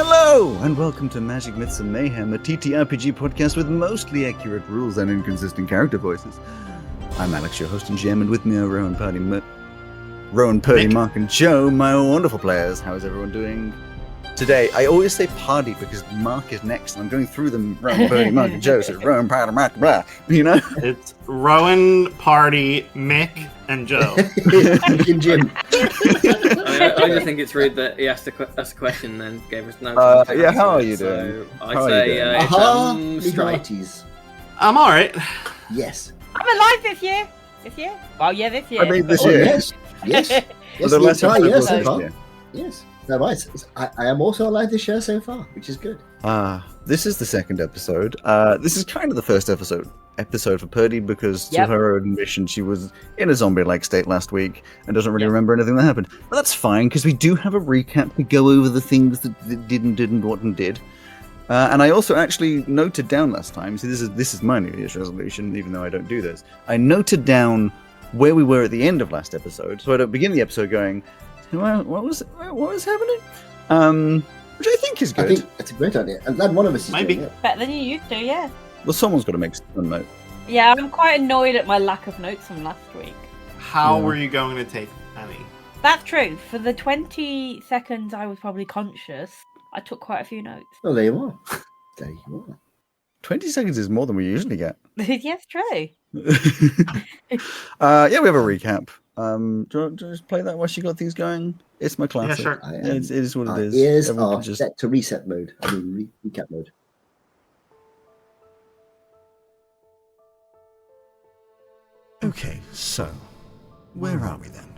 Hello, and welcome to Magic Myths and Mayhem, a TTRPG podcast with mostly accurate rules and inconsistent character voices. I'm Alex, your host and GM, and with me are Rowan, Purdy, Mark, and Joe, my wonderful players. How is everyone doing today? I always say party because Mark is next, and I'm going through them. Rowan, Purdy, Mark, and Joe. So it's Rowan, Party, Mark, blah. You know? It's Rowan, Party, Mick, and Joe. And Jim. I just think it's rude that he asked us a question and then gave us no time to yeah, how are answer you it, doing? So I'd say it's Righties. I'm alright. Yes. I'm alive this year. This year? Well, yeah, this year. I mean, this Oh, year. yes. Yes. Yes, The the last entire episode year was so this far. year. Yes. No, right. I am also alive this year so far, which is good. This is the second episode. This is kind of the first episode for Purdy because to her own admission, she was in a zombie-like state last week and doesn't really remember anything that happened. But that's fine because we do have a recap to go over the things that didn't, what and did. And I also actually noted down last time. See, this is my New Year's resolution, even though I don't do this. I noted down where we were at the end of last episode, so I don't begin the episode going, "What was happening?" Which I think is good. I think that's a great idea. I'm glad one of us is Maybe. doing it. Better than you used to, yeah. Well, someone's got to make some note. Yeah, I'm quite annoyed at my lack of notes from last week. How were you going to take Annie? That's true. For the 20 seconds I was probably conscious, I took quite a few notes. Oh, there you are. There you are. 20 seconds is more than we usually get. Yes, true. Yeah, we have a recap. Do you want to just play that while she got things going? It's my classic. Yeah, sure. It is what it is. Ears Everyone are can just... set to reset mode. I mean, recap mode. Okay, so, where are we then?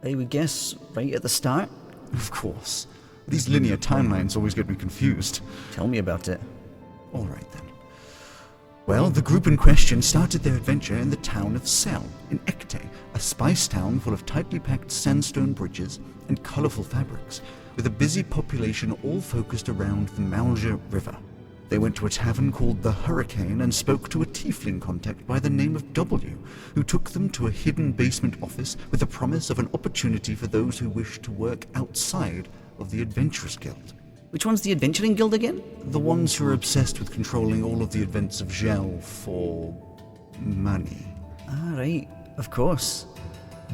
I would guess right at the start. Of course. These linear timelines always get me confused. Tell me about it. All right then. Well, the group in question started their adventure in the town of Sel, in Ecte, a spice town full of tightly packed sandstone bridges and colourful fabrics, with a busy population all focused around the Malja River. They went to a tavern called the Hurricane and spoke to a tiefling contact by the name of W, who took them to a hidden basement office with the promise of an opportunity for those who wished to work outside of the Adventurers Guild. Which one's the Adventuring Guild again? The ones who are obsessed with controlling all of the events of Gel for money. Ah, right. Of course.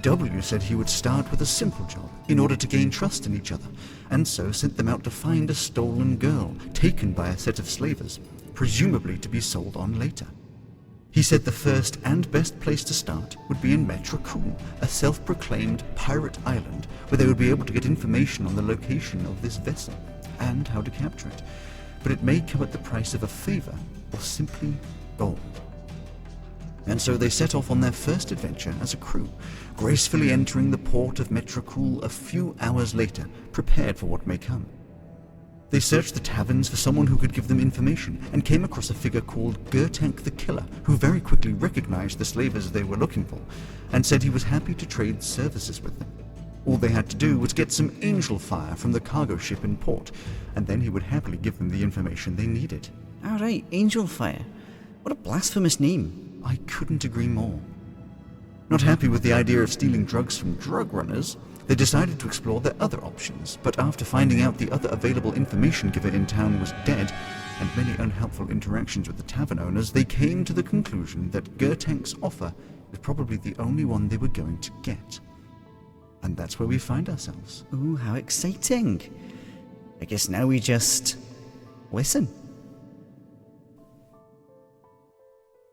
W said he would start with a simple job in order to gain trust in each other, and so sent them out to find a stolen girl taken by a set of slavers, presumably to be sold on later. He said the first and best place to start would be in Metrakul, a self-proclaimed pirate island where they would be able to get information on the location of this vessel and how to capture it, but it may come at the price of a favor or simply gold. And so they set off on their first adventure as a crew, gracefully entering the port of Metrakul a few hours later, prepared for what may come. They searched the taverns for someone who could give them information, and came across a figure called Gertank the Killer, who very quickly recognized the slavers they were looking for, and said he was happy to trade services with them. All they had to do was get some angel fire from the cargo ship in port, and then he would happily give them the information they needed. All right, Angel Fire. What a blasphemous name. I couldn't agree more. Not happy with the idea of stealing drugs from drug runners, they decided to explore their other options, but after finding out the other available information giver in town was dead, and many unhelpful interactions with the tavern owners, they came to the conclusion that Gertank's offer was probably the only one they were going to get. And that's where we find ourselves. Ooh, how exciting. I guess now we just listen.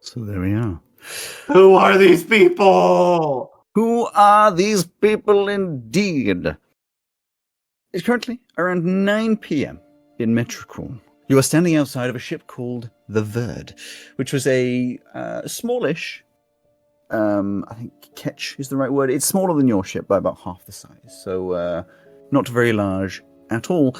So there we are. Who are these people? Who are these people indeed? It's currently around 9 p.m. in Metrakul. You are standing outside of a ship called the Verd, which was a smallish, I think ketch is the right word. It's smaller than your ship by about half the size, so not very large at all.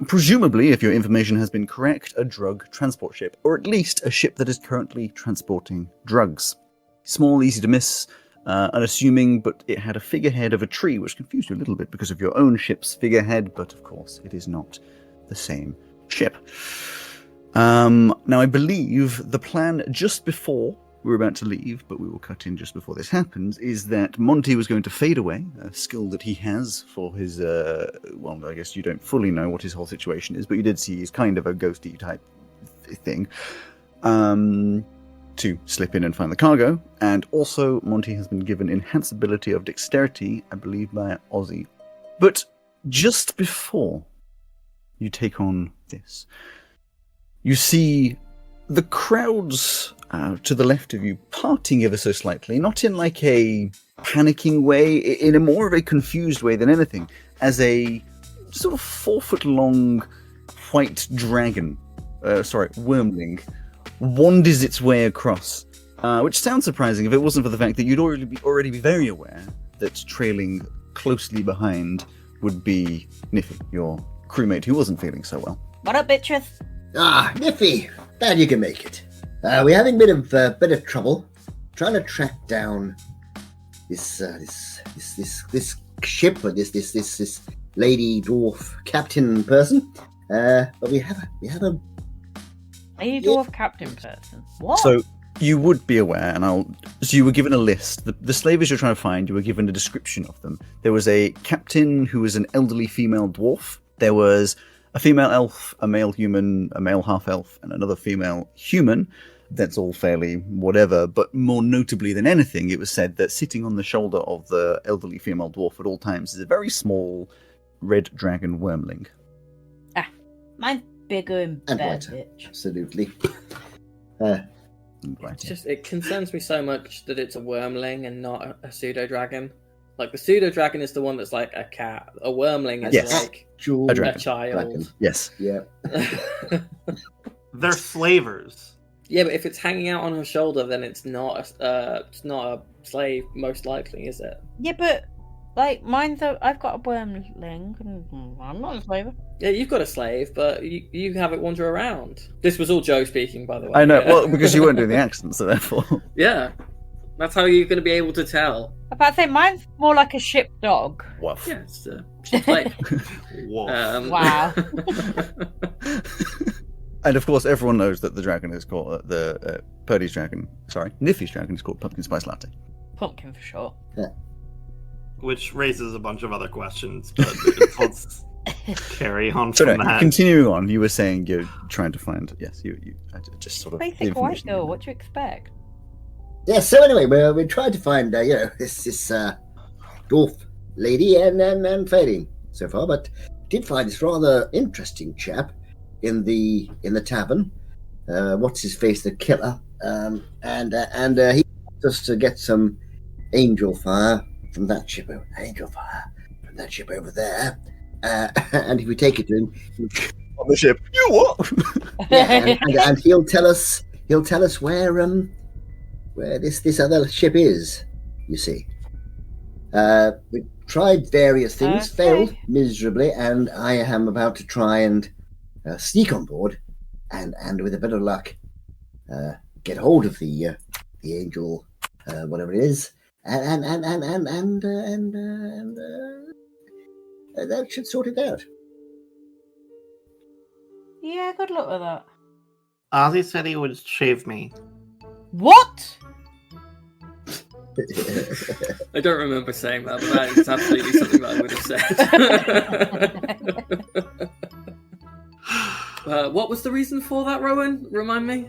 Presumably, if your information has been correct, a drug transport ship, or at least a ship that is currently transporting drugs. Small, easy to miss, unassuming, but it had a figurehead of a tree, which confused you a little bit because of your own ship's figurehead, but of course it is not the same ship. Now, I believe the plan just before we're about to leave, but we will cut in just before this happens, is that Monty was going to fade away, a skill that he has for his, well, I guess you don't fully know what his whole situation is, but you did see he's kind of a ghosty type thing, to slip in and find the cargo. And also, Monty has been given enhanced ability of dexterity, I believe, by Ozzy. But just before you take on this, you see the crowds to the left of you parting ever so slightly, not in like a panicking way, in a more of a confused way than anything, as a sort of 4-foot-long white dragon, wormling, wanders its way across, which sounds surprising if it wasn't for the fact that you'd already be very aware that trailing closely behind would be Niffy, your crewmate who wasn't feeling so well. What up, bitches? Ah, Niffy, glad you can make it. We're having a bit of trouble trying to track down this ship, or this lady dwarf captain person. But we have a Lady dwarf captain person. What? So you would be aware, so you were given a list. The slavers you're trying to find, you were given a description of them. There was a captain who was an elderly female dwarf. There was a female elf, a male human, a male half-elf, and another female human. That's all fairly whatever, but more notably than anything, it was said that sitting on the shoulder of the elderly female dwarf at all times is a very small red dragon wormling. Mine's bigger and better, whiter. bitch. Absolutely. It's just, it concerns me so much that it's a wormling and not a pseudo dragon. Like, the pseudo dragon is the one that's like a cat. A wormling is like A dragon. a child. Dragon. Yes. Yeah. They're slavers. Yeah, but if it's hanging out on her shoulder, then it's not a slave, most likely, is it? Yeah, but like I've got a wormling, and I'm not a slave. Yeah, you've got a slave, but you have it wander around. This was all Joe speaking, by the way. I know, Yeah. well, because you weren't doing the accent, so therefore. Yeah, that's how you're going to be able to tell. I'm about to say mine's more like a ship dog. Woof. Yeah, it's a slave. Wolf. Wow. And of course, everyone knows that the dragon is called Purdy's dragon. Sorry, Niffy's dragon is called Pumpkin Spice Latte. Pumpkin for sure. Which raises a bunch of other questions, but let's carry on So from no, that. continuing on, you were saying you're trying to find. Yes, you I just sort of the Basic white information. girl. What do you expect? Yeah. So anyway, we tried to find this dwarf lady and failing so far, but did find this rather interesting chap in the tavern. What's his face, the killer, and he wants us to get some angel fire from that ship over there, and if we take it to him On the ship. You what? yeah, and he'll tell us where this other ship is, you see. We tried various things, Okay. failed miserably, and I am about to try and sneak on board, and with a bit of luck, get hold of the angel, whatever it is, and that should sort it out. Yeah, good luck with that. Ozzy said he would shave me. What? I don't remember saying that, but that is absolutely something that I would have said. What was the reason for that, Rowan? Remind me.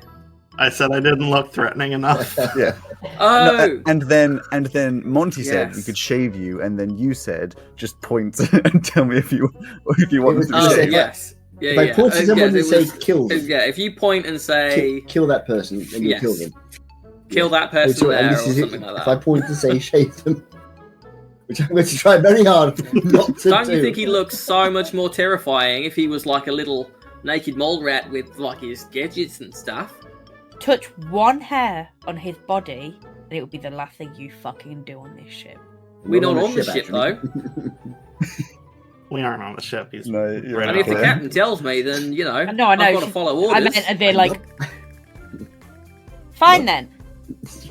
I said I didn't look threatening enough. Yeah. Oh, No, and then Monty said we Yes. could shave you, and then you said just point and tell me if you want me to be oh shaved. yes. Yeah, If I yeah. point to someone yes, and say it was- kill them, Yeah, if you point and say kill that person, and you Yes. kill them. kill that person So, and there this or is it. something like If I that. point to say shave them, which I'm going to try very hard not to Don't do. you think he looks so much more terrifying if he was like a little naked mole rat with like his gadgets and stuff? Touch one hair on his body, and it would be the last thing you fucking do on this ship. We're not a on the ship actually. We aren't on the ship. He's No, you're right And if the up Yeah. captain tells me, then you know, No, I know. I've got to follow orders. I meant, and they're like, fine then.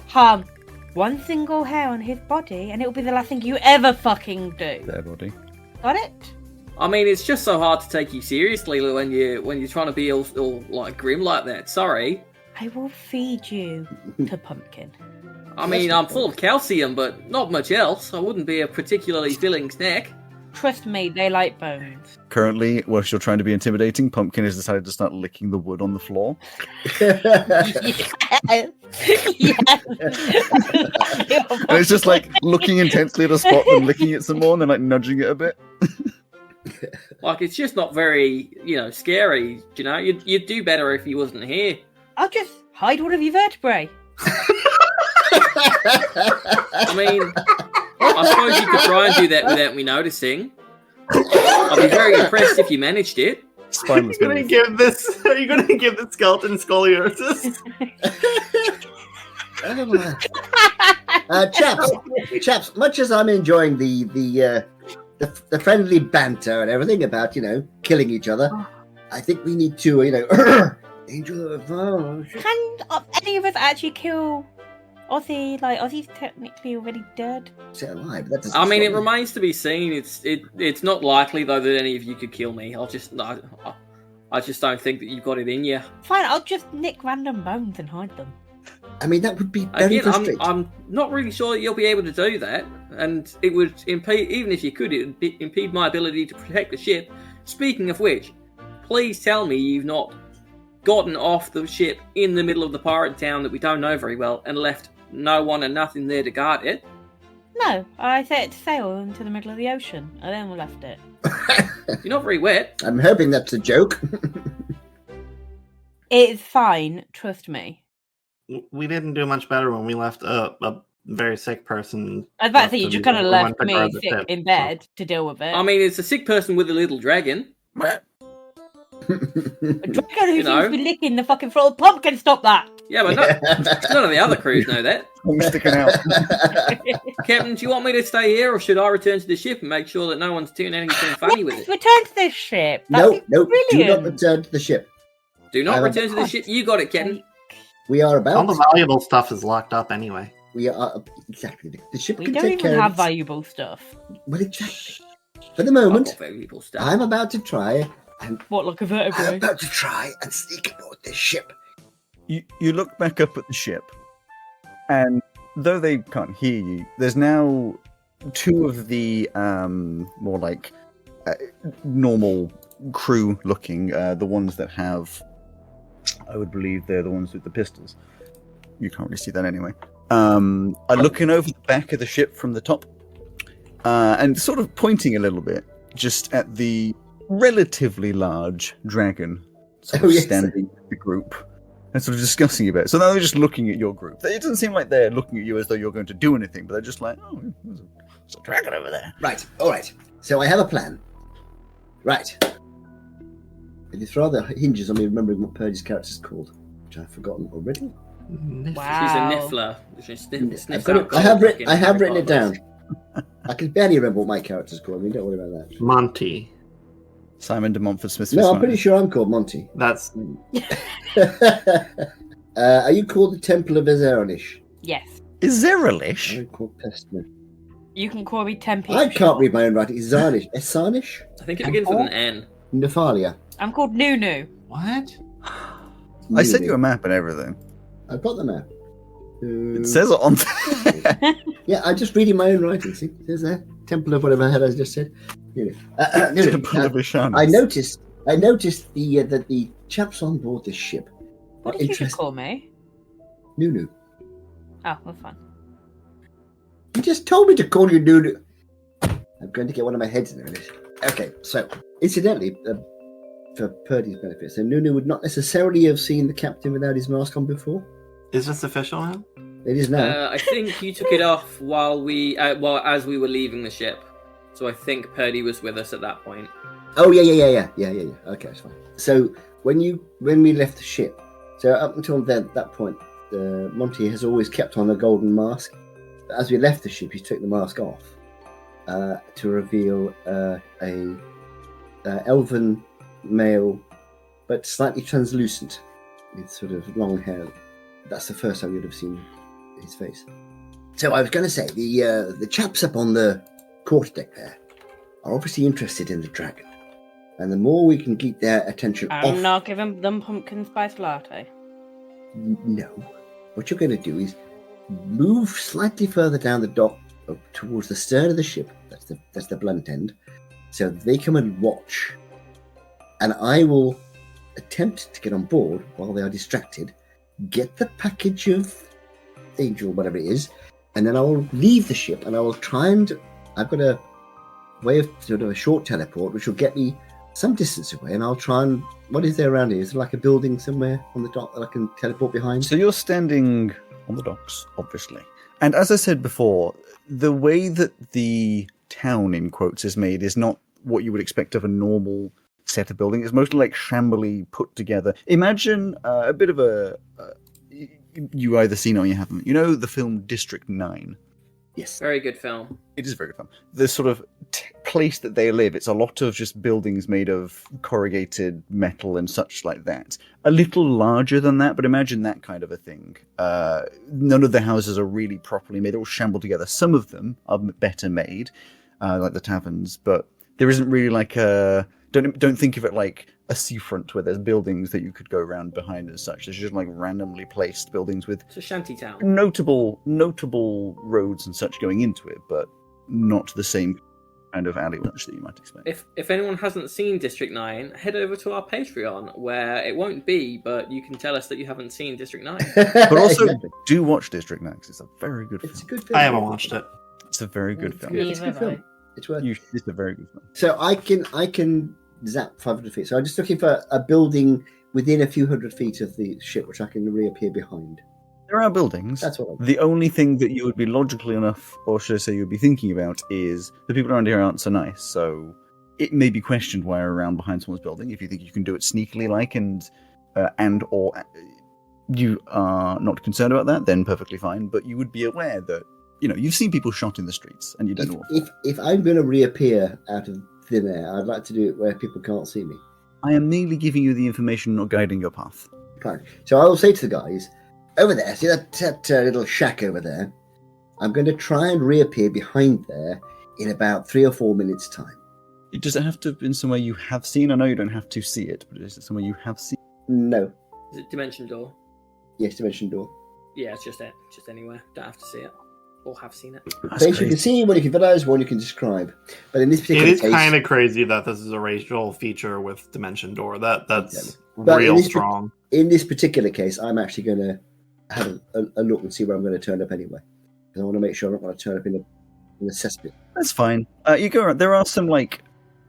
Harm one single hair on his body, and it will be the last thing you ever fucking do. There, buddy. Got it? I mean, it's just so hard to take you seriously when you're trying to be all like grim like that. Sorry. I will feed you to Pumpkin. I mean, I'm full of calcium, but not much else. I wouldn't be a particularly filling snack. Trust me, they like bones. Currently, whilst you're trying to be intimidating, Pumpkin has decided to start licking the wood on the floor. Yes. Yes. And it's just like looking intensely at a spot and licking it some more and then like nudging it a bit. Like, it's just not very, scary. You know, you'd do better if he wasn't here. I'll just hide one of your vertebrae. I mean, I suppose you could try and do that without me noticing. I'd be very impressed if you managed it. Spineless Are you going to give the skeleton scoliosis? Chaps, much as I'm enjoying the friendly banter and everything about, killing each other, I think we need to, Angel of Vows. Can any of us actually kill Ozzy? Like, Ozzy's technically already dead. So am I, but that doesn't I mean, stop it me. remains to be seen. It's not likely though that any of you could kill me. I just don't think that you've got it in you. Fine, I'll just nick random bones and hide them. I mean, that would be very Again, frustrating. I'm not really sure that you'll be able to do that, and it would impede. Even if you could, it would impede my ability to protect the ship. Speaking of which, please tell me you've not gotten off the ship in the middle of the pirate town that we don't know very well and left no one and nothing there to guard it. No, I set it to sail into the middle of the ocean, and then we left it. You're not very wet. I'm hoping that's a joke. It's fine, trust me. We didn't do much better when we left a very sick person. I was about to say, you to just be kind of the left one to me guard the sick ship, in so- bed to deal with it. I mean, it's a sick person with a little dragon. A dragon who you know. seems to be licking the fucking floor. Pumpkin, stop that! Yeah, but none of the other crews know that. I'm sticking out. Captain, do you want me to stay here, or should I return to the ship and make sure that no one's doing anything funny with Let's it? return to this ship. That'd No, be do not brilliant. return to the ship. Do not I'm return to the ship. You got it, Captain. We are All about. the valuable stuff is locked up anyway. We are exactly. The ship We can don't take even care have of its- valuable stuff. Well, exactly. For the I've moment, got valuable stuff. I'm about to try. What, like a I'm vertebrae? about to try and sneak aboard this ship. You look back up at the ship, and though they can't hear you, there's now two of the more like normal crew looking, the ones that have, I would believe they're the ones with the pistols. You can't really see that anyway. Are looking over the back of the ship from the top, and sort of pointing a little bit just at the relatively large dragon sort of Oh, yes. standing with the group and sort of discussing about it. So now they're just looking at your group. It doesn't seem like they're looking at you as though you're going to do anything, but they're just like, oh, there's a dragon over there. Right, alright. So I have a plan. Right. And it's rather hinges on me remembering what Purdy's character's called, which I've forgotten already. Wow. She's a niffler. She sniffs I've got it, out I have, gold I have like in written it Harry down. I can barely remember what my character's called. I mean, don't worry about that. Monty. Simon de Montfort Smith. No, I'm pretty sure I'm called Monty. That's Are you called the Temple of Ezeronish? Yes. Is there a lish? I'm called Pestman. You can call me Tempe. I can't read my own writing. Zarnish. Esarnish? I think it begins with an N. Nephalia. I'm called Nunu. what? I sent you a map and everything. I've got the map. It says it on there. Yeah, I'm just reading my own writing. See, there's a temple of whatever the hell I just said. No, Temple of Ishanis. I noticed that the chaps on board this ship What are did you just interested. call me? Nunu. Oh, that's fine. You just told me to call you Nunu. I'm going to get one of my heads in a minute. Okay, so incidentally, for Purdy's benefit, so Nunu would not necessarily have seen the captain without his mask on before. Is this official now? It is now. I think you took it off while as we were leaving the ship. So I think Purdy was with us at that point. Oh yeah. Okay, that's fine. So when we left the ship, so up until that point, Monty has always kept on a golden mask. But as we left the ship, he took the mask off to reveal a elven male, but slightly translucent, with sort of long hair. That's the first time you'd have seen his face. So I was going to say the chaps up on the quarterdeck there are obviously interested in the dragon, and the more we can keep their attention I'm off. not giving them pumpkin spice latte. No. What you're going to do is move slightly further down the dock towards the stern of the ship. That's the blunt end. So they come and watch. And I will attempt to get on board while they are distracted, get the package of Angel, whatever it is, and then I will leave the ship and I will try and... I've got a way of sort of a short teleport which will get me some distance away, and I'll try and... What is there around here? Is there like a building somewhere on the dock that I can teleport behind? So you're standing on the docks, obviously. And as I said before, the way that the town, in quotes, is made is not what you would expect of a normal set of buildings. It's mostly like shambly put together. Imagine a bit of a... you either seen it or you haven't. You know the film District 9? Yes. Very good film. It is a very good film. The sort of place that they live, it's a lot of just buildings made of corrugated metal and such like that. A little larger than that, but imagine that kind of a thing. None of the houses are really properly made. They're all shambled together. Some of them are better made, like the taverns, but there isn't really like a... Don't think of it like a seafront where there's buildings that you could go around behind and such. There's just like randomly placed buildings with It's a shanty town. notable roads and such going into it, but not the same kind of alley that you might expect. If anyone hasn't seen District 9, head over to our Patreon, where it won't be, but you can tell us that you haven't seen District 9. But also, Exactly. do watch District 9, 'cause it's a very good It's a film. good film. I haven't watched it. It's a very good film. It's a good film. It's worth. It's a very good film. So I can zap 500 feet. So I'm just looking for a building within a few hundred feet of the ship, which I can reappear behind. There are buildings. That's what I... The only thing that you would be logically enough, or should I say you would be thinking about, is the people around here aren't so nice, so it may be questioned why you're around behind someone's building. If you think you can do it sneakily like and or you are not concerned about that, then perfectly fine, but you would be aware that, you know, you've seen people shot in the streets, and you don't know what. If I'm going to reappear out of thin air, I'd like to do it where people can't see me. I am merely giving you the information, not guiding your path. Fine. So I will say to the guys, over there, see that little shack over there? I'm going to try and reappear behind there in about 3 or 4 minutes' time. Does it have to be in somewhere you have seen? I know you don't have to see it, but is it somewhere you have seen? No. Is it Dimension Door? Yes, Dimension Door. Yeah, it's just it. Just anywhere. Don't have to see it. Or have seen it. That's Things you can see, one you can visualize, one you can describe. But in this It particular is case... kind of crazy that this is a racial feature with Dimension Door. That's But real in this strong. In this particular case, I'm actually going to have a look and see where I'm going to turn up anyway. Because I want to make sure I'm not going to turn up in a cesspit. That's fine. You go around. There are some like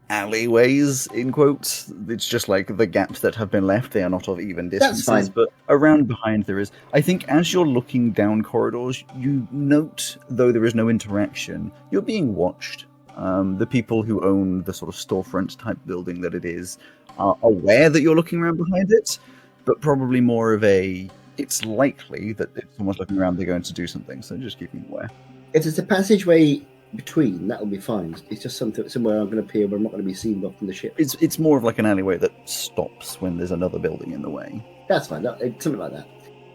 alleyways in quotes. It's just like the gaps that have been left. They are not of even distances. fine. But around behind there is. I think as you're looking down corridors, you note, though there is no interaction, you're being watched. The people who own the sort of storefront type building that it is are aware that you're looking around behind it, but probably more of a... It's likely that if someone's looking around, they're going to do something. So just keep them aware. If there's a passageway between, that'll be fine. It's just somewhere I'm going to appear where I'm not going to be seen off from the ship. It's more of like an alleyway that stops when there's another building in the way. That's fine. Something like that.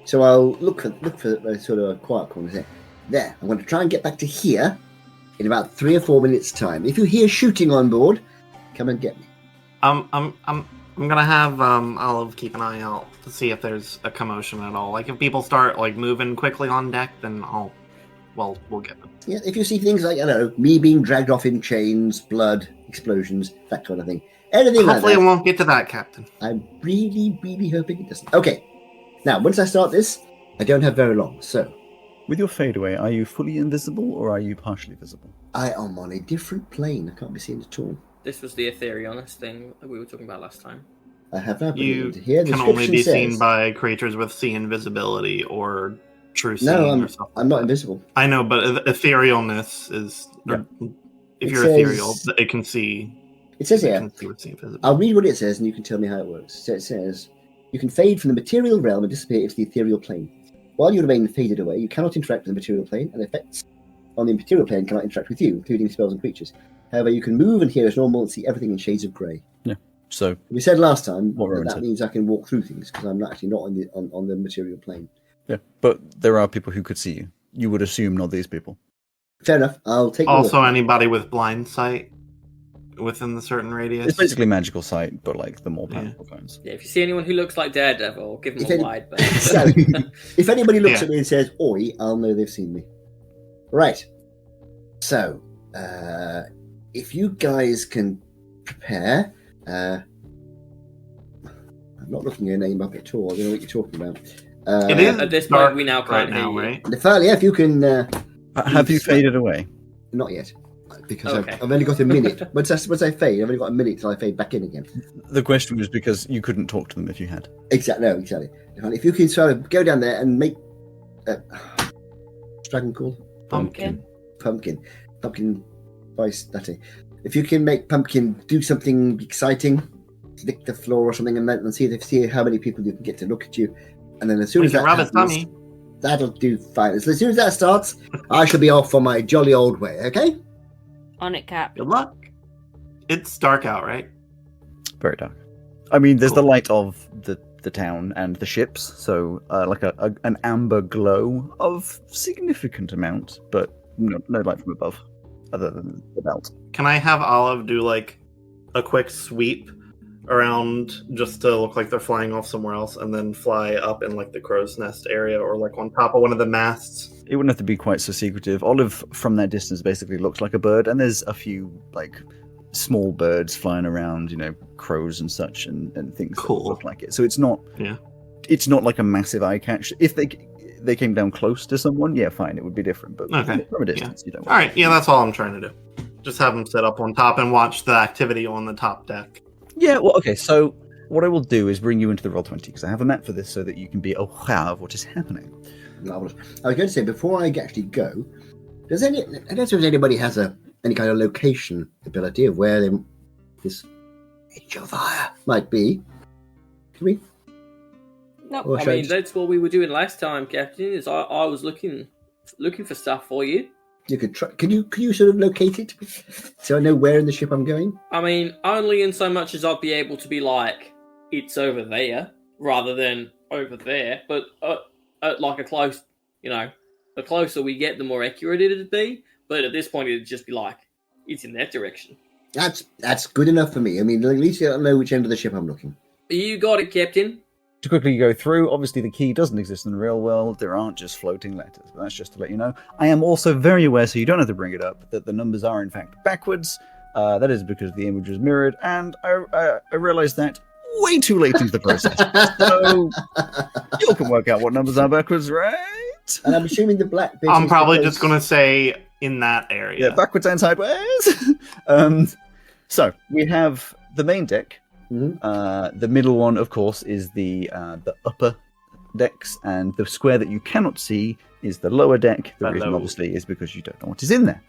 So I'll look for a sort of a quiet corner there. There. I'm going to try and get back to here in about 3 or 4 minutes' time. If you hear shooting on board, come and get me. I'm gonna have Olive keep an eye out to see if there's a commotion at all. Like if people start like moving quickly on deck, then we'll get them. Yeah, if you see things like, I don't know, me being dragged off in chains, blood, explosions, that kind of thing. Anything Hopefully like it that. won't get to that, Captain. I'm really, really hoping it doesn't. Okay. Now, once I start this, I don't have very long. So, With your fadeaway, are you fully invisible or are you partially visible? I am on a different plane. I can't be seen at all. This was the Ethereonist thing that we were talking about last time. I have not been You able to hear. The can only be description seen says- by creatures with sea invisibility or true seeing No, or something. I'm not invisible. I know, but etherealness is... Yeah. If It you're says- ethereal, it can see... It says It here, can see what's invisible. I'll read what it says and you can tell me how it works. So it says, you can fade from the material realm and disappear into the ethereal plane. While you remain faded away, you cannot interact with the material plane, and effects on the material plane cannot interact with you, including spells and creatures. However, you can move and hear as normal and see everything in shades of grey. So, We said last time What Rowan that said. means I can walk through things because I'm actually not on the material plane. yeah. But there are people who could see you. You would assume not these people. Fair enough. I'll take your Also, word. anybody with blind sight within the certain radius? It's basically magical sight, but like the more Yeah. powerful kinds. Yeah, if you see anyone who looks like Daredevil, give them If a any- wide berth. So, if anybody looks Yeah. at me and says, "Oi," I'll know they've seen me. Right. So, if you guys can prepare, I'm not looking your name up at all. I don't know what you're talking about. It is At this dark point, we now right can't now, hear you. right? Nefalia, if you can. Have you faded away? Not yet, because Okay. I've only got a minute. Once I fade, I've only got a minute till I fade back in again. The question was because you couldn't talk to them if you had. Exactly. No, exactly. If you can sort of go down there and make dragon called Pumpkin. pumpkin spice latte. If you can make pumpkin do something exciting, lick the floor or something, and then see how many people you can get to look at you, and then as soon We as can that rub his happens, tummy. that'll do fine. As soon as that starts, I shall be off on my jolly old way. Okay. On it, Cap. Good luck. It's dark out, right? Very dark. I mean, there's Cool. the light of the town and the ships, so like an amber glow of significant amount, but no light from above, other than the belt. Can I have Olive do like a quick sweep around just to look like they're flying off somewhere else, and then fly up in like the crow's nest area or like on top of one of the masts? It wouldn't have to be quite so secretive. Olive, from that distance, basically looks like a bird, and there's a few like small birds flying around, crows and such, and things Cool. that look like it. So it's not, Yeah. it's not like a massive eye catch. If they came down close to someone, yeah, fine, it would be different. But Okay. from a distance, you don't. All right, yeah, that's all I'm trying to do. Just have them sit up on top and watch the activity on the top deck. Yeah, well, okay, so what I will do is bring you into the Roll20, because I have a map for this so that you can be aware of what is happening. Marvelous. I was going to say, before I actually go, I don't suppose anybody has any kind of location ability of where this Edge of Fire might be. Can we? No. Or I should I mean, just- that's what we were doing last time, Captain. Is I was looking for stuff for you. You could try. Can you sort of locate it so I know where in the ship I'm going? I mean, only in so much as I'd be able to be like, it's over there, rather than over there. But at like a close, the closer we get, the more accurate it'd be. But at this point, it'd just be like, it's in that direction. That's good enough for me. I mean, at least I know which end of the ship I'm looking. You got it, Captain. To quickly go through, obviously the key doesn't exist in the real world. There aren't just floating letters, but that's just to let you know. I am also very aware, so you don't have to bring it up, that the numbers are in fact backwards. That is because the image was mirrored, and I realized that way too late into the process. So you can work out what numbers are backwards, right? And I'm assuming the black bit. I'm is probably because- just going to say in that area. Yeah, backwards and sideways. So we have the main deck. Mhm. The middle one, of course, is the upper decks, and the square that you cannot see is the lower deck. The reason, Hello. obviously, is because you don't know what is in there.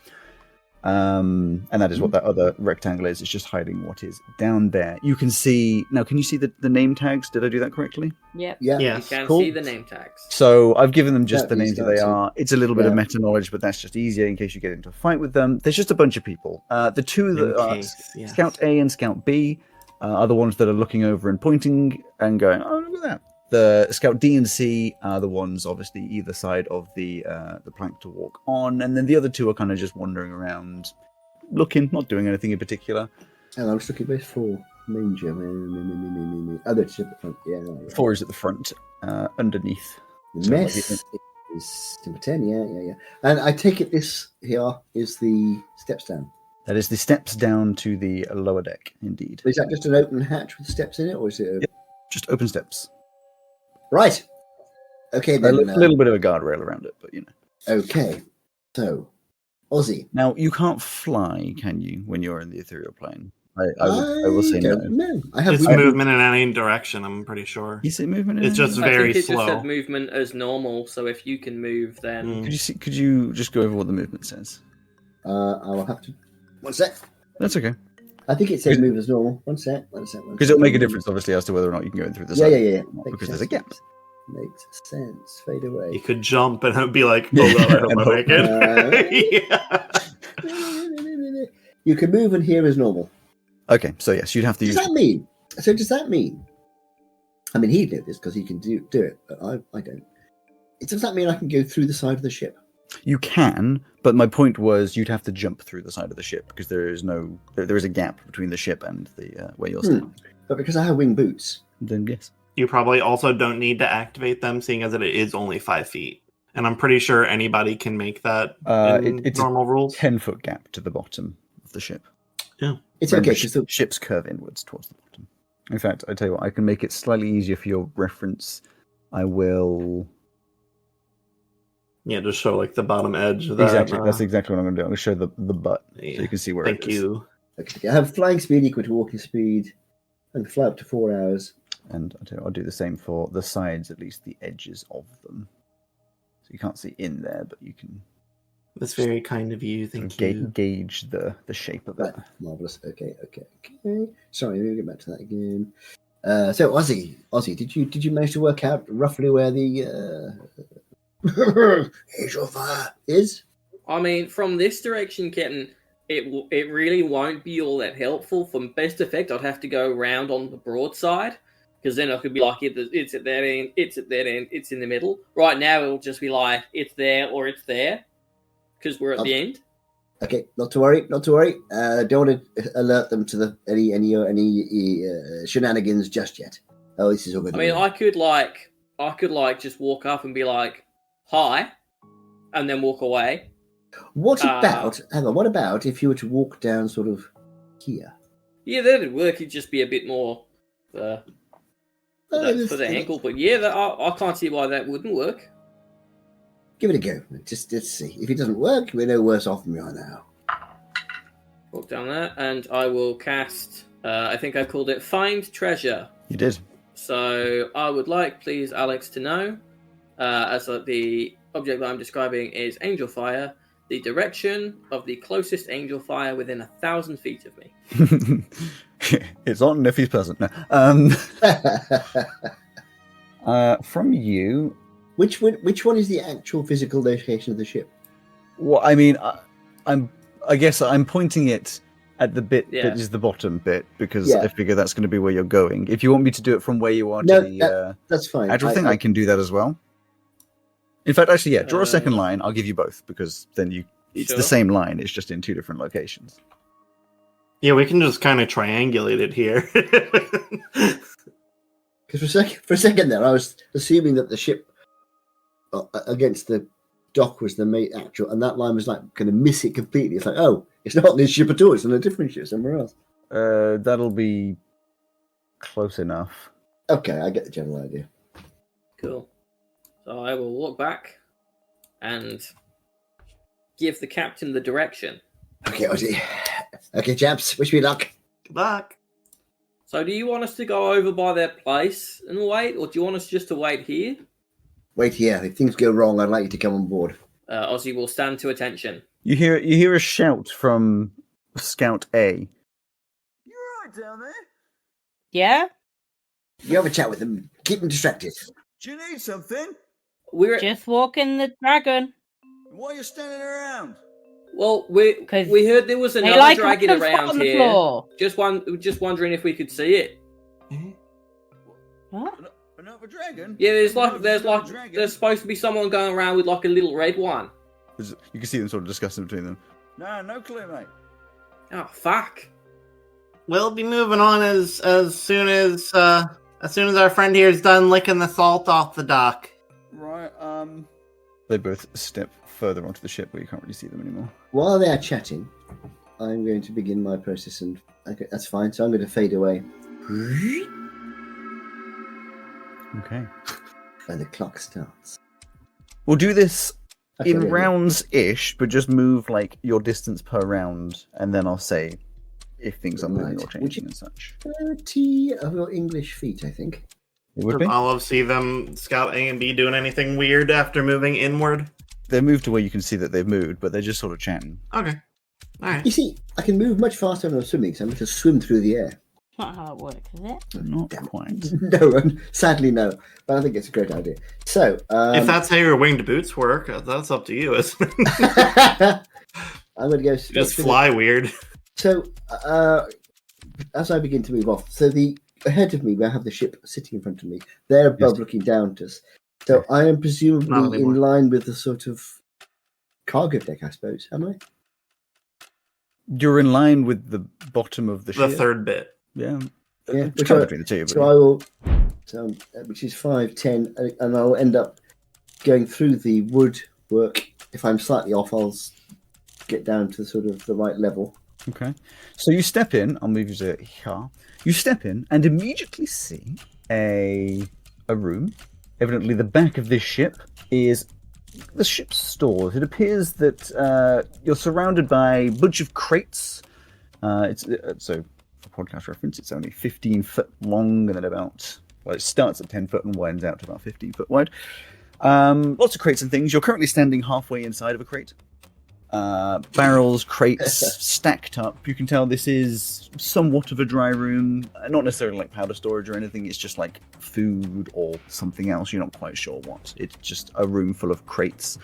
And that is what that other rectangle is. It's just hiding what is down there. You can see now. Can you see the name tags? Did I do that correctly? Yep. Yeah. You Yes. can cool. see the name tags. So I've given them just That the is names that they fancy. are. It's a little bit of Yeah. meta knowledge, but that's just easier in case you get into a fight with them. There's just a bunch of people. The two In that are case, yes. Scout A and Scout B are the ones that are looking over and pointing and going, "Oh, look at that." The Scout D and C are the ones, obviously, either side of the plank to walk on, and then the other two are kind of just wandering around, looking, not doing anything in particular. And I was looking best for manger. Other ship at the front. Yeah. 4 is at the front, underneath. The So, mess is number 10. Yeah. And I take it this here is the steps down. That is the steps down to the lower deck, indeed. Is that just an open hatch with steps in it, or is it? Yep. Just open steps. Right. Okay A then. little bit of a guardrail around it, but Okay. So, Aussie. Now, you can't fly, can you, when you're in the ethereal plane? I will say no. No. I have It's movement in any direction, I'm pretty sure. You say movement? It's just I very think it slow. just said movement as normal, so if you can move, then... Mm. Could you just go over what the movement says? I will have to. One sec. That's okay. I think it says move as normal. One sec. Because it'll make a difference, obviously, as to whether or not you can go in through the Yeah, side. yeah. Because Makes there's a gap. Makes sense. Fade away. You could jump and it would be like, oh god, I hope And I make it. Yeah. You can move and hear as normal. Okay, so yes, you'd have to Does use. that mean? So does that mean? I mean, he did this because he can do it, but I don't. Does that mean I can go through the side of the ship? You can, but my point was you'd have to jump through the side of the ship because there is a gap between the ship and the where you're standing. But because I have wing boots. Then yes. You probably also don't need to activate them, seeing as it is only 5 feet. And I'm pretty sure anybody can make that in It's normal rules. 10-foot gap to the bottom of the ship. Yeah. It's Remember, okay. So ships curve inwards towards the bottom. In fact, I tell you what, I can make it slightly easier for your reference. I will. Yeah, just show like the bottom edge of that. Exactly. That's exactly what I'm going to do. I'm going to show the butt so Yeah. you can see where Thank it is. you. okay, I have flying speed equal to walking speed. I can fly up to 4 hours. And I'll do the same for the sides, at least the edges of them. So you can't see in there, but you can That's very kind of you. sort Thank of you. gauge the shape of it. Right, marvelous. Okay. Sorry, let me get back to that again. So Ozzy, did you manage to work out roughly where the angel fire is? I mean, from this direction, Captain, it really won't be all that helpful. For best effect, I'd have to go round on the broadside, because then I could be like, it's at that end, it's at that end, it's in the middle. Right now, it'll just be like, it's there or it's there, because we're at the end. Okay, not to worry. Don't want to alert them to any shenanigans just yet. Oh, this is all good. I mean, I could just walk up and be like, hi, and then walk away. What about? Hang on. What about if you were to walk down sort of here? Yeah, that'd work. It'd just be a bit more for the ankle. But yeah, I can't see why that wouldn't work. Give it a go. Just let's see. If it doesn't work, we're no worse off than we are now. Walk down there, and I will cast. I think I called it Find Treasure. You did. So I would like, please, Alex, to know, as the object that I'm describing is angel fire, the direction of the closest angel fire within 1,000 feet of me. It's on if he's present. No. From you. Which one is the actual physical location of the ship? Well, I mean, I guess I'm pointing it at the bit Yeah. that is the bottom bit because Yeah. I figure that's going to be where you're going. If you want me to do it from where you are No, to the that's fine. actual thing, I can do that as well. In fact, actually, yeah, draw a second Uh, line. I'll give you both because then it's Sure. the same line. It's just in two different locations. Yeah, we can just kind of triangulate it here. Because for a second there, I was assuming that the ship against the dock was the main actual, and that line was like going to miss it completely. It's like, oh, it's not on this ship at all. It's on a different ship somewhere else. That'll be close enough. Okay, I get the general idea. Cool. So I will walk back and give the captain the direction. Okay, Ozzy. Okay, chaps, wish me luck. Good luck. So do you want us to go over by their place and wait, or do you want us just to wait here? Wait here. If things go wrong, I'd like you to come on board. Ozzy will stand to attention. You hear a shout from Scout A. You alright down there? Yeah? You have a chat with them. Keep them distracted. Do you need something? We're Just walking the dragon. Why are you standing around? well. We 'Cause heard there was They another like dragon having fun around on the here. floor. Just wondering if we could see it. What? Another dragon? Yeah, there's Another dragon? there's supposed to be someone going around with like a little red one. You can see them sort of discussing between them. No clue, mate. Oh fuck! We'll be moving on as soon as our friend here is done licking the salt off the dock. Right, They both step further onto the ship where you can't really see them anymore. While they are chatting, I'm going to begin my process, and okay, that's fine. So I'm going to fade away, Okay. and the clock starts. We'll do this Okay, in yeah, rounds-ish, but just move like your distance per round, and then I'll say if things are moving Right. or changing and such. 30 of your English feet, I think. It would Does be. Olive see them scout A and B doing anything weird after moving inward? They're moved to where you can see that they've moved, but they're just sort of chatting. Okay. Alright. You see, I can move much faster when I'm swimming, so I'm going to swim through the air. Not how it works, is it? Not Damn it. quite. No, sadly no. But I think it's a great idea. So, If that's how your winged boots work, that's up to you. Isn't it? I'm going to go. Just fly weird. So, as I begin to move off, so the ahead of me, where I have the ship sitting in front of me, they're above Yes. looking down at us. So I am Not presumably anymore. in line with the sort of cargo deck, I suppose. Am I? You're in line with the bottom of the The ship. third bit. Yeah. Yeah, It's kind of between the two. So I will. So which is 5, 10, and I'll end up going through the woodwork. If I'm slightly off, I'll get down to sort of the right level. Okay. So you step in. I'll move you to here. You step in and immediately see a room. Evidently, the back of this ship is the ship's stores. It appears that you're surrounded by a bunch of crates. So, for podcast reference, it's only 15 foot long and then it starts at 10 foot and widens out to about 15 foot wide. Lots of crates and things. You're currently standing halfway inside of a crate. Barrels, crates stacked up. You can tell this is somewhat of a dry room. Not necessarily like powder storage or anything. It's just like food or something else. You're not quite sure what. It's just a room full of crates.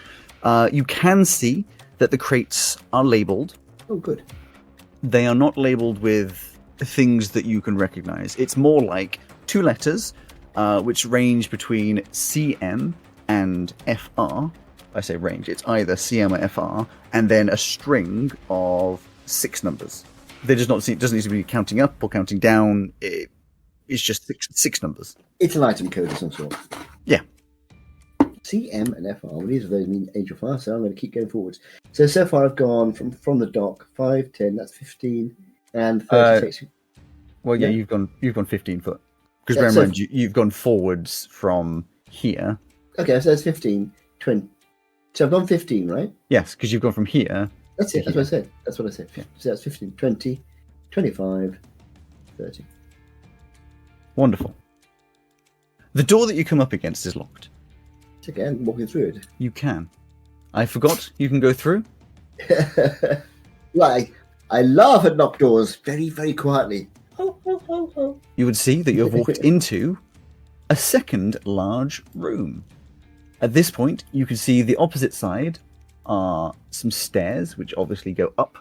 You can see that the crates are labeled. Oh, good. They are not labeled with things that you can recognize. It's more like 2 letters, which range between CM and FR. I say range, it's either CM or FR, and then a string of 6 numbers. It doesn't need to be counting up or counting down. It's just six numbers. It's an item code of some sort. Yeah. CM and FR. Well, these are those mean Angel Fire, so I'm going to keep going forwards. So far I've gone from the dock 5, 10, that's 15, and 36. Well, yeah, you've gone 15 foot. Because bear in mind, you've gone forwards from here. Okay, so that's 15, 20. So I've gone 15, right? Yes, because you've gone from here. That's it. That's what I said. That's what I said. Yeah. So that's 15, 20, 25, 30. Wonderful. The door that you come up against is locked. It's okay, I'm walking through it. You can. I forgot you can go through. Right. I laugh at locked doors very, very quietly. Ho, ho, ho, ho. You would see that you have walked into a second large room. At this point, you can see the opposite side are some stairs, which obviously go up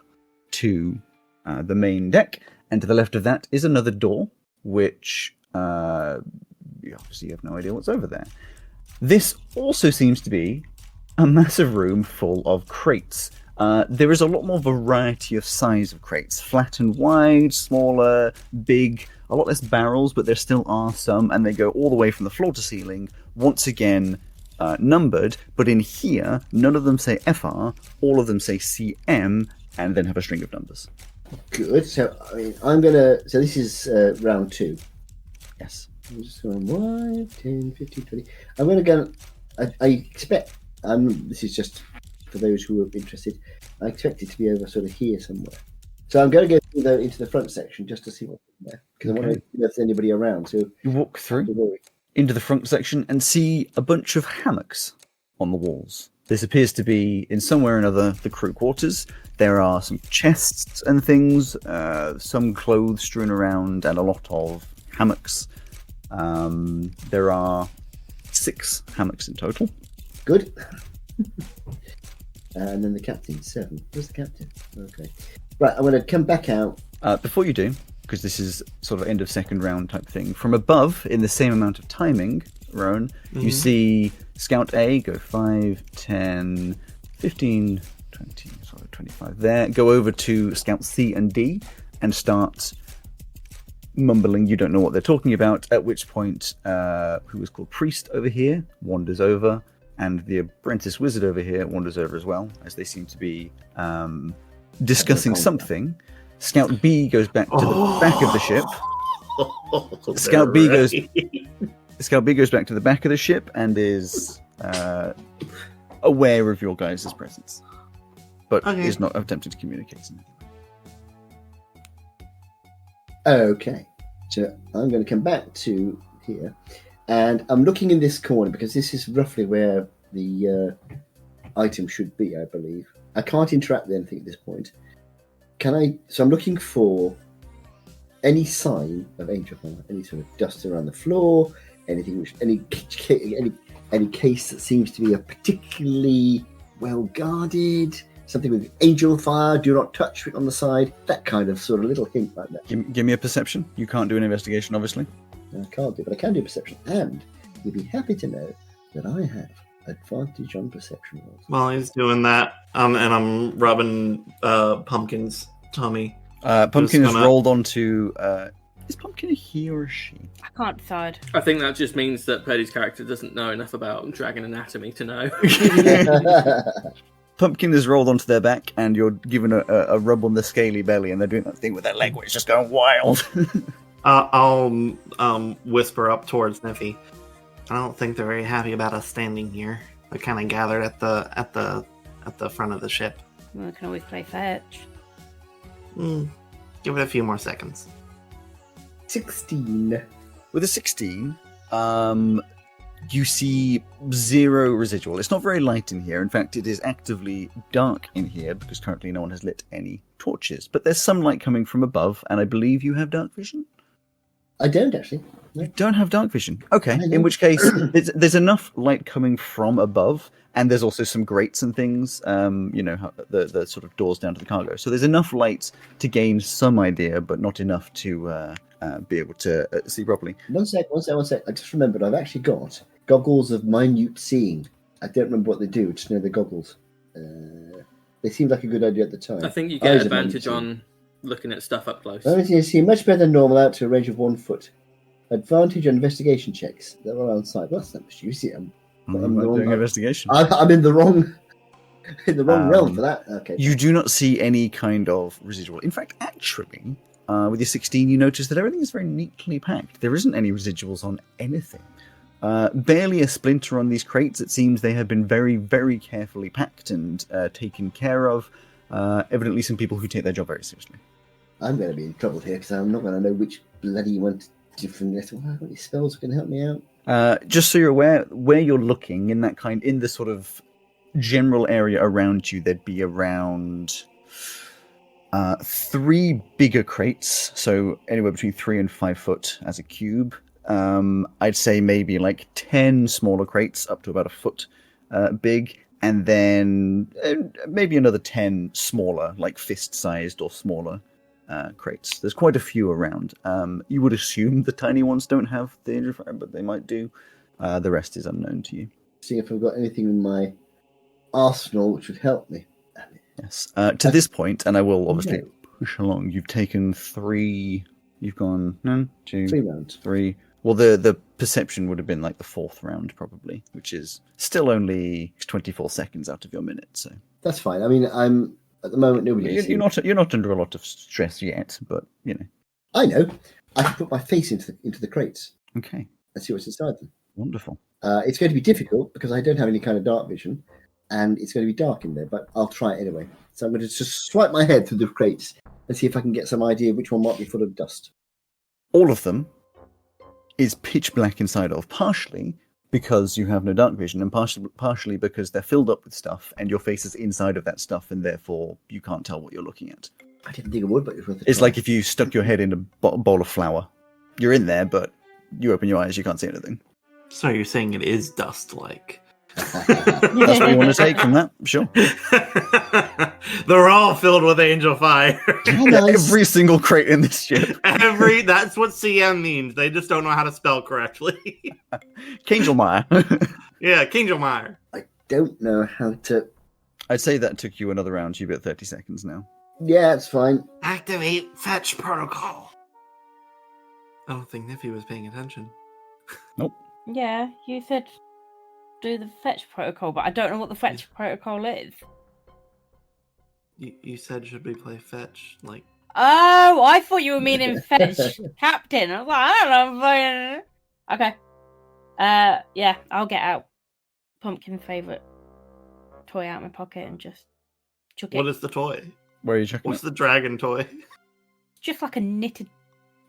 to the main deck, and to the left of that is another door, which you obviously have no idea what's over there. This also seems to be a massive room full of crates. There is a lot more variety of size of crates, flat and wide, smaller, big, a lot less barrels, but there still are some, and they go all the way from the floor to ceiling, once again numbered, but in here, none of them say FR, all of them say CM, and then have a string of numbers. Good. So, I mean, I'm going to... So this is round 2. Yes. I'm just going 5, 10, 15, 20. I'm going to go... I expect... this is just for those who are interested. I expect it to be over sort of here somewhere. So I'm going to go into the front section just to see what's in there, because I want to know if there's anybody around. So you walk through into the front section and see a bunch of hammocks on the walls. This appears to be, in some way or another, the crew quarters. There are some chests and things, some clothes strewn around, and a lot of hammocks. There are 6 hammocks in total. Good. And then the captain, 7. Where's the captain? Okay. Right, I'm going to come back out. Before you do, because this is sort of end of second round type thing, from above, in the same amount of timing, Rowan, you see Scout A go 5, 10, 15, 20, 25 there. Go over to Scout C and D and start mumbling. You don't know what they're talking about, at which point, who is called Priest over here wanders over, and the Apprentice Wizard over here wanders over as well, as they seem to be discussing something. Scout B goes back to the back of the ship. Scout B goes back to the back of the ship and is aware of your guys' presence, but is not attempting to communicate. Okay, so I'm going to come back to here, and I'm looking in this corner because this is roughly where the item should be, I believe. I can't interact with anything at this point. Can I? So I'm looking for any sign of Angel Fire, any sort of dust around the floor, anything which any case that seems to be a particularly well guarded, something with Angel Fire, do not touch on the side, that kind of sort of little hint like that. Give me a perception. You can't do an investigation, obviously. I can't do, but I can do perception, and you'll be happy to know that I have Advantage on perception rolls. While he's doing that, and I'm rubbing Pumpkin's tummy. Pumpkin is gonna- rolled onto. Is Pumpkin a he or a she? I can't decide. I think that just means that Purdy's character doesn't know enough about dragon anatomy to know. Pumpkin is rolled onto their back, and you're given a rub on the scaly belly, and they're doing that thing with their leg where it's just going wild. I'll whisper up towards Niffy. I don't think they're very happy about us standing here. They're kind of gathered at the front of the ship. We can always play fetch. Give it a few more seconds. 16. With a 16, you see 0 residual. It's not very light in here. In fact, it is actively dark in here because currently no one has lit any torches. But there's some light coming from above, and I believe you have dark vision? I don't actually. No. You don't have dark vision. Okay, in which case, there's enough light coming from above, and there's also some grates and things, the sort of doors down to the cargo. So there's enough light to gain some idea, but not enough to be able to see properly. One sec. I just remembered I've actually got goggles of minute seeing. I don't remember what they do, just know the goggles. They seemed like a good idea at the time. I think you get Eyes of minute advantage seeing. on looking at stuff up close. I see much better than normal out to a range of 1 foot. Advantage on investigation checks. They're all on site. Well, that's not much use. I'm doing investigation. I'm in the wrong realm for that. Okay. You do not see any kind of residual. In fact, actually, with your 16, you notice that everything is very neatly packed. There isn't any residuals on anything. Barely a splinter on these crates. It seems they have been very, very carefully packed and taken care of. Evidently some people who take their job very seriously. I'm going to be in trouble here because I'm not going to know which bloody one different. What any spells can help me out? Just so you're aware, where you're looking in the sort of general area around you, there'd be around 3 bigger crates, so anywhere between 3 and 5 foot as a cube. I'd say maybe like 10 smaller crates up to about a foot big, and then maybe another 10 smaller, like fist-sized or smaller crates. There's quite a few around. You would assume the tiny ones don't have the injury fire, but they might do. The rest is unknown to you. See if I've got anything in my arsenal which would help me. Yes. To this point, and I will obviously push along, you've taken 3... You've gone 1, 2, 3 rounds. 3. Well, the perception would have been like the 4th round, probably, which is still only 24 seconds out of your minute. So that's fine. I mean, I'm at the moment nobody. You're not under a lot of stress yet, but you know. I know. I can put my face into the crates. Okay. And see what's inside them. Wonderful. It's going to be difficult because I don't have any kind of dark vision, and it's going to be dark in there. But I'll try it anyway. So I'm going to just swipe my head through the crates and see if I can get some idea which one might be full of dust. All of them is pitch black inside of, partially because you have no dark vision, and partially because they're filled up with stuff, and your face is inside of that stuff, and therefore you can't tell what you're looking at. I didn't think it would, but it's worth a It's try. like if you stuck your head in a bowl of flour. You're in there, but you open your eyes, you can't see anything. So you're saying it is dust-like? That's what you want to take from that, sure. They're all filled with angel fire. Nice. Every single crate in this ship. That's what CM means. They just don't know how to spell correctly. Kangelmeyer. Yeah, Kingelmeyer. I don't know how to. I'd say that took you another round. You've got 30 seconds now. Yeah, it's fine. Activate fetch protocol. I don't think Niffy was paying attention. Nope. Yeah, you said do the fetch protocol, but I don't know what the fetch protocol is. You said should we play fetch? Like, Oh, I thought you were meaning fetch captain. I was like, I don't know. Okay. Yeah, I'll get out Pumpkin's favourite toy out of my pocket and just chuck it. what is the toy? Where are you checking What's it? the dragon toy? It's just like a knitted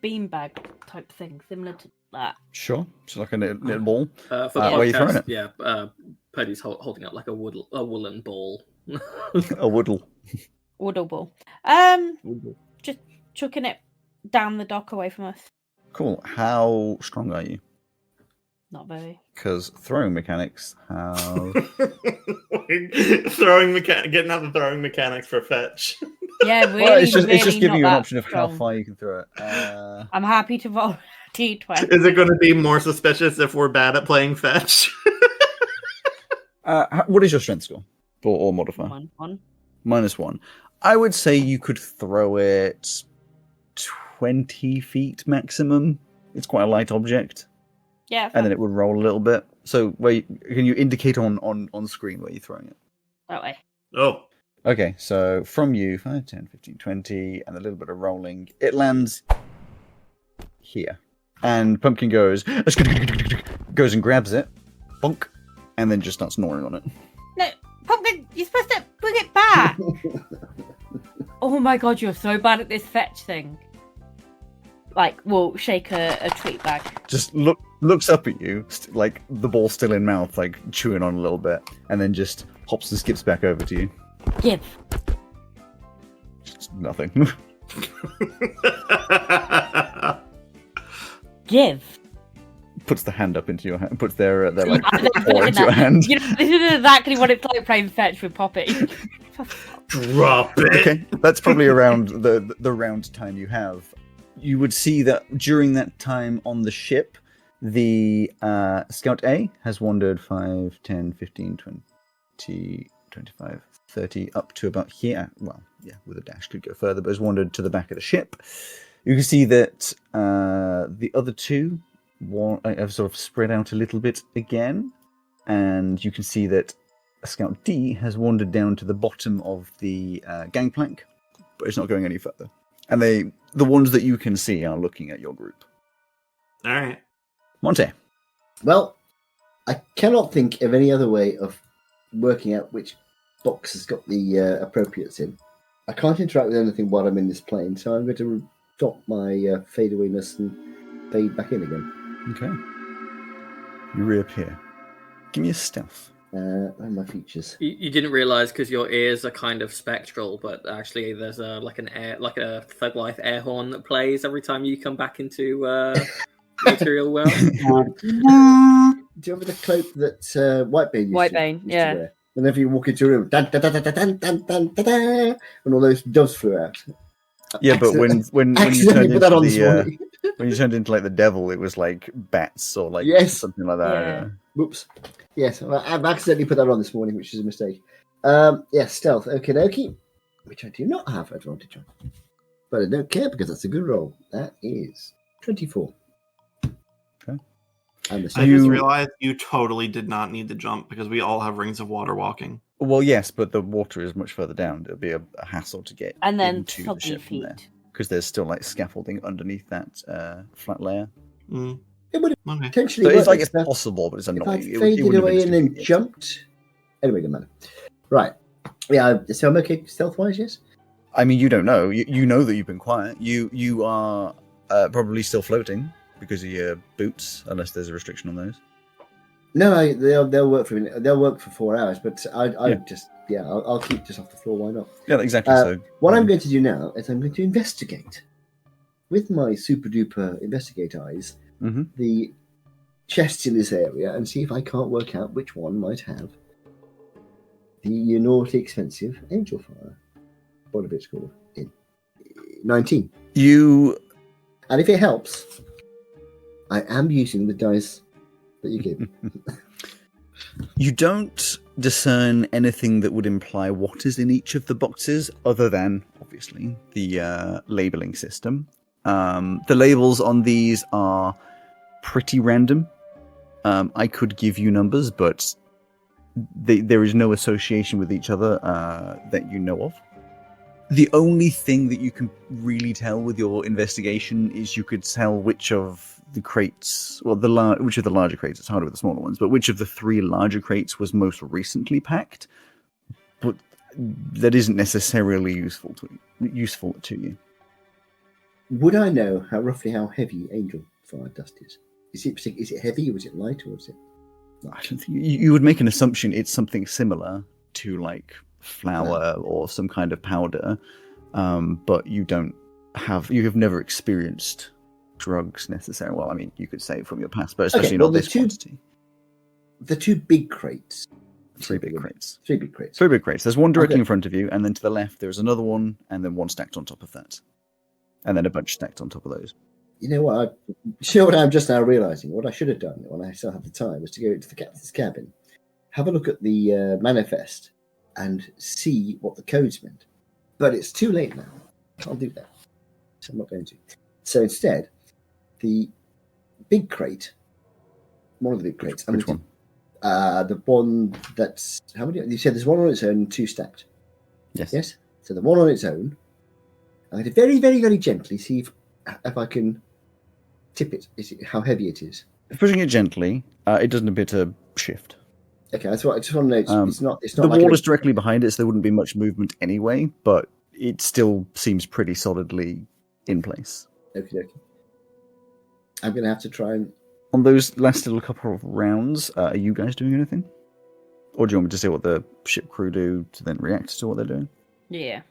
beanbag type thing, similar to that. Sure. It's like a little ball. For where are you throwing podcast, it? yeah, Purdy's holding up like a woolen ball. A woodle. Woodle ball. Just chucking it down the dock away from us. Cool. How strong are you? Not very. Because throwing mechanics have... Getting out the throwing mechanics for fetch. Yeah, really. well, it's just really giving you not an that option of how strong. far you can throw it. I'm happy to roll D20. Is it going to be more suspicious if we're bad at playing fetch? What is your strength score? Or modifier? 1. -1. I would say you could throw it 20 feet maximum. It's quite a light object. Yeah. And then it would roll a little bit. So can you indicate on screen where you're throwing it? That way. Oh. Okay, so from you, 5, 10, 15, 20, and a little bit of rolling, it lands here. And Pumpkin goes and grabs it, bonk, and then just starts gnawing on it. No, Pumpkin, you're supposed to bring it back. Oh my god, you're so bad at this fetch thing. Like, we'll shake a treat bag. Just looks up at you, like the ball still in mouth, like chewing on a little bit, and then just hops and skips back over to you. Give. Just nothing. Give. Puts the hand up into your hand. Puts their like Yeah, paw into your hand. You know, this is exactly what it's like playing fetch with Poppy. Drop it. Okay, that's probably around the round time you have. You would see that during that time on the ship, the Scout A has wandered 5, 10, 15, 20, 25, 30, up to about here. Well, yeah, with a dash could go further, but has wandered to the back of the ship. You can see that the other two have sort of spread out a little bit again, and you can see that Scout D has wandered down to the bottom of the gangplank, but it's not going any further. And the ones that you can see are looking at your group. All right. Monte. Well, I cannot think of any other way of working out which box has got the appropriates in. I can't interact with anything while I'm in this plane, so I'm going to stop my fadeawayness and fade back in again. Okay. You reappear. Give me a stealth. And my features. You didn't realise because your ears are kind of spectral, but actually there's a Thug Life air horn that plays every time you come back into material world. Do you remember the cloak that Whitebane used to wear? Whenever you walk into a room, dun, dun, dun, dun, dun, dun, dun, dun, dun, and all those doves flew out. Yeah, but when you turned into when you turned into like the devil, it was like bats or like something like that. Yeah. Whoops. Yes, I've accidentally put that on this morning, which is a mistake. Yes, stealth. Okie dokie. Which I do not have advantage on. But I don't care because that's a good roll. That is 24. Okay. I just realized you totally did not need to jump because we all have rings of water walking. Well, yes, but the water is much further down. It'll be a hassle to get and then into the ship from there. Because there's still like scaffolding underneath that flat layer. Mm. It would have potentially so it's like it's possible, but it's annoying. If I faded away and then jumped. Anyway, doesn't matter. Right. Yeah, so I'm okay stealth-wise, yes? I mean, you don't know. You know that you've been quiet. You are probably still floating because of your boots, unless there's a restriction on those. No, they'll work for 4 hours, but I'll keep just off the floor. Why not? Yeah, exactly. So what I'm going to do now is I'm going to investigate with my super duper investigate eyes the chests in this area and see if I can't work out which one might have the naughty expensive angel fire, whatever it's called, in 19. And if it helps, I am using the dice that you give. You don't discern anything that would imply what is in each of the boxes, other than, obviously, the labeling system. The labels on these are pretty random. I could give you numbers, but there is no association with each other that you know of. The only thing that you can really tell with your investigation is you could tell which of the crates, well, which of the larger crates, it's harder with the smaller ones, but which of the 3 larger crates was most recently packed. But that isn't necessarily useful to you. Would I know roughly how heavy angel fire dust is? Is it heavy, or is it light, or is it? I don't think you would make an assumption it's something similar to like flour or some kind of powder, but you have never experienced drugs necessarily. Well, I mean, you could say from your past, but especially not this quantity. The 2 big crates. 3 big crates. 3 big crates. 3 big crates. There's one directly in front of you, and then to the left there's another one, and then one stacked on top of that, and then a bunch stacked on top of those. You know what I'm just now realizing? What I should have done when I still had the time was to go into the captain's cabin, have a look at the manifest and see what the codes meant. But it's too late now. Can't do that. So I'm not going to. So instead, the big crate, one of the big crates. Which one? The one that's... How many? You said there's one on its own and 2 stacked. Yes. Yes? So the one on its own, I'm going to very, very, very gently see if I can tip it, how heavy it is. Pushing it gently, it doesn't appear to shift. Okay, that's what I just want to know. It's not The like wall is directly behind it, so there wouldn't be much movement anyway, but it still seems pretty solidly in place. Okay. I'm going to have to try and... On those last little couple of rounds, are you guys doing anything? Or do you want me to see what the ship crew do to then react to what they're doing? Yeah.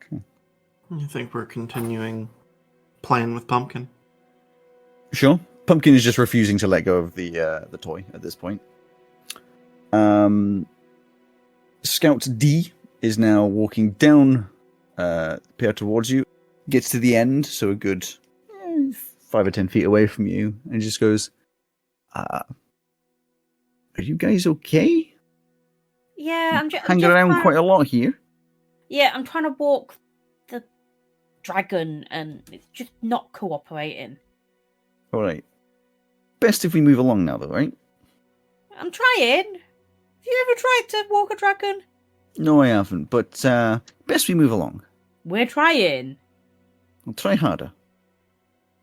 Okay. I think we're continuing playing with Pumpkin. Sure. Pumpkin is just refusing to let go of the toy at this point. Scout D is now walking down Pierre towards you. Gets to the end, so a good 5 or 10 feet away from you, and just goes, are you guys okay? Yeah, I'm just hanging around quite a lot here. Yeah, I'm trying to walk the dragon, and it's just not cooperating. All right. Best if we move along now, though, right? I'm trying. Have you ever tried to walk a dragon? No, I haven't, but best we move along. We're trying. I'll try harder.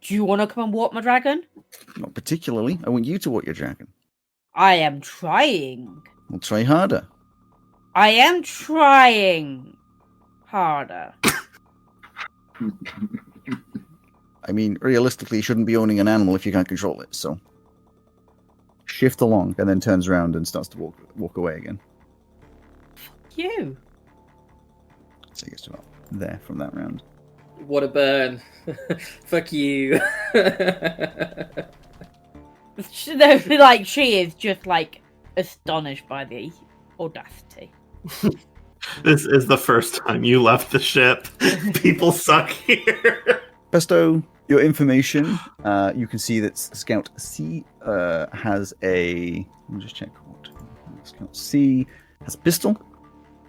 Do you want to come and walk my dragon? Not particularly. I want you to walk your dragon. I am trying. I'll try harder. I am trying harder. I mean, realistically, you shouldn't be owning an animal if you can't control it, so... Shift along, and then turns around and starts to walk away again. You. So he gets to about there from that round. What a burn. Fuck you. Like, she is just, like, astonished by the audacity. This is the first time you left the ship. People suck here. Besto, your information, you can see that Scout C has a... Let me just check what... Scout C has a pistol.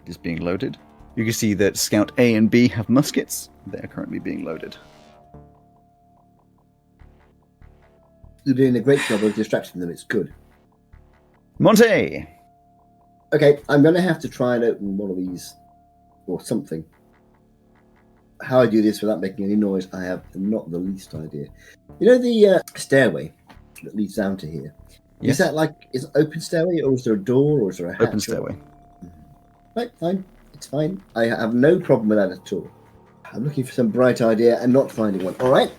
It is being loaded. You can see that Scout A and B have muskets. They are currently being loaded. You're doing a great job of distracting them. It's good. Monte! Okay, I'm going to have to try and open one of these, or something. How I do this without making any noise, I have not the least idea. You know the stairway that leads down to here? Yes. Is that like, is it open stairway, or is there a door, or is there a hatch? Open stairway. Right, fine. It's fine. I have no problem with that at all. I'm looking for some bright idea and not finding one. All right.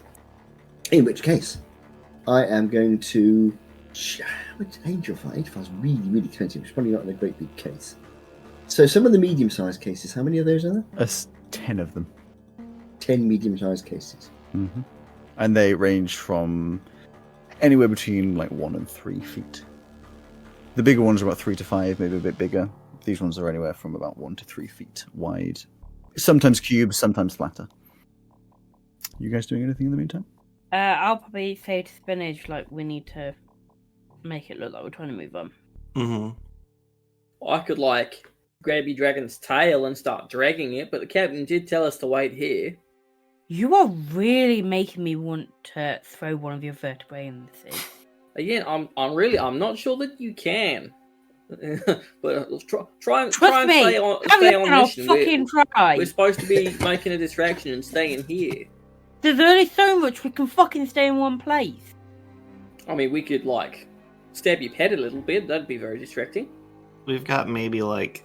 In which case, I am going to... Angel Fire. Angel Fire is really, really expensive. It's probably not in a great big case. So some of the medium-sized cases, how many of those are there? There's 10 of them. 10 medium-sized cases. Mm-hmm. And they range from anywhere between like 1 and 3 feet. The bigger ones are about 3 to 5, maybe a bit bigger. These ones are anywhere from about 1 to 3 feet wide. Sometimes cubes, sometimes flatter. You guys doing anything in the meantime? I'll probably say to Spinach, like, we need to make it look like we're trying to move on. Mm-hmm. I could, like, grab your dragon's tail and start dragging it, but the captain did tell us to wait here. You are really making me want to throw one of your vertebrae in the sea. Again, I'm not sure that you can. But try and Trust stay me, on I'll mission. fucking try. We're supposed to be making a distraction and staying here. There's only so much we can fucking stay in one place. I mean, we could, like, stab your pet a little bit. That'd be very distracting. We've got maybe like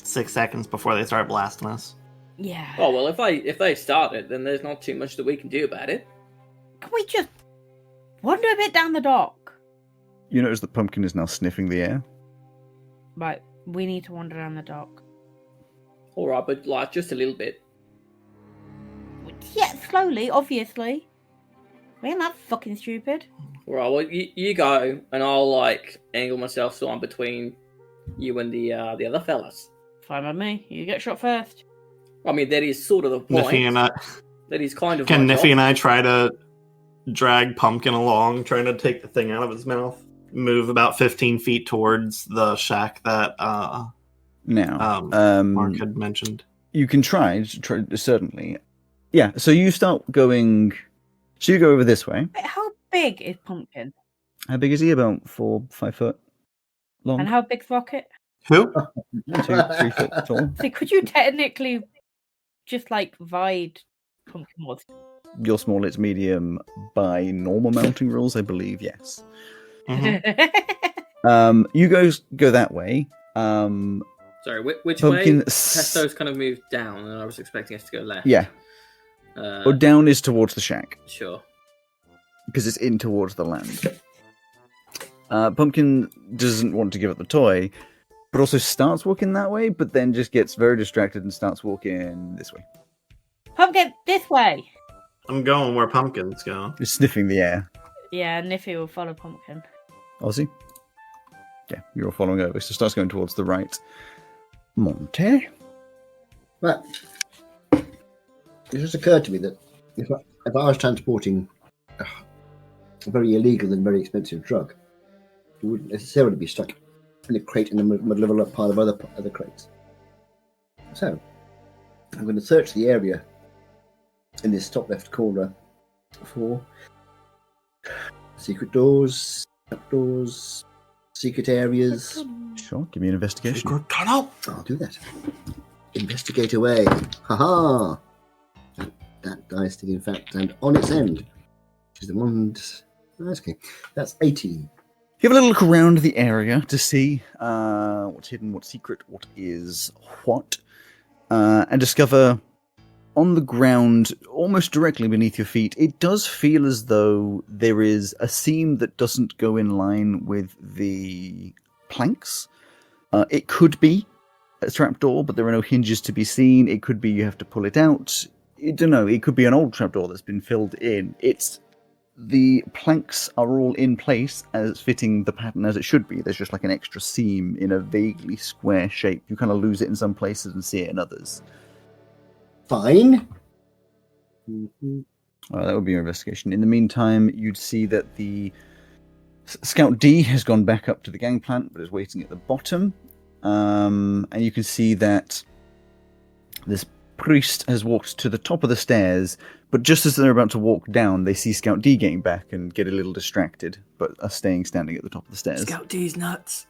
6 seconds before they start blasting us. Yeah. Oh, well, if they start it, then there's not too much that we can do about it. Can we just wander a bit down the dock? You notice that Pumpkin is now sniffing the air. Right, we need to wander down the dock. Alright, but, like, just a little bit. Yeah, slowly, obviously. We ain't that fucking stupid. Alright, well, you go, and I'll, like, angle myself so I'm between you and the other fellas. Fine by me. You get shot first. I mean, that is sort of the point. Niffy and I, That is kind of can my Niffy job. and I try to drag Pumpkin along, trying to take the thing out of his mouth? move about 15 feet towards the shack that Now, Mark had mentioned. you can try, certainly. Yeah, so you start going... So you go over this way. Wait, how big is Pumpkin? How big is he? About 4-5 foot long? And how big's Rocket? Who? 2-3 foot tall. So could you technically just like Vide Pumpkin was? You're small, it's medium by normal mounting rules, I believe, yes. Mhm. You guys go that way. Sorry, which Pumpkin way? Pesto's kind of moved down, and I was expecting us to go left. Yeah. Or down is towards the shack, Sure. because it's in towards the land. Pumpkin doesn't want to give up the toy, but also starts walking that way, but then just gets very distracted and starts walking this way. Pumpkin, this way. I'm going where Pumpkin's going. Just sniffing the air. Yeah, Niffy will follow Pumpkin. Ozzy? Yeah, you're all following over, so starts going towards the right. Monte? Right. It just occurred to me that if I was transporting a very illegal and very expensive drug, it wouldn't necessarily be stuck in a crate in the middle of a pile of other crates. So, I'm going to search the area in this top left corner for secret doors, trapdoors, secret areas. Sure, give me an investigation. Secret tunnel. I'll do that. Investigate away. Haha! That dice thing, in fact, and on its end, which is the one. Okay, that's 18. You have a little look around the area to see what's hidden, what's secret, what is what, and discover on the ground, almost directly beneath your feet, it does feel as though there is a seam that doesn't go in line with the planks. It could be a trapdoor, but there are no hinges to be seen. It could be you have to pull it out. I don't know. It could be an old trapdoor that's been filled in. The planks are all in place as fitting the pattern as it should be. There's just like an extra seam in a vaguely square shape. You kind of lose it in some places and see it in others. Fine. That would be your investigation. In the meantime, you'd see that the Scout D has gone back up to the gangplank, but is waiting at the bottom. And you can see that this priest has walked to the top of the stairs, but just as they're about to walk down, they see Scout D getting back and get a little distracted, but are standing at the top of the stairs. Scout D's nuts.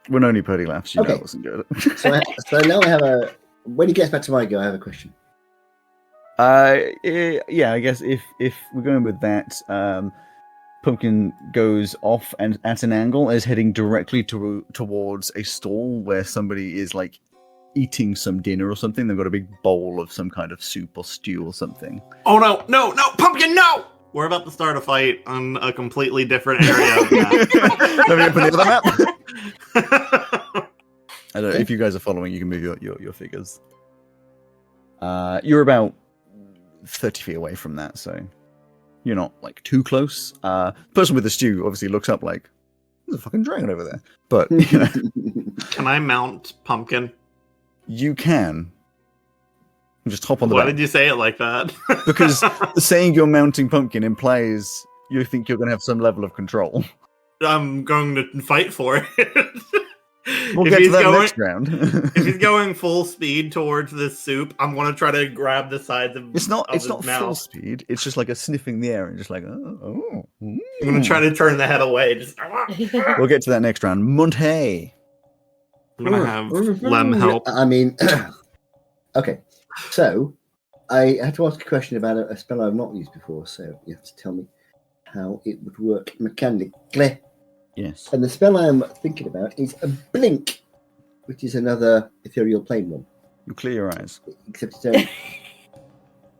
When only Purdy laughs, you know Okay. it wasn't good. So now I have a. When he gets back to my go, I have a question. Yeah, I guess if we're going with that, Pumpkin goes off and at an angle is heading directly towards a stall where somebody is like eating some dinner or something. They've got a big bowl of some kind of soup or stew or something. Oh no, Pumpkin, no! We're about to start a fight on a completely different area of the map. Let me open the other map. I don't know if you guys are following. You can move your figures. You're about 30 feet away from that, so you're not like too close. The person with the stew obviously looks up like, there's a fucking dragon over there. But you know, Can I mount Pumpkin? you can just hop on the Why back. did you say it like that? Because saying you're mounting Pumpkin implies you think you're going to have some level of control. I'm going to fight for it. We'll If get to he's that going- next round. If he's going full speed towards this soup, I'm going to try to grab the sides of It's not his full mouth. speed. It's just like a sniffing the air and just like, oh. I'm going to try to turn the head away. Just, We'll get to that next round. Monte. I'm going to have Lem help. I mean, okay. So, I had to ask a question about a spell I've not used before, so you have to tell me how it would work mechanically. Yes. And the spell I'm thinking about is a blink, which is another ethereal plane one. You clear your eyes. Except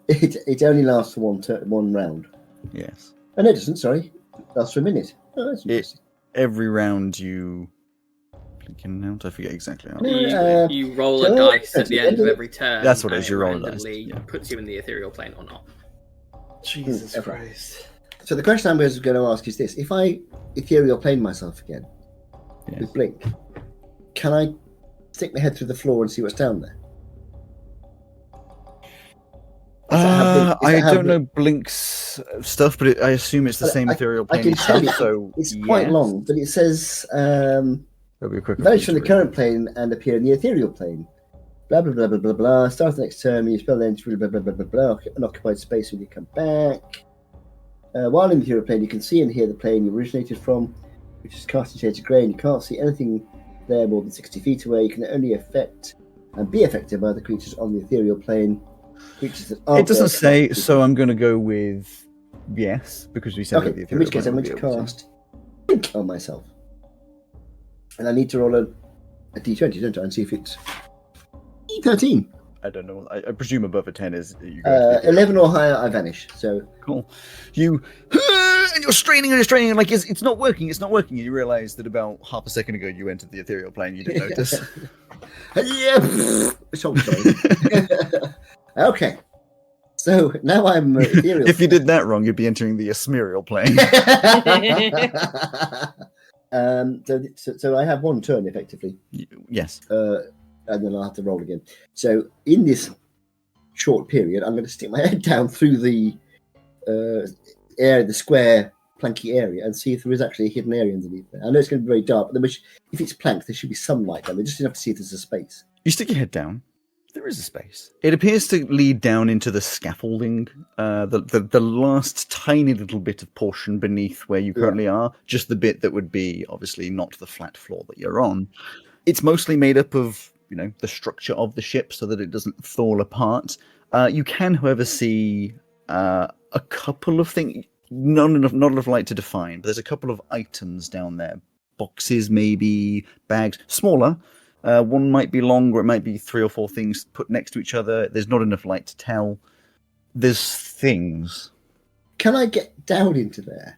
it only lasts for one round. Yes. Oh, no, it doesn't, sorry. It lasts for a minute. Oh, that's interesting. Every round you blink in and out. I forget exactly how. You roll a so- dice at the end of every turn. That's what it and is, you roll a dice, randomly yeah. puts you in the ethereal plane or not. Jesus Okay. Christ. So the question I'm going to ask is this. If I ethereal plane myself again Yes. with blink, can I stick my head through the floor and see what's down there? Is that how I blink- don't know Blink's stuff, but I assume it's the same ethereal plane. I can tell you, so it's quite long, but it says There'll be a quicker vanish from the read. current plane and appear in the ethereal plane. Blah blah blah blah blah blah. Start the next turn. You spell the entry. Blah blah blah blah blah. Unoccupied space when you come back. While in the ethereal plane, you can see and hear the plane you originated from, which is cast in shades of grey, and you can't see anything there more than 60 feet away. You can only affect and be affected by the creatures on the ethereal plane. Creatures that aren't It doesn't there say, so I'm going to go with yes, because we said that the Okay, in ethereal which case plane I'm would going to be able cast Think on myself. And I need to roll a d20, don't I, and see if it's E13. I don't know. I presume above a 10 is you go to 11 or higher, I vanish. So cool. You and you're straining and like it's not working. It's not working. And you realise that about half a second ago you entered the ethereal plane. You didn't notice. yeah. So sorry. Okay. So now I'm ethereal. If you did that wrong, you'd be entering the Asmerial plane. So I have one turn effectively. Yes. And then I'll have to roll again. So in this short period, I'm going to stick my head down through the area, the square planky area, and see if there is actually a hidden area underneath there. I know it's going to be very dark, but if it's planked, there should be some light down there, just enough to see if there's a space. You stick your head down. There is a space. It appears to lead down into the scaffolding, the last tiny little bit of portion beneath where you currently are, just the bit that would be obviously not the flat floor that you're on. It's mostly made up of, the structure of the ship so that it doesn't fall apart. You can, however, see a couple of things, not enough light to define, but there's a couple of items down there. Boxes, maybe, bags, smaller. One might be long, or it might be 3 or 4 things put next to each other. There's not enough light to tell. There's things. Can I get down into there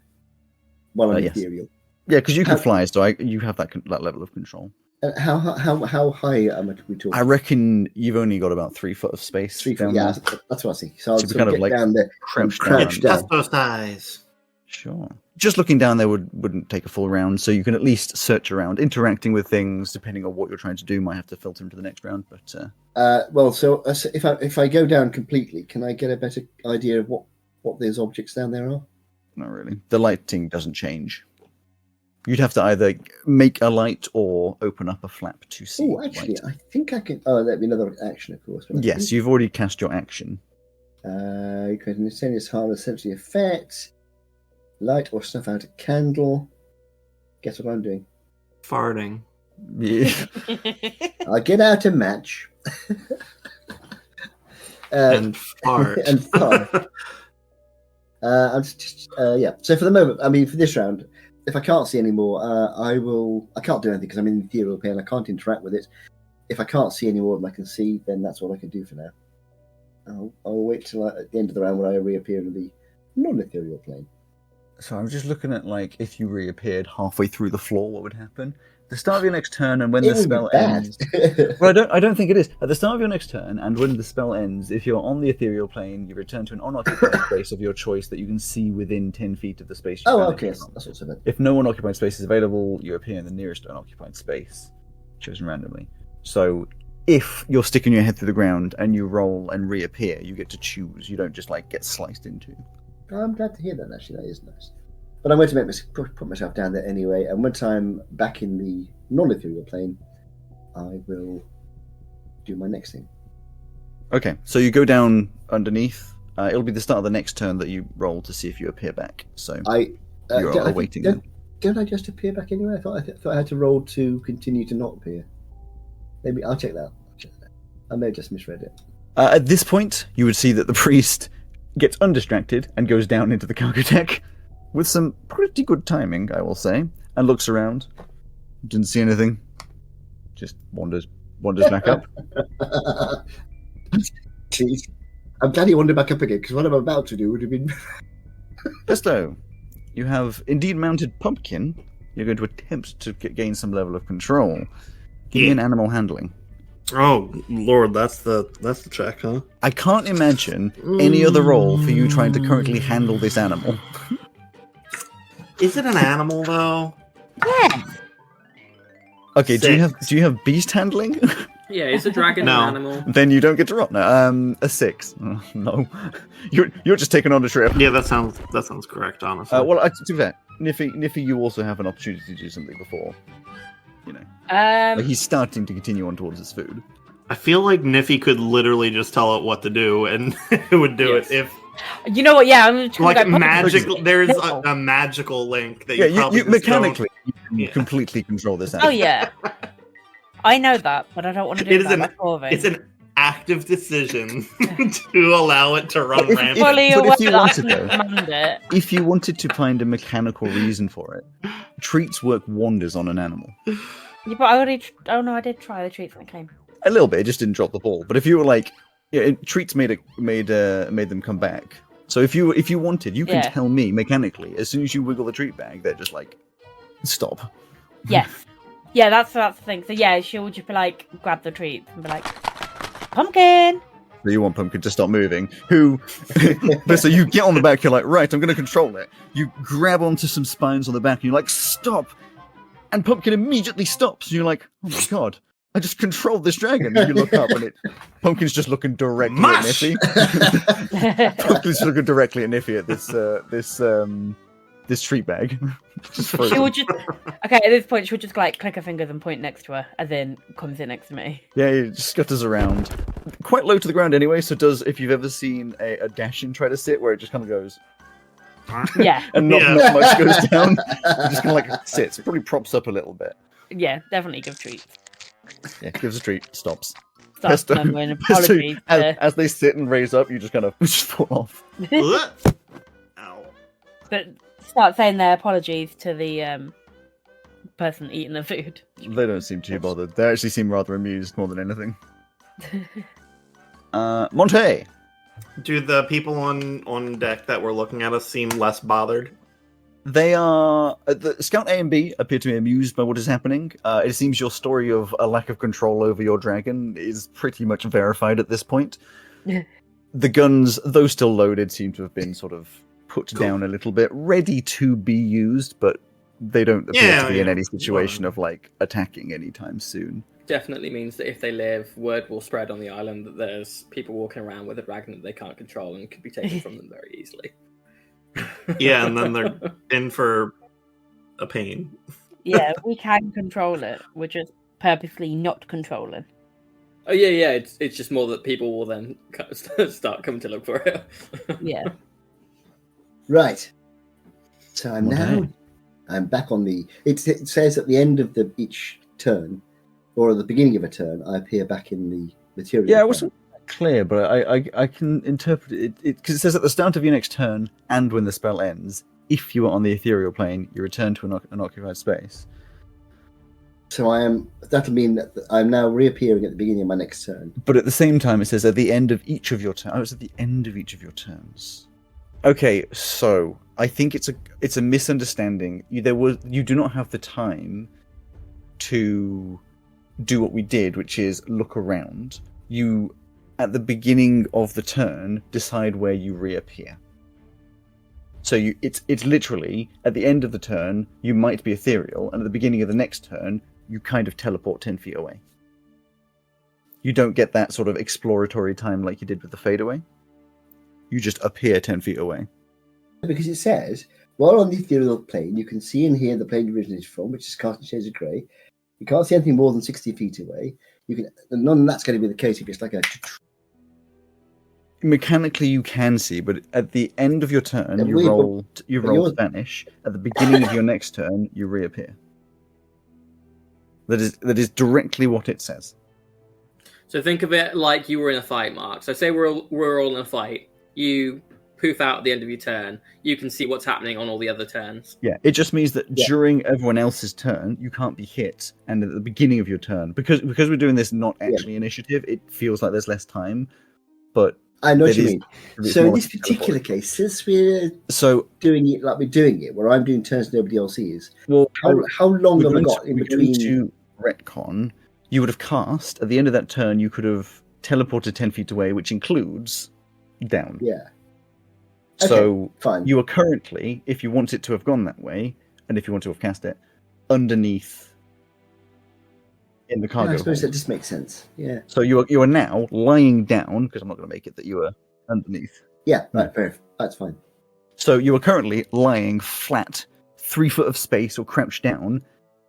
while I'm Yes. ethereal? Yeah, because you can fly, so you have that level of control. How high am we talking? I reckon you've only got about 3 foot of space. 3 down feet. Yeah, there. that's what I see. So I'll So we sort kind of of get like down there, crouch crouch down. down. Just those eyes. Sure. Just looking down there wouldn't take a full round, so you can at least search around. Interacting with things, depending on what you're trying to do, might have to filter into the next round. But So if I go down completely, can I get a better idea of what those objects down there are? not really. The lighting doesn't change. You'd have to either make a light or open up a flap to see. Oh, actually, light. I think I can. Oh, that'd be another action, of course. but I Yes, think- you've already cast your action. You create an instantaneous harmless sensory effect. Light or snuff out a candle. Guess what I'm doing? Farting. Yeah. I get out a match. And fart. and fart. I'm just yeah. So for the moment, I mean, for this round, if I can't see any more, I can't do anything because I'm in the ethereal plane. I can't interact with it. If I can't see any more than I can see, then that's all I can do for now. I'll wait till at the end of the round when I reappear in the non-ethereal plane. So I'm just looking at if you reappeared halfway through the floor, what would happen? At the start of your next turn, and when It the would spell be bad. ends. Well, I don't think it is. At the start of your next turn, and when the spell ends, if you're on the ethereal plane, you return to an unoccupied space of your choice that you can see within 10 feet of the space. You Oh, vanished okay. from. That's what's about. If no unoccupied space is available, you appear in the nearest unoccupied space, chosen randomly. So if you're sticking your head through the ground and you roll and reappear, you get to choose. You don't just get sliced into. I'm glad to hear that. Actually, that is nice. But I'm going to put myself down there anyway. And once I'm back in the non-ethereal plane, I will do my next thing. Okay, so you go down underneath. It'll be the start of the next turn that you roll to see if you appear back. So you're awaiting them. Don't I just appear back anyway? I thought I had to roll to continue to not appear. Maybe I'll check that. I may have just misread it. At this point, you would see that the priest gets undistracted and goes down into the cargo deck with some pretty good timing, I will say, and looks around. Didn't see anything. Just wanders back up. Jeez. I'm glad he wandered back up again, because what I'm about to do would have been... Pesto, you have indeed mounted Pumpkin. You're going to attempt to gain some level of control. Give me an animal handling. Oh Lord, that's the check, huh? I can't imagine any other role for you trying to currently handle this animal. Is it an animal though? Yeah. Okay, do you Six. have beast handling? Yeah, is a dragon No. an animal? Then you don't get to roll. No, a 6. No, you're just taking on a trip. Yeah, that sounds correct, honestly. Well, to be fair, Niffy, you also have an opportunity to do something before. You know, like he's starting to continue on towards his food. I feel like Niffy could literally just tell it what to do, and it would do Yes. it if, You know what? Yeah, I'm trying like, to go magical. There's No. a magical link that Yeah, you probably you just mechanically you can Yeah. completely control this. Oh animal. yeah, I know that, but I don't want to do It is that. an- Before It's an active decision to allow it to run If- rampant. fully but aware if you that I wanted can to- command it. If you wanted to find a mechanical reason for it, treats work wonders on an animal. Yeah, but I already. Oh no, I did try the treats when it came. A little bit, it just didn't drop the ball. But if you were like, treats made them come back. So if you wanted, you can Yeah. tell me mechanically. As soon as you wiggle the treat bag, they're just like, stop. Yes. Yeah, that's the thing. So yeah, she'll just be like, grab the treats and be like, pumpkin. So you want Pumpkin to stop moving. But so you get on the back, you're like, right, I'm going to control it. You grab onto some spines on the back, and you're like, stop. And Pumpkin immediately stops. And you're like, oh my god, I just controlled this dragon. And you look up, and Pumpkin's just looking directly Mush! at Niffy. Pumpkin's looking directly at Niffy at this treat bag. Just She frozen. will just. Okay, at this point, she'll just like click her fingers and point next to her, and then comes in next to me. Yeah, it just scutters around. Quite low to the ground anyway, so it does, if you've ever seen a Dashin try to sit, where it just kind of goes, Yeah, and not Yeah. much goes down. It just kind of like sits. It probably props up a little bit. yeah, definitely give treats. Yeah, gives a treat, stops. Start Pesto- remembering Pesto, apologies. as they sit and raise up, you just kind of just fall off. Ugh. Ow. But start saying their apologies to the person eating the food. They don't seem too bothered. They actually seem rather amused more than anything. Monte! Do the people on deck that were looking at us seem less bothered? They are... the Scout A and B appear to be amused by what is happening. It seems your story of a lack of control over your dragon is pretty much verified at this point. The guns, though still loaded, seem to have been sort of put Cool. down a little bit, ready to be used, but they don't appear to be in yeah. any situation of, like, attacking anytime soon. Definitely means that if they live, word will spread on the island that there's people walking around with a dragon that they can't control and could be taken from them very easily. Yeah, and then they're in for a pain. Yeah, we can control it. We're just purposely not controlling. Oh yeah. It's just more that people will then start coming to look for it. Yeah. Right. So I'm Okay. now. I'm back on the. It says at the end of each turn, or at the beginning of a turn, I appear back in the material. Yeah, it plane. wasn't clear, but I can interpret it because it says at the start of your next turn and when the spell ends, if you are on the ethereal plane, you return to an occupied space. So I am. That'll mean that I'm now reappearing at the beginning of my next turn. But at the same time, it says at the end of each of your turns. Oh, it's at the end of each of your turns. Okay, so I think it's a misunderstanding. You do not have the time to do what we did, which is look around. You, at the beginning of the turn, decide where you reappear. So it's literally at the end of the turn you might be ethereal, and at the beginning of the next turn you kind of teleport 10 feet away. You don't get that sort of exploratory time like you did with the fadeaway. You just appear 10 feet away. Because it says, while on the ethereal plane, you can see and hear the plane you originated from, which is cast in shades of grey. You can't see anything more than 60 feet away. You can. None of that's going to be the case if it's like a. Mechanically, you can see, but at the end of your turn, Yeah, you but roll yours- vanish. At the beginning of your next turn, you reappear. That is directly what it says. So think of it like you were in a fight, Mark. So say we're all in a fight. You poof out at the end of your turn. You can see what's happening on all the other turns. Yeah, it just means that Yeah. during everyone else's turn, you can't be hit, and at the beginning of your turn, because we're doing this not actually initiative, it feels like there's less time, but I know what it you is- mean. it's So in more this like a particular teleport. case, since we're So, doing it like we're doing it, where I'm doing turns nobody else is, well, how long have I we're got in going between? to retcon. You would have cast at the end of that turn. You could have teleported 10 feet away, which includes down. Yeah. So Fine. you are currently, if you want it to have gone that way, and if you want to have cast it, underneath in the Yeah, cargo I suppose hold. that just makes sense. Yeah. So you are now lying down, because I'm not going to make it that you are underneath. Yeah, right, fair enough. That's fine. So you are currently lying flat, 3 foot of space or crouched down.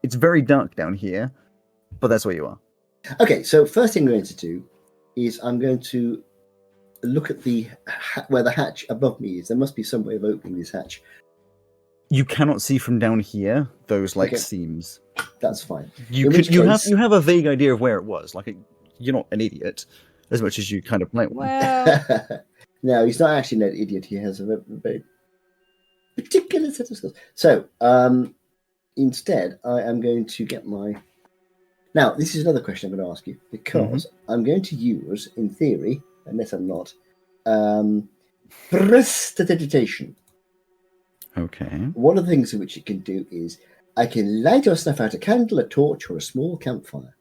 It's very dark down here, but that's where you are. Okay, so first thing I'm going to do is I'm going to look at where the hatch above me is. There must be some way of opening this hatch. You cannot see from down here those like Okay. seams. That's fine. You In which case- have a vague idea of where it was. Like you're not an idiot, as much as you kind of play one. Well, No, he's not actually an idiot. He has a very particular set of skills. So, instead, I am going to get my... Now, this is another question I'm going to ask you, because I'm going to use, in theory, unless I'm not, prestidigitation. Okay. One of the things in which it can do is I can light or snuff out a candle, a torch, or a small campfire.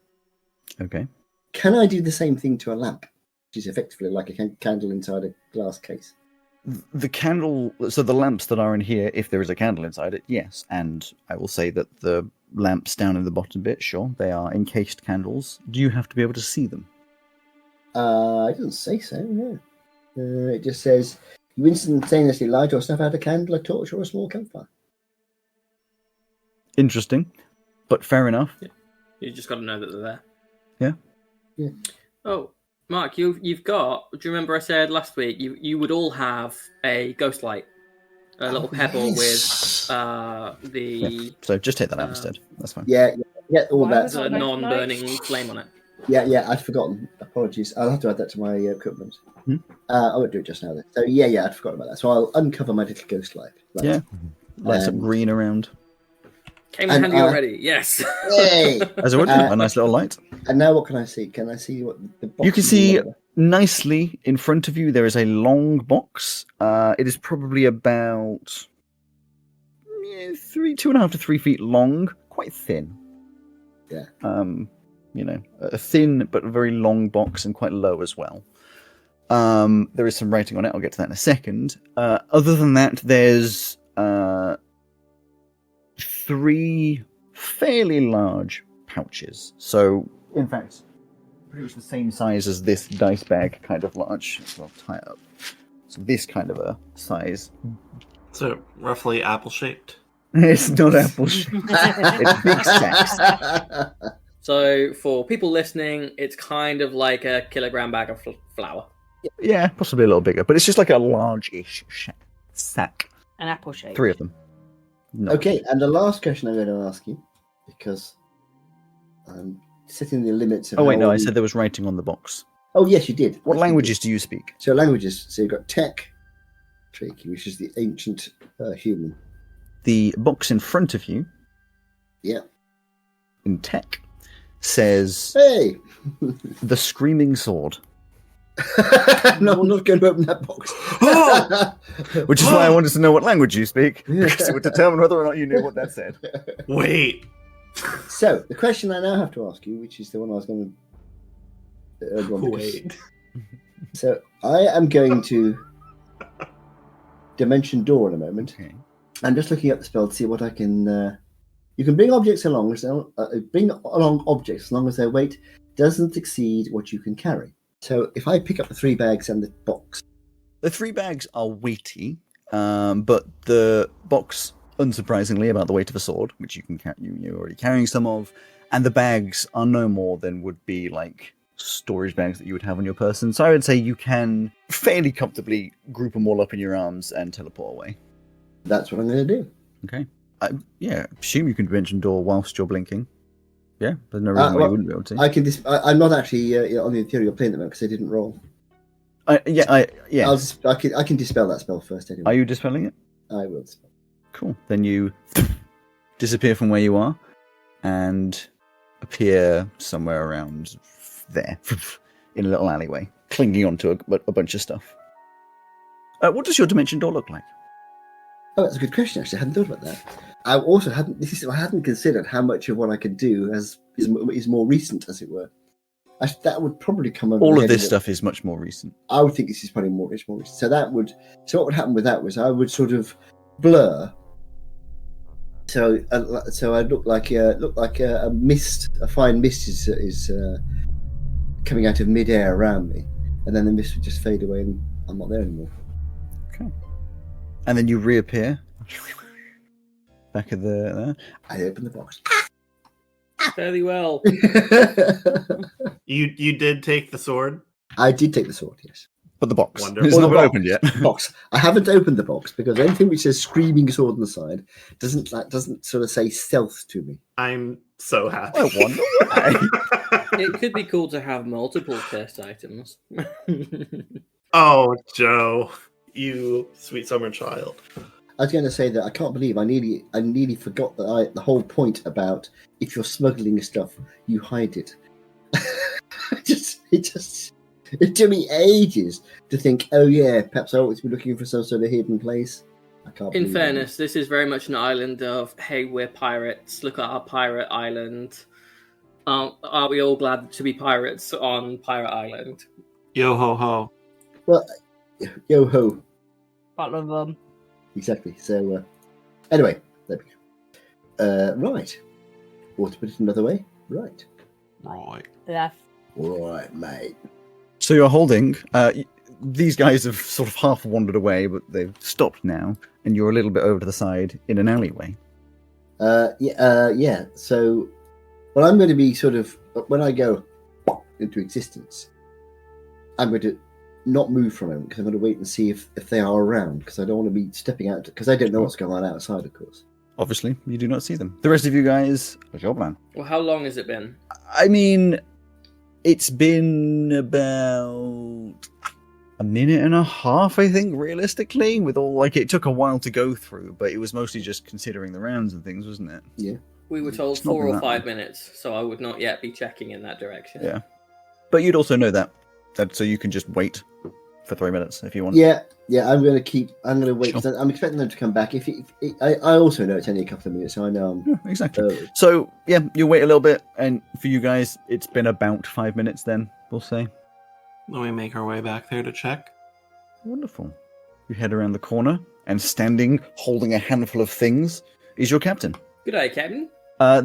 Okay. Can I do the same thing to a lamp, which is effectively like a candle inside a glass case? The candle, so the lamps that are in here, if there is a candle inside it, yes. And I will say that the lamps down in the bottom bit, sure, they are encased candles. Do you have to be able to see them? It doesn't say so, no. It just says, you instantaneously light or snuff out a candle, a torch, or a small campfire. Interesting, but fair enough. You just got to know that they're there. Yeah. Yeah. Oh, Mark, you've got. Do you remember I said last week you would all have a ghost light, a little pebble yes. with the Yeah. So just take that out instead. That's fine. Yeah, all Why that. was a Ghost non-burning flame on it. Yeah, I'd forgotten. Apologies. I'll have to add that to my equipment. Hmm? I won't do it just now, then. So, yeah, I'd forgotten about that. So I'll uncover my little ghost light. Right. Yeah. Lights up green around. Came in And, handy already. Yes. Yay! As I would do, a nice little light. And now what can I see? Can I see what the box You can is see all over? nicely in front of you, there is a long box. It is probably about 2.5 to 3 feet long, quite thin. Yeah. A thin but very long box and quite low as well. There is some writing on it. I'll get to that in a second. Other than that, there's 3 fairly large pouches. So, in fact, pretty much the same size as this dice bag, kind of large. So I'll tie it up. So this kind of a size. So roughly apple shaped. It's not apple shaped. It's big sacks. So for people listening, it's kind of like a kilogram bag of flour. Yeah, possibly a little bigger, but it's just like a large-ish sack. An apple shape. 3 of them. No. Okay, and the last question I'm going to ask you, because I'm setting the limits of... Oh, wait, how no, I we- said there was writing on the box. Oh, yes, you did. What Yes, you languages did. do you speak? So languages, so you've got Tech, Tricky, which is the ancient human. The box in front of you, Yeah. in tech, says Hey! the Screaming Sword, No, I'm not going to open that box. which is why I wanted to know what language you speak, because it would determine whether or not you knew what that said. Wait. So, the question I now have to ask you, which is the one I was going to... Wait. So, I am going to Dimension Door in a moment. Okay. I'm just looking up the spell to see what I can... you can bring objects along, bring along objects as long as their weight doesn't exceed what you can carry. So, if I pick up the 3 bags and the box... The 3 bags are weighty, but the box, unsurprisingly, about the weight of a sword, which you can you're already carrying some of, and the bags are no more than would be like storage bags that you would have on your person. So I would say you can fairly comfortably group them all up in your arms and teleport away. That's what I'm going to do. Okay. Assume you can dimension door whilst you're blinking. Yeah, there's no reason why well, you wouldn't be able to. I can. I'm not actually on the ethereal plane at the moment because I didn't roll. Yes. I can dispel that spell first anyway. Are you dispelling it? I will. Cool. Then you disappear from where you are and appear somewhere around there in a little alleyway, clinging onto a bunch of stuff. What does your dimension door look like? Oh, that's a good question. Actually, I hadn't thought about that. I also hadn't. I hadn't considered how much of what I could do is more recent, as it were. That would probably come over. All of this stuff is much more recent. I would think this is probably more recent. So what would happen with that was I would sort of blur So I look like a mist. A fine mist is coming out of midair around me, and then the mist would just fade away, and I'm not there anymore. Okay. And then you reappear back at the. I open the box. Fairly well. You did take the sword? I did take the sword, yes. But the box. Wonderful. It's Or not the been box. opened yet. Box. I haven't opened the box because anything which says "screaming sword" on the side doesn't sort of say stealth to me. I'm so happy. I wonder why. It could be cool to have multiple test items. Oh, Joe, you sweet summer child. I was going to say that I can't believe I nearly forgot that the whole point about if you're smuggling stuff, you hide it. It took me ages to think, oh yeah, perhaps I ought to be looking for some sort of hidden place. I can't. In believe fairness, this is very much an island of, hey, we're pirates, look at our pirate island. Are we all glad to be pirates on Pirate Island? Yo ho ho. Well, yo ho. Bottle of rum. Exactly. So, anyway, there we go. Right. Or to put it another way, right. Right. Left. Right, mate. So you're holding. These guys have sort of half wandered away, but they've stopped now, and you're a little bit over to the side in an alleyway. Yeah. So, well, I'm going to be sort of when I go into existence, I'm going to not move for a moment because I'm going to wait and see if they are around because I don't want to be stepping out because I don't know what's going on outside, of course. Obviously, you do not see them. The rest of you guys, what's your plan? Well, how long has it been? I mean, it's been about a minute and a half, I think, realistically, with all, like, it took a while to go through, but it was mostly just considering the rounds and things, wasn't it? Yeah. We were told It's not 4 been or that 5 minutes, so I would not yet be checking in that direction. Yeah. But you'd also know that so you can just wait for 3 minutes if you want. Yeah. I'm going to wait. Sure. 'Cause I'm expecting them to come back. I also know it's only a couple of minutes, so I know Yeah, exactly. early. So, yeah, you wait a little bit, and for you guys, it's been about 5 minutes then, we'll say. Then we make our way back there to check. Wonderful. You head around the corner, and standing, holding a handful of things, is your captain. Good day, Captain.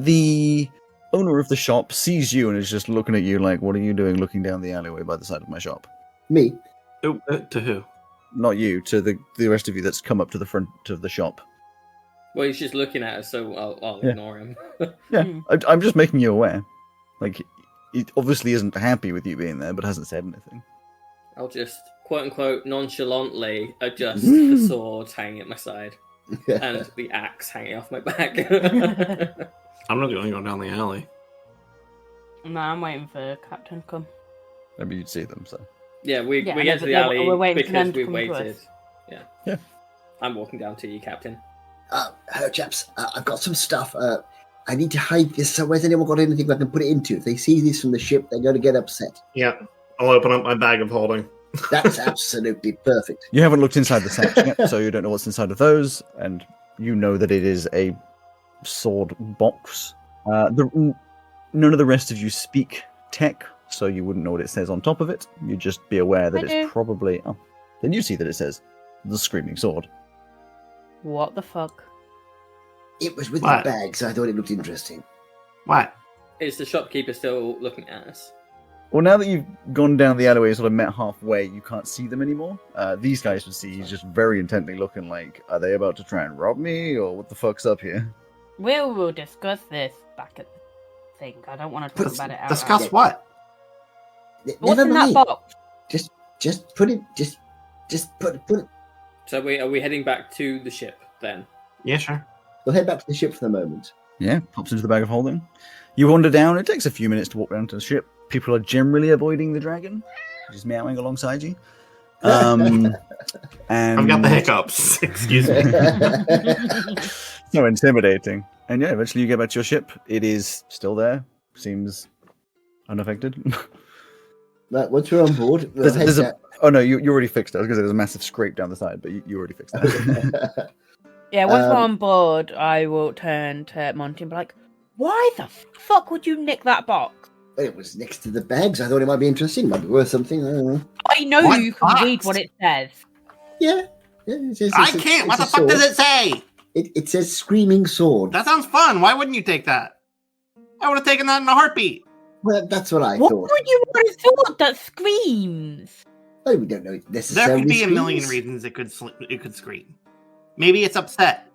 The owner of the shop sees you and is just looking at you like, what are you doing looking down the alleyway by the side of my shop? Me. Oh, to who? Not you, to the rest of you that's come up to the front of the shop. Well, he's just looking at us, so I'll Yeah. ignore him. Yeah, Hmm. I'm just making you aware. Like, he obviously isn't happy with you being there, but hasn't said anything. I'll just, quote-unquote, nonchalantly adjust the sword hanging at my side and the axe hanging off my back. I'm not going to go down the alley. No, I'm waiting for Captain to come. Maybe you'd see them, so. Yeah, we Yeah, get to the they're- alley we're waiting for them because to we come to waited. us. Yeah. Yeah. I'm walking down to you, Captain. Hello, chaps. I've got some stuff. I need to hide this. So, has anyone got anything I can put it into? If they see this from the ship, they're going to get upset. Yeah, I'll open up my bag of holding. That's absolutely perfect. You haven't looked inside the sacks yet, so you don't know what's inside of those, and you know that it is a sword box. None of the rest of you speak tech, so you wouldn't know what it says on top of it. You'd just be aware that I it's do. probably... Oh, then you see that it says, the Screaming Sword. What the fuck? It was with What? the bag, so I thought it looked interesting. What? Is the shopkeeper still looking at us? Well, now that you've gone down the alleyway, sort of met halfway, you can't see them anymore. These guys would see he's just very intently looking like, are they about to try and rob me, or what the fuck's up here? We will discuss this back at the thing. I don't want to talk about it out Discuss loud. what? What's Never in that mind. box? Just put it. Just put it. So are we heading back to the ship then? Yeah, sure. We'll head back to the ship for the moment. Yeah, pops into the bag of holding. You wander down. It takes a few minutes to walk down to the ship. People are generally avoiding the dragon, just meowing alongside you. And I've got the hiccups. Excuse me. so intimidating. And yeah, eventually you get back to your ship. It is still there. Seems unaffected. Right, once we're on board, we'll There's head a- Oh no, you already fixed it. I was going to say there's a massive scrape down the side, but you already fixed that. down. Yeah, once we're Um, on board, I will turn to Monty and be like, why the fuck would you nick that box? It was next to the bags. I thought it might be interesting. Might be worth something. I don't know. I know What you can box? read what it says. Yeah. Yeah, I can't. What the fuck does it say? It says screaming sword. That sounds fun. Why wouldn't you take that? I would have taken that in a heartbeat. Well, that's what I What thought. would you want a sword that screams? Well, we don't know it There necessarily. could be a million screams. reasons it could scream. Maybe it's upset.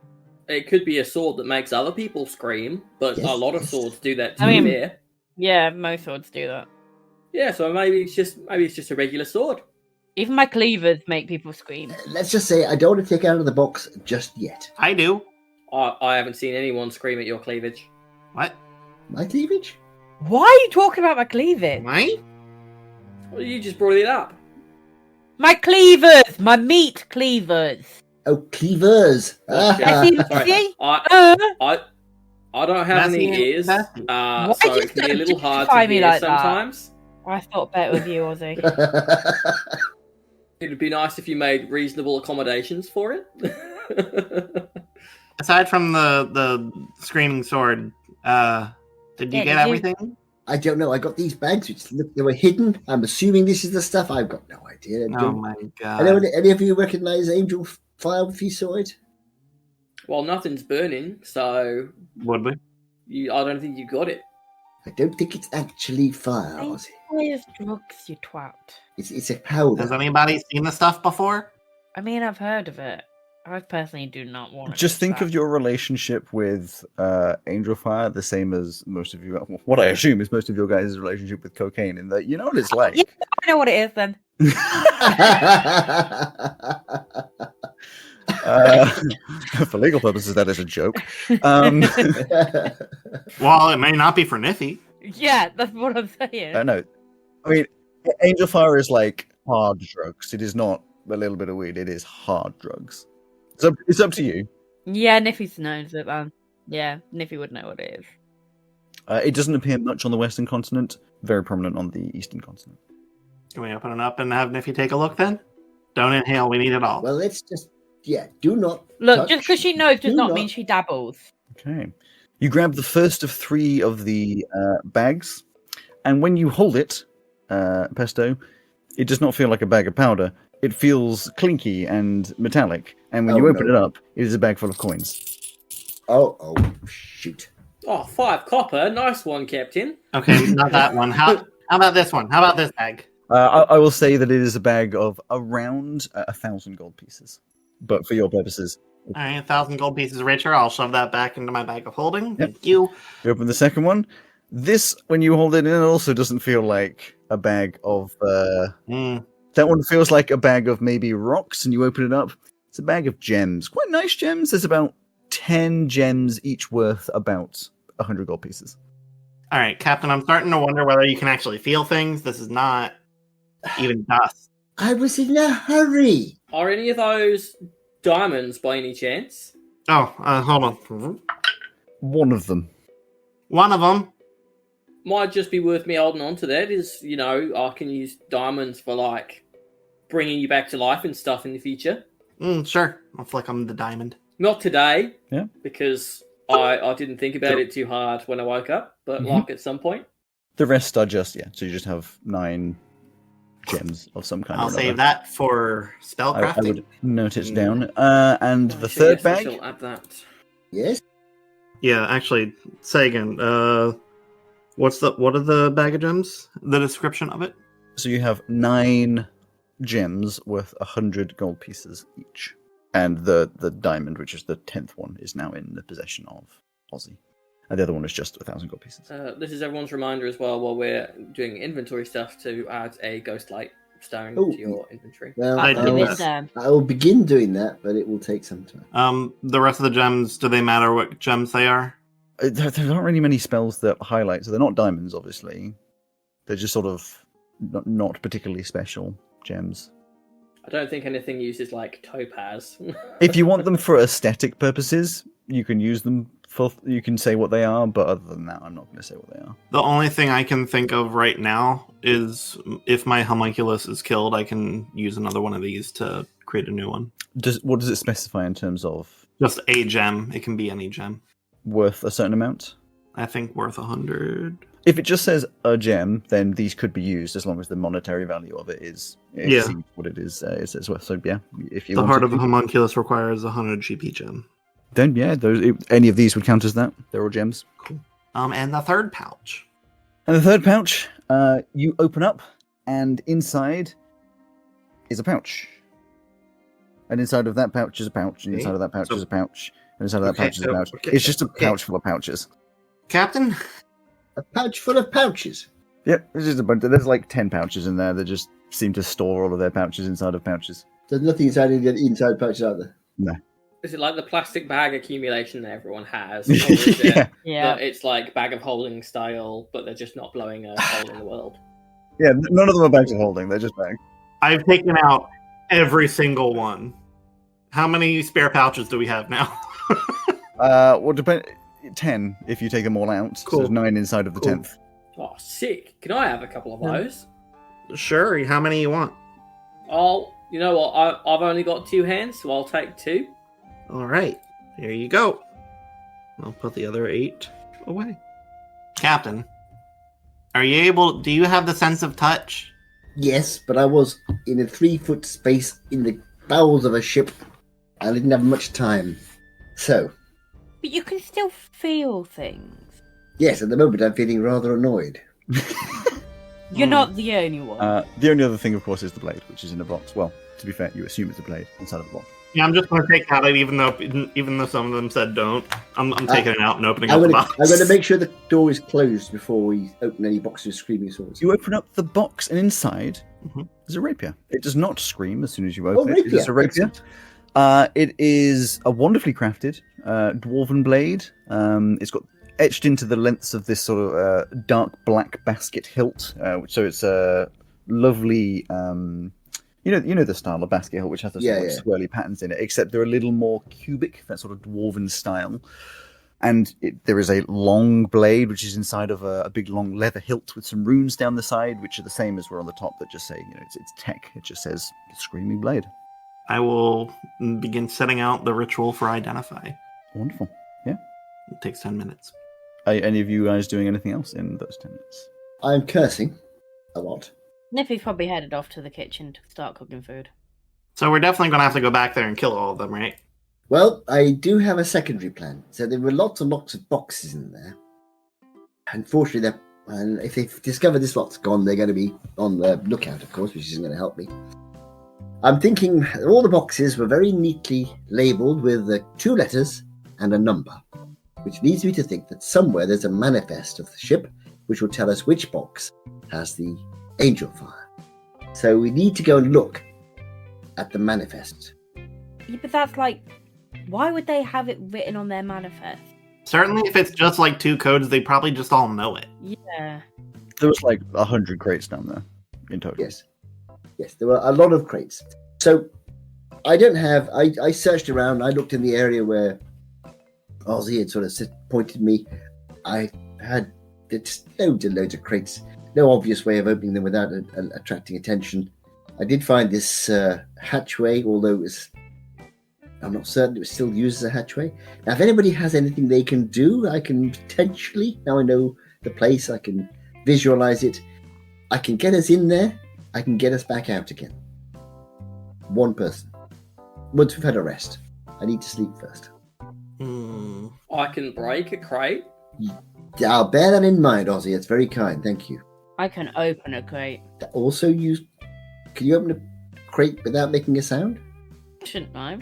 It could be a sword that makes other people scream, but Yes, a lot of yes. swords do that. To I be mean- fair. Yeah, most swords do that. Yeah, so maybe it's just a regular sword. Even my cleavers make people scream. Let's just say I don't want to take it out of the box just yet. I do. I haven't seen anyone scream at your cleavage. What? My cleavage? Why are you talking about my cleavage? What? Well, you just brought it up. My cleavers! My meat cleavers! Oh, cleavers. Well, I see, Sorry, see? I don't have Messy any ears, messy. Why so you it can be a little hard justify to me hear like that? sometimes. I thought better of you, Ozzy. It'd be nice if you made reasonable accommodations for it. Aside from the screaming sword, did you Yeah, get did you- everything? I don't know. I got these bags which look they were hidden. I'm assuming this is the stuff. I've got no idea. Oh my Any of you recognize Angel Fire if you saw it? Well, nothing's burning, so Would we? I don't think you got it. I don't think it's actually fire, Hey. Ozzy. Where's drugs, you twat? It's a powder. Has anybody seen the stuff before? I mean, I've heard of it. I personally do not want to. Just think of your relationship with Angel Fire the same as most of you. What I assume is most of your guys' relationship with cocaine, in that you know what it's like. Yeah, I know what it is then. For legal purposes, that is a joke. Um, Well, it may not be for Niffy. Yeah, that's what I'm saying. no, I mean, Angel Fire is like hard drugs. It is not a little bit of weed. It is hard drugs. It's up to you. Yeah, Niffy knows it, man. Yeah, Niffy would know what it is. It doesn't appear much on the Western continent. Very prominent on the Eastern continent. Can we open it up and have Niffy take a look then? Don't inhale. We need it all. Well, let's just do not Look, touch, just because she knows does do not mean she dabbles. Okay. You grab the first of 3 of the bags, and when you hold it, Pesto, it does not feel like a bag of powder. It feels clinky and metallic, and when Oh, you open no. it up, it is a bag full of coins. Oh, shoot. Oh, 5 copper. Nice one, Captain. Okay, not that one. How about this one? How about this bag? I will say that it is a bag of around 1,000 gold pieces, but for your purposes, All right, 1,000 gold pieces richer. I'll shove that back into my bag of holding. Thank you. you open the second one. This, when you hold it in, it also doesn't feel like a bag of. That one feels like a bag of maybe rocks, and you open it up. It's a bag of gems, quite nice gems. There's about 10 gems, each worth about 100 gold pieces. All right, Captain, I'm starting to wonder whether you can actually feel things. This is not even dust. I was in a hurry. Are any of those diamonds by any chance? Oh, hold on. One of them. One of them. Might just be worth me holding on to that. Is, I can use diamonds for, like, bringing you back to life and stuff in the future. Sure. I'll flick on the diamond. Not today. Yeah. Because I didn't think about it too hard when I woke up, but like at some point. The rest are just, so you just have 9 gems of some kind. I'll or another. save that for I spellcrafting. would note it down. And the Actually, third yes, I bag. shall add that. Yes? Yeah, actually, say again. What are the bag of gems? The description of it? So you have 9 gems worth 100 gold pieces each. And the diamond, which is the 10th one, is now in the possession of Ozzy. And the other one is just 1,000 gold pieces. This is everyone's reminder as well while we're doing inventory stuff to add a ghost light stone Oh. to your inventory. Well, I After do this, that. I will begin doing that, but it will take some time. The rest of the gems, do they matter what gems they are? There aren't really many spells that highlight, so they're not diamonds, obviously. They're just sort of not particularly special gems. I don't think anything uses like topaz. If you want them for aesthetic purposes, you can use them for. You can say what they are, but other than that, I'm not going to say what they are. The only thing I can think of right now is if my homunculus is killed, I can use another one of these to create a new one. What does it specify in terms of Just a gem. It can be any gem. worth a certain amount? I think worth 100. If it just says a gem, then these could be used as long as the monetary value of it is Yeah. what it is. It's worth. So yeah, if you The want heart to of a homunculus requires 100 GP gem. Then, yeah, any of these would count as that. They're all gems. Cool. And the third pouch. And the third pouch, you open up, and inside is a pouch. And inside of that pouch is a pouch, and inside of that pouch is a pouch, and inside of that pouch is a pouch. It's just a pouch full of pouches. Captain? A pouch full of pouches. Yep, it's just a bunch. There's like 10 pouches in there. They just seem to store all of their pouches inside of pouches. There's nothing inside pouches, are there? No. Is it like the plastic bag accumulation that everyone has? Or is Yeah. that it's like bag of holding style, but they're just not blowing a hole in the world? Yeah, none of them are bags of holding. They're just bags. I've taken out every single one. How many spare pouches do we have now? Well, 10 if you take them all out. Cool. So there's 9 inside of the 10th. Oh, sick. Can I have a couple of those? Sure. How many you want? You know what? I've only got 2 hands, so I'll take 2. All right. Here you go. I'll put the other 8 away. Captain, do you have the sense of touch? Yes, but I was in a 3-foot space in the bowels of a ship. I didn't have much time. So, But you can still feel things. yes, at the moment I'm feeling rather annoyed. You're not the only one. The only other thing, of course, is the blade, which is in a box. Well, to be fair, you assume it's a blade inside of a box. Yeah, I'm just going to take that out, even though some of them said don't. I'm taking it out and opening up the box. I'm going to make sure the door is closed before we open any boxes of screaming swords. You open up the box, and inside is a rapier. It does not scream as soon as you open it. Rapier. It is a rapier. It is a wonderfully crafted dwarven blade. It's got etched into the lengths of this sort of dark black basket hilt. So it's a lovely... You know the style of basket hilt, which has the sort of swirly patterns in it, except they're a little more cubic, that sort of dwarven style. And there is a long blade, which is inside of a big long leather hilt with some runes down the side, which are the same as were on the top, that just say, it's tech. It just says Screaming Blade. I will begin setting out the ritual for Identify. Wonderful. Yeah. It takes 10 minutes. Are any of you guys doing anything else in those 10 minutes? I'm cursing a lot. Nippy's probably headed off to the kitchen to start cooking food. So we're definitely going to have to go back there and kill all of them, right? Well, I do have a secondary plan. So there were lots and lots of boxes in there. Unfortunately, and if they discover this lot's gone, they're going to be on the lookout, of course, which isn't going to help me. I'm thinking all the boxes were very neatly labelled with 2 letters and a number, which leads me to think that somewhere there's a manifest of the ship, which will tell us which box has the angel fire. So we need to go and look at the manifest. Yeah, but that's like, why would they have it written on their manifest? Certainly, if it's just like 2 codes, they probably just all know it. Yeah. There was like 100 crates down there in total. Yes, there were a lot of crates. So I searched around. I looked in the area where Ozzy had sort of pointed me. I had loads and loads of crates. No obvious way of opening them without attracting attention. I did find this hatchway, although I'm not certain it was still used as a hatchway. Now, if anybody has anything they can do, I can potentially, now I know the place, I can visualize it. I can get us in there. I can get us back out again. One person. Once we've had a rest. I need to sleep first. I can break a crate. I'll bear that in mind, Ozzy. It's very kind. Thank you. I can open a crate. Also, can you open a crate without making a sound? Shouldn't I?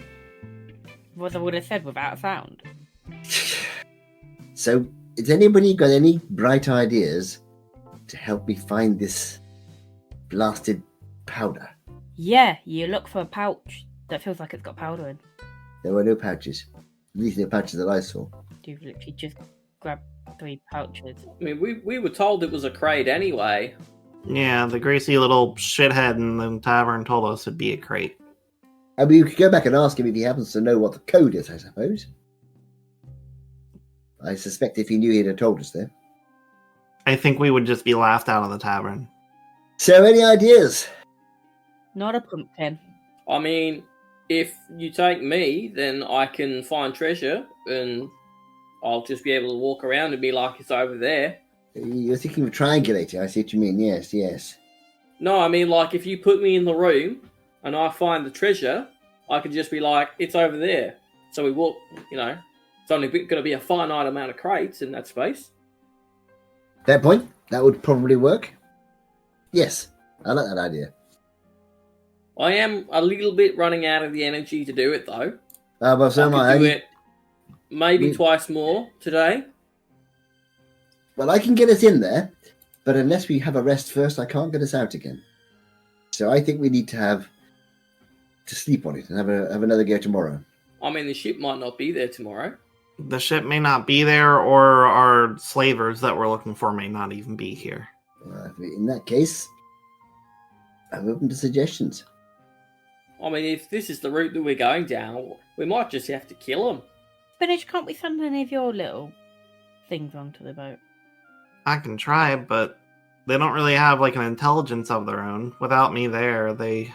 What I would have said without a sound. So, has anybody got any bright ideas to help me find this blasted powder? Yeah, you look for a pouch that feels like it's got powder in. There were no pouches. At least no pouches that I saw. You've literally just grabbed 3 pouches. I mean, we were told it was a crate anyway. Yeah, the greasy little shithead in the tavern told us it'd be a crate. I mean, you could go back and ask him if he happens to know what the code is, I suppose. I suspect if he knew, he'd have told us there. I think we would just be laughed out of the tavern. So, any ideas? Not a pumpkin. I mean, if you take me, then I can find treasure, and I'll just be able to walk around and be like, it's over there. You're thinking of triangulating. I see what you mean. Yes. No, I mean, like, if you put me in the room and I find the treasure, I could just be like, it's over there. So we walk, it's only going to be a finite amount of crates in that space. Fair point. That would probably work. Yes, I like that idea. I am a little bit running out of the energy to do it, though. Well, so I am could I. do it maybe twice more today. Well, I can get us in there, but unless we have a rest first, I can't get us out again. So I think we need to sleep on it and have another go tomorrow. I mean, the ship might not be there tomorrow. The ship may not be there, or our slavers that we're looking for may not even be here. In that case, I'm open to suggestions. I mean, if this is the route that we're going down, we might just have to kill them. Spinach, can't we send any of your little things onto the boat? I can try, but they don't really have like an intelligence of their own. Without me there, they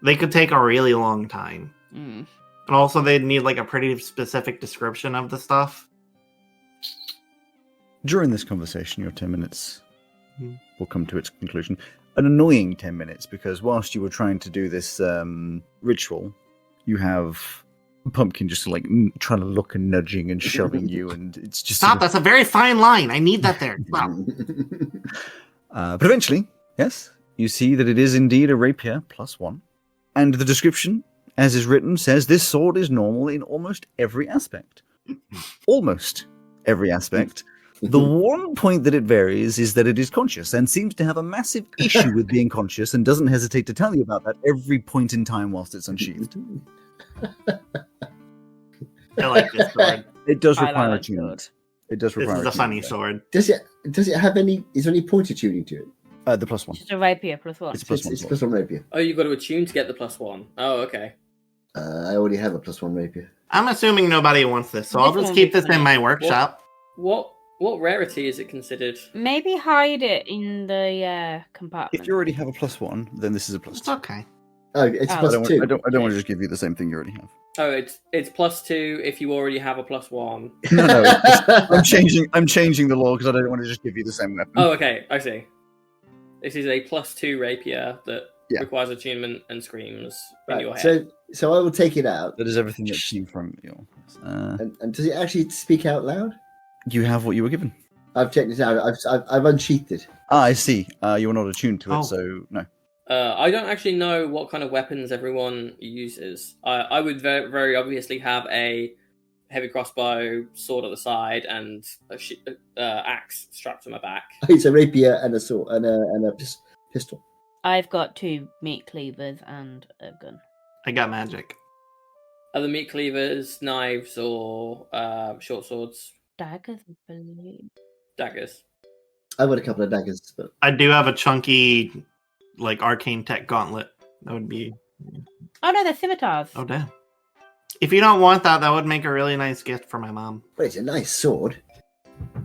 could take a really long time. Mm. And also they'd need like a pretty specific description of the stuff. During this conversation, your 10 minutes will come to its conclusion. An annoying 10 minutes, because whilst you were trying to do this ritual, you have Pumpkin just like trying to look and nudging and shoving you, and it's just... Stop, that's a very fine line. I need that there. Stop. But eventually, yes, you see that it is indeed a rapier +1. And the description, as is written, says this sword is normal in almost every aspect. Almost every aspect. The one point that it varies is that it is conscious and seems to have a massive issue with being conscious and doesn't hesitate to tell you about that every point in time whilst it's unsheathed. I like this sword. It does I require like a tuning. that. It does This require is a funny tuning. sword. Does it have any? Is there any pointer tuning to it? The +1. Just a rapier +1. It's a +1. It's +1 rapier. Oh, you've got to attune to get the +1. Oh, okay. I already have a +1 rapier. I'm assuming nobody wants this, so I'll This just one keep is this in my funny. workshop. What rarity is it considered? Maybe hide it in the compartment. If you already have a +1, then this is a +2. It's okay. Oh, it's Oh. I don't, +2. I don't want to just give you the same thing you already have. Oh, it's +2 if you already have a +1. No, I'm changing the law because I don't want to just give you the same weapon. Oh, okay, I see. This is a +2 rapier that Yeah. requires attunement and screams in your Right, head. so I will take it out. That is everything that came from you. And does it actually speak out loud? You have what you were given. I've checked it out. I've unsheathed it. I see. You were not attuned to it, Oh. so no. I don't actually know what kind of weapons everyone uses. I would very, very obviously have a heavy crossbow, sword at the side, and a axe strapped to my back. It's a rapier and a sword and a pistol. I've got 2 meat cleavers and a gun. I got magic. Are the meat cleavers knives or short swords? Daggers, I believe. Daggers. I've got a couple of daggers, but I do have a chunky, like, arcane tech gauntlet. That would be... Oh no, they're scimitars. Oh, damn. If you don't want that, that would make a really nice gift for my mom. it's a nice sword.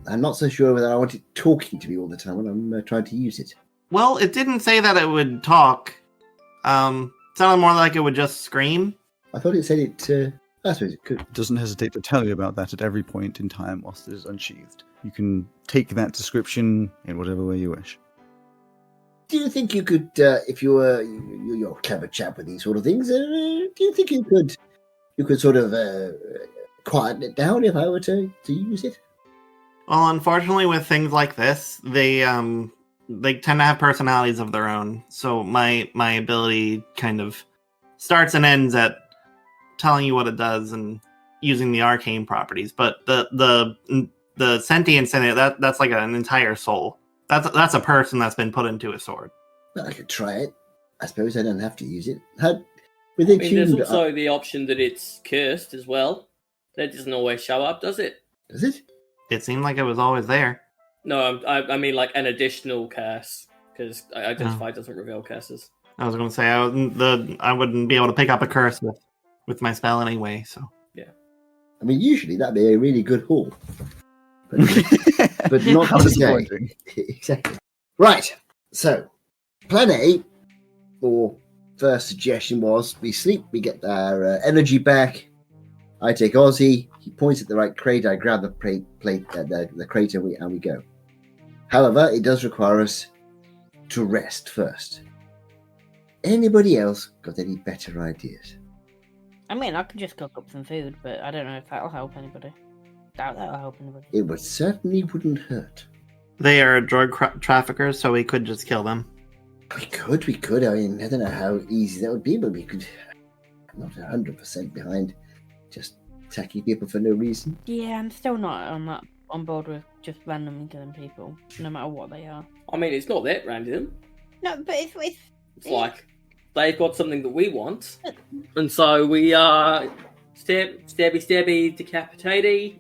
I'm not so sure whether I want it talking to me all the time when I'm trying to use it. Well, it didn't say that it would talk. Sounded more like it would just scream. I thought it said it. I suppose it could. Doesn't hesitate to tell you about that at every point in time whilst it is unsheathed. You can take that description in whatever way you wish. Do you think you could, if you're a clever chap with these sort of things, do you think you could sort of quieten it down if I were to use it? Well, unfortunately, with things like this, they tend to have personalities of their own. So my ability kind of starts and ends at telling you what it does and using the arcane properties. But the sentience in it, that's like an entire soul. That's a person that's been put into a sword. Well, I could try it. I suppose I don't have to use it. With I mean, there's tuned also the option that it's cursed as well. That doesn't always show up, does it? does it? It seemed like it was always there. No, I mean like an additional curse, because Identify doesn't reveal curses. I was going to say I wouldn't be able to pick up a curse with my spell anyway. So I mean, usually that'd be a really good haul, but not How today. disappointing. Exactly. Right. So, plan A, or first suggestion was we sleep, we get our energy back. I take Ozzy. He points at the right crate. I grab the plate, the crate, and we go. However, it does require us to rest first. Anybody else got any better ideas? I mean, I could just cook up some food, but I don't know if that'll help anybody. Doubt that'll help anybody. It would certainly wouldn't hurt. They are drug traffickers, so we could just kill them. We could. I mean, I don't know how easy that would be, but we could. I'm not 100% behind just attacking people for no reason. Yeah, I'm still not on board with just randomly killing people, no matter what they are. I mean, it's not that random. No, but it's It's like they've got something that we want, and so we are stabby, decapitatey.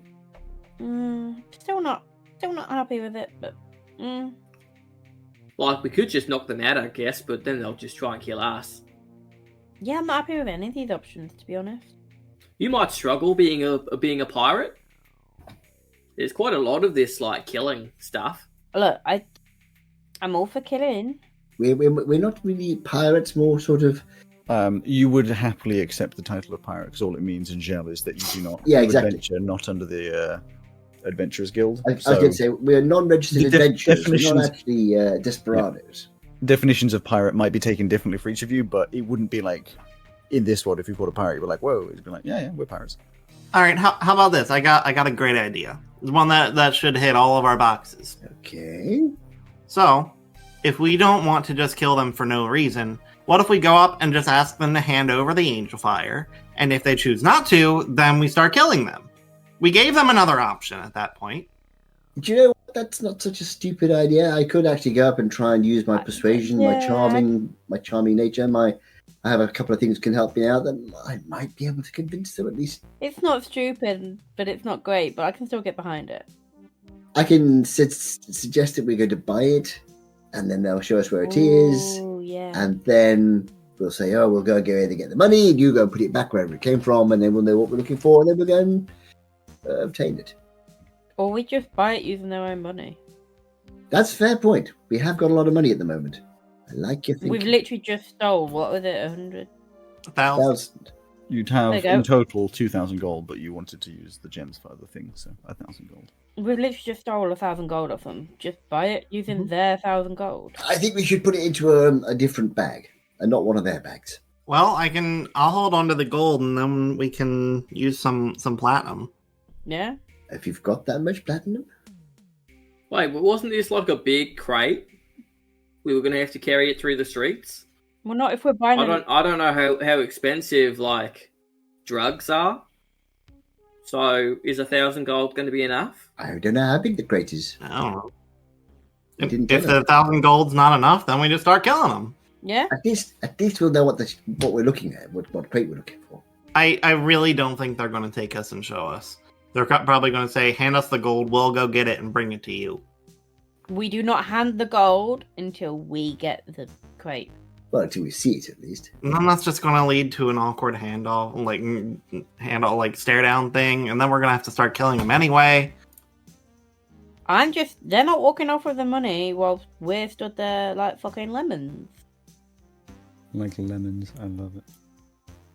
Still not happy with it, but Like, we could just knock them out, I guess, but then they'll just try and kill us. yeah, I'm not happy with any of these options, to be honest. You might struggle being a pirate. There's quite a lot of this, like, killing stuff. Look, I'm all for killing. We're not really pirates, more sort of. You would happily accept the title of pirate because all it means in general is that you do not exactly. adventure not under the Adventurers Guild. I was going to say we're non-registered adventurers. We're not actually desperados. Definitions of pirate might be taken differently for each of you, but it wouldn't be like in this world if you called a pirate, you'd be like, whoa, it'd be like, yeah, we're pirates. All right, how about this? I got a great idea. It's one that should hit all of our boxes. Okay. So, if we don't want to just kill them for no reason, what if we go up and just ask them to hand over the angel fire? And if they choose not to, then we start killing them. We gave them another option at that point. Do you know what? That's not such a stupid idea. I could actually go up and try and use my persuasion, my charming nature. I have a couple of things can help me out that I might be able to convince them at least. It's not stupid, but it's not great, but I can still get behind it. I can suggest that we're going to buy it, and then they'll show us where it is. Oh, yeah. And then we'll say, oh, we'll go and get the money, and you go and put it back wherever it came from, and then we'll know what we're looking for, and then we'll go and obtain it. Or we just buy it using their own money. That's a fair point. We have got a lot of money at the moment. I like your thinking. We've literally just stole, what was it, 100? 1,000. You'd have There you go. in total 2,000 gold, but you wanted to use the gems for other things, so 1,000 gold. We've literally just stole 1,000 gold off them. Just buy it using their 1,000 gold. I think we should put it into a different bag, and not one of their bags. Well, I'll hold on to the gold, and then we can use some platinum. Yeah? If you've got that much platinum? Wait, but wasn't this like a big crate? We were going to have to carry it through the streets? Well, not if we're buying them. I don't know how expensive, like, drugs are. So, is 1,000 gold going to be enough? I don't know how big the crate is. I don't know. You If didn't the tell us. 1,000 gold's not enough, then we just start killing them. Yeah? At least we'll know what we're looking at, what crate we're looking for. I really don't think they're going to take us and show us. They're probably going to say, hand us the gold, we'll go get it and bring it to you. We do not hand the gold until we get the crate. Well, until we see it, at least. And then that's just going to lead to an awkward handoff, like stare down thing, and then we're going to have to start killing them anyway. They're not walking off with the money while we're stood there like fucking lemons. Like lemons, I love it.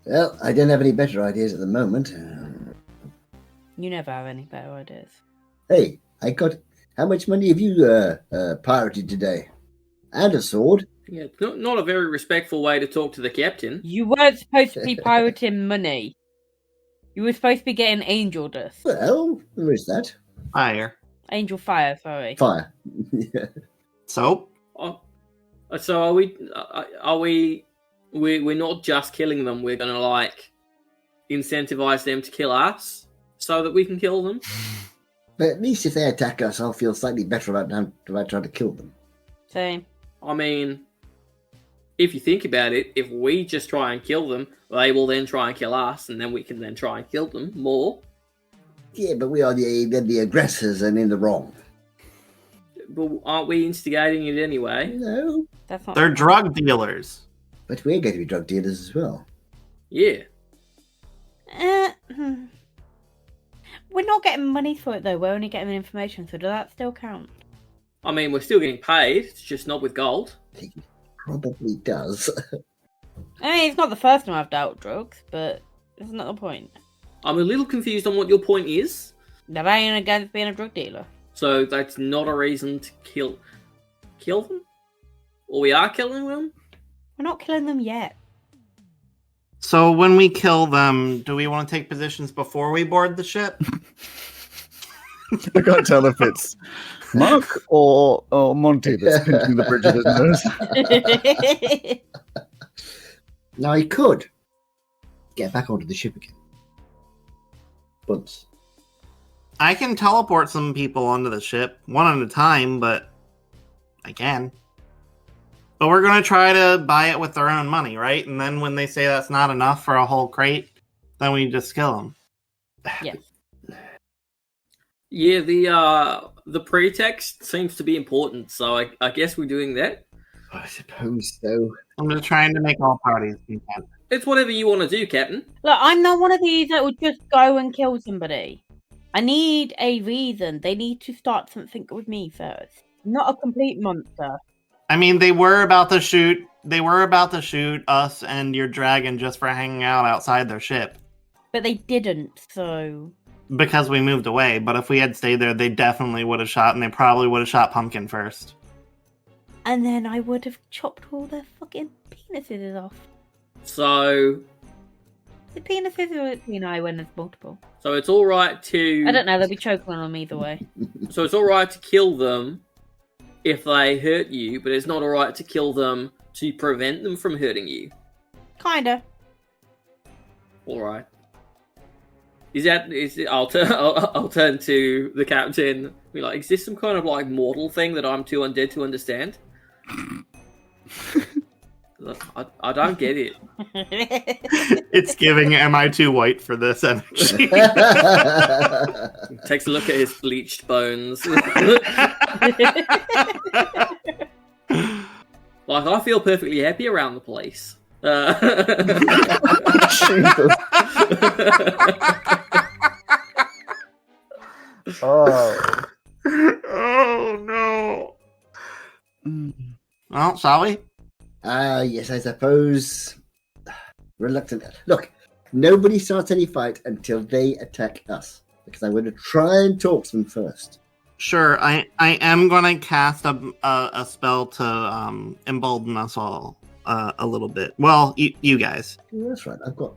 Well, I don't have any better ideas at the moment. You never have any better ideas. Hey, how much money have you pirated today? And a sword? Yeah, it's not a very respectful way to talk to the captain. You weren't supposed to be pirating money. You were supposed to be getting angel dust. Well, where is that? Fire. Angel fire, sorry. Fire. Yeah. So, So are we? We're not just killing them. We're gonna like incentivize them to kill us so that we can kill them. But at least if they attack us, I'll feel slightly better about trying to kill them. Same. I mean, if you think about it, if we just try and kill them, they will then try and kill us, and then we can then try and kill them more. Yeah, but we are the aggressors and in the wrong. But aren't we instigating it anyway? No, That's not. they're drug dealers. but we're going to be drug dealers as well. Yeah. We're not getting money for it though. We're only getting information. So does that still count? I mean, we're still getting paid. It's just not with gold. He probably does. I mean, it's not the first time I've dealt drugs, but isn't that the point? I'm a little confused on what your point is. That I ain't against being a drug dealer. So that's not a reason to kill them? Or we are killing them? We're not killing them yet. So when we kill them, do we want to take positions before we board the ship? I can't tell if it's Mark or Monty that's pinching the bridge of his nose. Now he could get back onto the ship again. But I can teleport some people onto the ship, one at a time, but I can. But we're going to try to buy it with our own money, right? And then when they say that's not enough for a whole crate, then we just kill them. Yeah. Yeah, the pretext seems to be important, so I guess we're doing that. I suppose so. I'm just trying to make all parties content. It's whatever you want to do, Captain. Look, I'm not one of these that would just go and kill somebody. I need a reason. They need to start something with me first. I'm not a complete monster. I mean, they were about to shoot us and your dragon just for hanging out outside their ship. But they didn't, so... Because we moved away, but if we had stayed there, they definitely would have shot, and they probably would have shot Pumpkin first. And then I would have chopped all their fucking penises off. So The penises or peni when there's multiple? So it's all right to... I don't know, they'll be choking on them either way. So it's all right to kill them if they hurt you, but it's not all right to kill them to prevent them from hurting you. Kinda. All right. I'll turn to the captain. Be like, is this some kind of like mortal thing that I'm too undead to understand? I don't get it. It's giving, am I too white for this energy? Takes a look at his bleached bones. Like, I feel perfectly happy around the place. Oh. Oh no. Well, shall we? Yes, I suppose. Reluctant. Look, nobody starts any fight until they attack us. Because I'm going to try and talk to them first. Sure, I am going to cast a spell to embolden us all a little bit. Well, you guys. Oh, that's right. I've got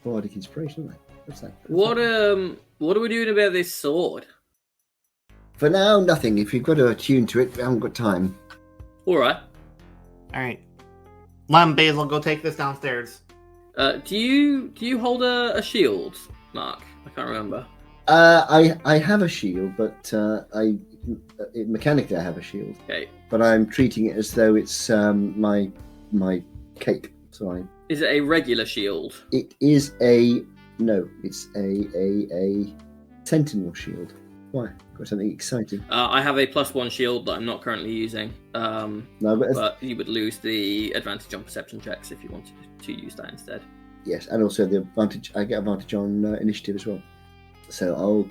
bardic inspiration, haven't I? What's that? What are we doing about this sword? For now, nothing. If you've got to attune to it, we haven't got time. All right. All right. Lem, Basil, go take this downstairs. Do you hold a shield, Mark? I can't remember. I have a shield, but mechanically I have a shield. Okay. But I'm treating it as though it's my cape. So Is it a regular shield? It is it's a sentinel shield. Why? Got something exciting? I have a +1 shield that I'm not currently using. No, but you would lose the advantage on perception checks if you wanted to use that instead. Yes, and also the advantage. I get advantage on initiative as well. So I'll.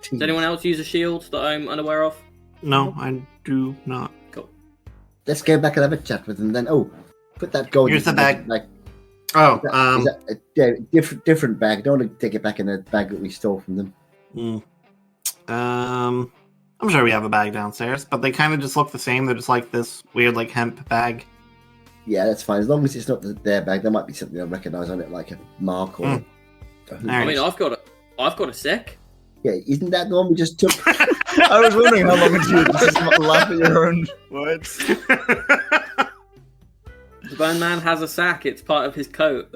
Does anyone else use a shield that I'm unaware of? No, I do not. Cool. Let's go back and have a chat with them then. Oh, put that gold. Here's the bag. Like, Oh, is that a different bag. Don't want to take it back in the bag that we stole from them. I'm sure we have a bag downstairs, but they kind of just look the same. They're just like this weird, like hemp bag. Yeah, that's fine. As long as it's not their bag, there might be something I recognise on it, like a mark or. I mean, I've got a sec. Yeah, isn't that the one we just took? I was wondering how long until you just laugh at your own words. The Bone Man has a sack. It's part of his coat.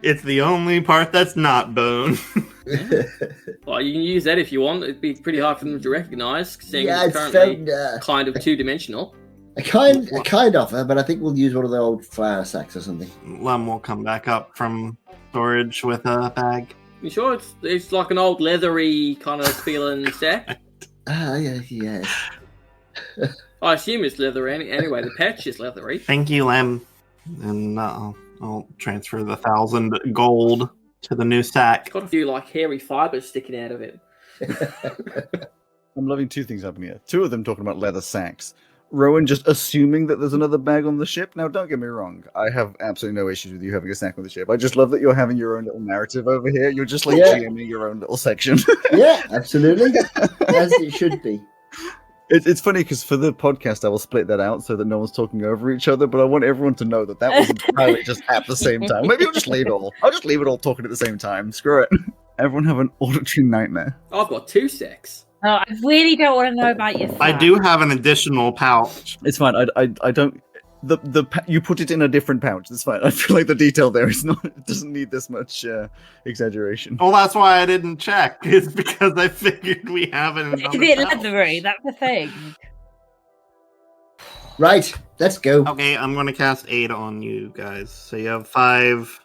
It's the only part that's not bone. Well, you can use that if you want. It'd be pretty hard for them to recognise, seeing Yeah, it's it's currently kind of two-dimensional. a kind of, but I think we'll use one of the old flour sacks or something. Lem will come back up from storage with a bag. You sure it's like an old leathery kind of feeling sack? Yes. I assume it's leathery anyway. The patch is leathery. Thank you, Lem. And I'll transfer the 1,000 gold to the new sack. It's got a few like hairy fibers sticking out of it. I'm loving two things happening here. Two of them talking about leather sacks. Rowan just assuming that there's another bag on the ship. Now, don't get me wrong. I have absolutely no issues with you having a sack on the ship. I just love that you're having your own little narrative over here. You're just like GMing your own little section. Yeah, absolutely. As it should be. It's funny because for the podcast, I will split that out so that no one's talking over each other. But I want everyone to know that was entirely just at the same time. Maybe I'll just leave it all. I'll just leave it all talking at the same time. Screw it. Everyone have an auditory nightmare. I've got 2 sticks. Oh, I really don't want to know about your. I do have an additional pouch. It's fine. I don't. You put it in a different pouch. That's fine. I feel like the detail there is not. It doesn't need this much exaggeration. Well, that's why I didn't check. It's because I figured we have it in another Is it pouch. leathery? That's the thing. Right, let's go. Okay, I'm going to cast 8 on you guys. So you have 5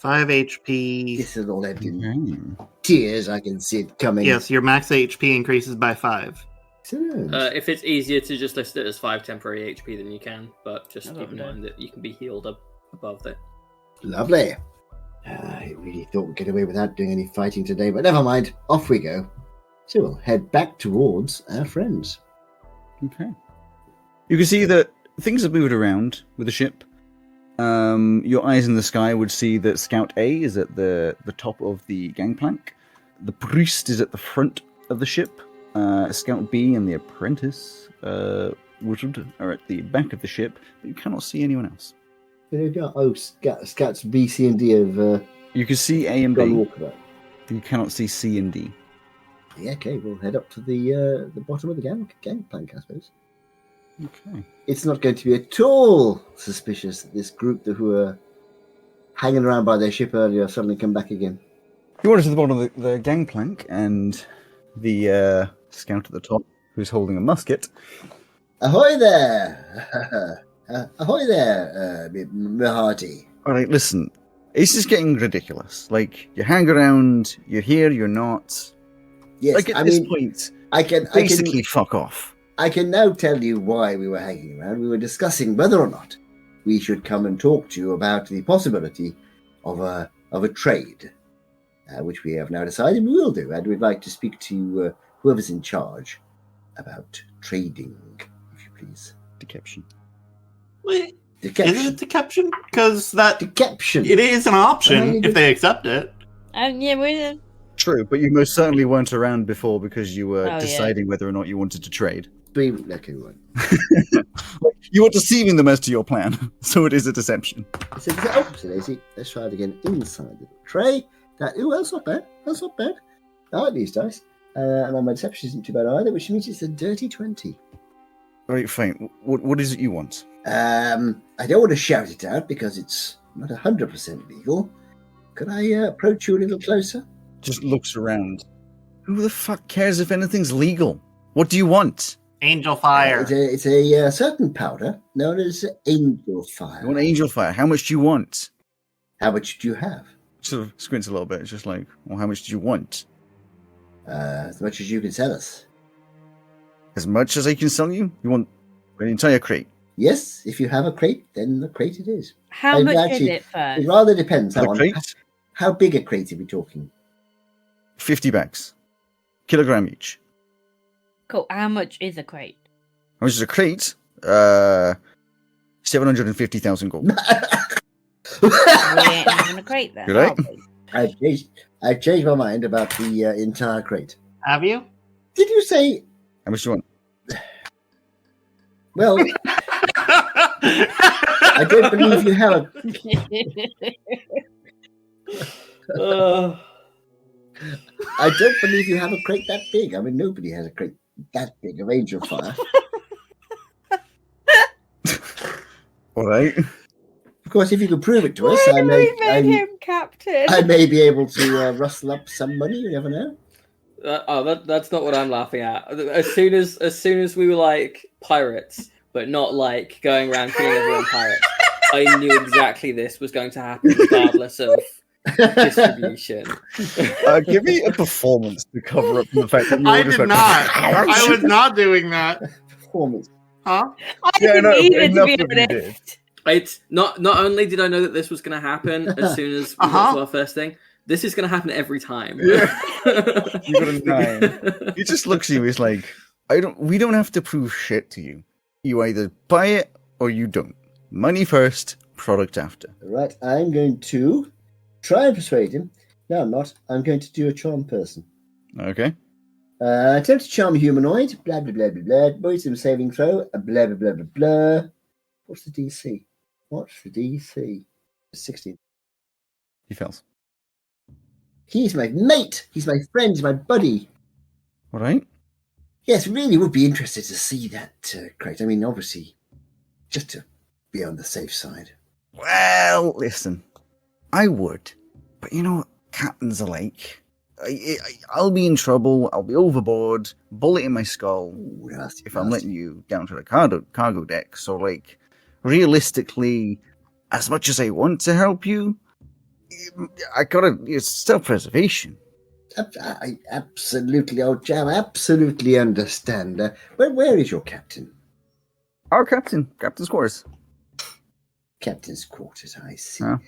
HP. This will all end in Okay. tears. I can see it coming. Yes, your max HP increases by 5. Excellent. If it's easier to just list it as 5 temporary HP, then you can. But just Oh, keep in no. mind that you can be healed up above that. Lovely. I really thought we'd get away without doing any fighting today, but never mind. Off we go. So we'll head back towards our friends. Okay. You can see that things have moved around with the ship. Your eyes in the sky would see that Scout A is at the top of the gangplank. The priest is at the front of the ship. Scout B and the apprentice Woodward are at the back of the ship, but you cannot see anyone else. Scouts B, C, and D have You can see A and gone B, walkabout. but you cannot see C and D. Yeah, okay, we'll head up to the bottom of the gangplank, I suppose. Okay. It's not going to be at all suspicious that this group who were hanging around by their ship earlier suddenly come back again. You wander to the bottom of the gangplank, and the scout at the top, who's holding a musket. Ahoy there! Ahoy there, Mahati. All right, listen. This is getting ridiculous. Like, you hang around, you're here, you're not. Yes, Like, at this point, I can basically fuck off. I can now tell you why we were hanging around. We were discussing whether or not we should come and talk to you about the possibility of a trade, which we have now decided we will do, and we'd like to speak to whoever's in charge about trading, if you please. Deception. Wait, Deception. is it deception? Because that Deception. it is an option Right. if they accept it. Yeah, we're. True, but you most certainly weren't around before because you were Oh, yeah. deciding whether or not you wanted to trade. Okay, right. You were deceiving them as to your plan, so it is a deception. So Daisy, let's try it again inside the tray. That's not bad. That's not bad. I like these dice. And my deception isn't too bad either, which means it's a dirty 20. All right, fine. What is it you want? I don't want to shout it out because it's not 100% legal. Could I approach you a little closer? Just looks around. Who the fuck cares if anything's legal? What do you want? Angel fire. It's a certain powder known as angel fire. You want angel fire? How much do you want? How much do you have? Sort of squints a little bit. It's just like, well, how much do you want? As much as you can sell us. As much as I can sell you? You want an entire crate? Yes, if you have a crate, then the crate it is. How I'd much is actually- it first? It rather depends. A crate? How big a crate are we talking? 50 bags. Kilogram each. Cool. How much is a crate? How much is a crate? 750,000 gold. We ain't having a crate then. You're right. are we? I've changed my mind about the entire crate. Have you? Did you say? How much do you want? Well, I don't believe you have a. I don't believe you have a crate that big. I mean, nobody has a crate that big of angel fire. All right. Of course, if you could prove it to us, Why do we made him captain? I may be able to rustle up some money. You never know. That's not what I'm laughing at. As soon as we were like pirates, but not like going around killing everyone pirates, I knew exactly this was going to happen regardless of distribution. Give me a performance to cover up the fact that you I all just did went, not. I was not doing that. Performance. Huh? I Yeah, didn't no, either, to enough be of you did. honest. It's not only did I know that this was going to happen as soon as we got to our first thing, this is going to happen every time. Yeah. You got a 9. He just looks at you. He's like, we don't have to prove shit to you. You either buy it or you don't. Money first, product after. Right, I'm going to try and persuade him. No, I'm not. I'm going to do a charm person. Okay. Attempt to charm a humanoid. Blah, blah, blah, blah, blah. Wisdom saving throw. Blah, blah, blah, blah, blah. What's the DC? 16. He fails. He's my mate. He's my friend. He's my buddy. All right. Yes, really would be interested to see that, Crate. I mean, obviously, just to be on the safe side. Well, listen, I would, but you know what captains are like. I'll be in trouble. I'll be overboard. Bullet in my skull. Ooh, nasty, if I'm nasty. letting you down to the cargo deck. So, like, realistically, as much as I want to help you, it's self-preservation. I absolutely, old chap, absolutely understand. Where is your captain? Our captain's quarters. Captain's quarters, I see. Huh?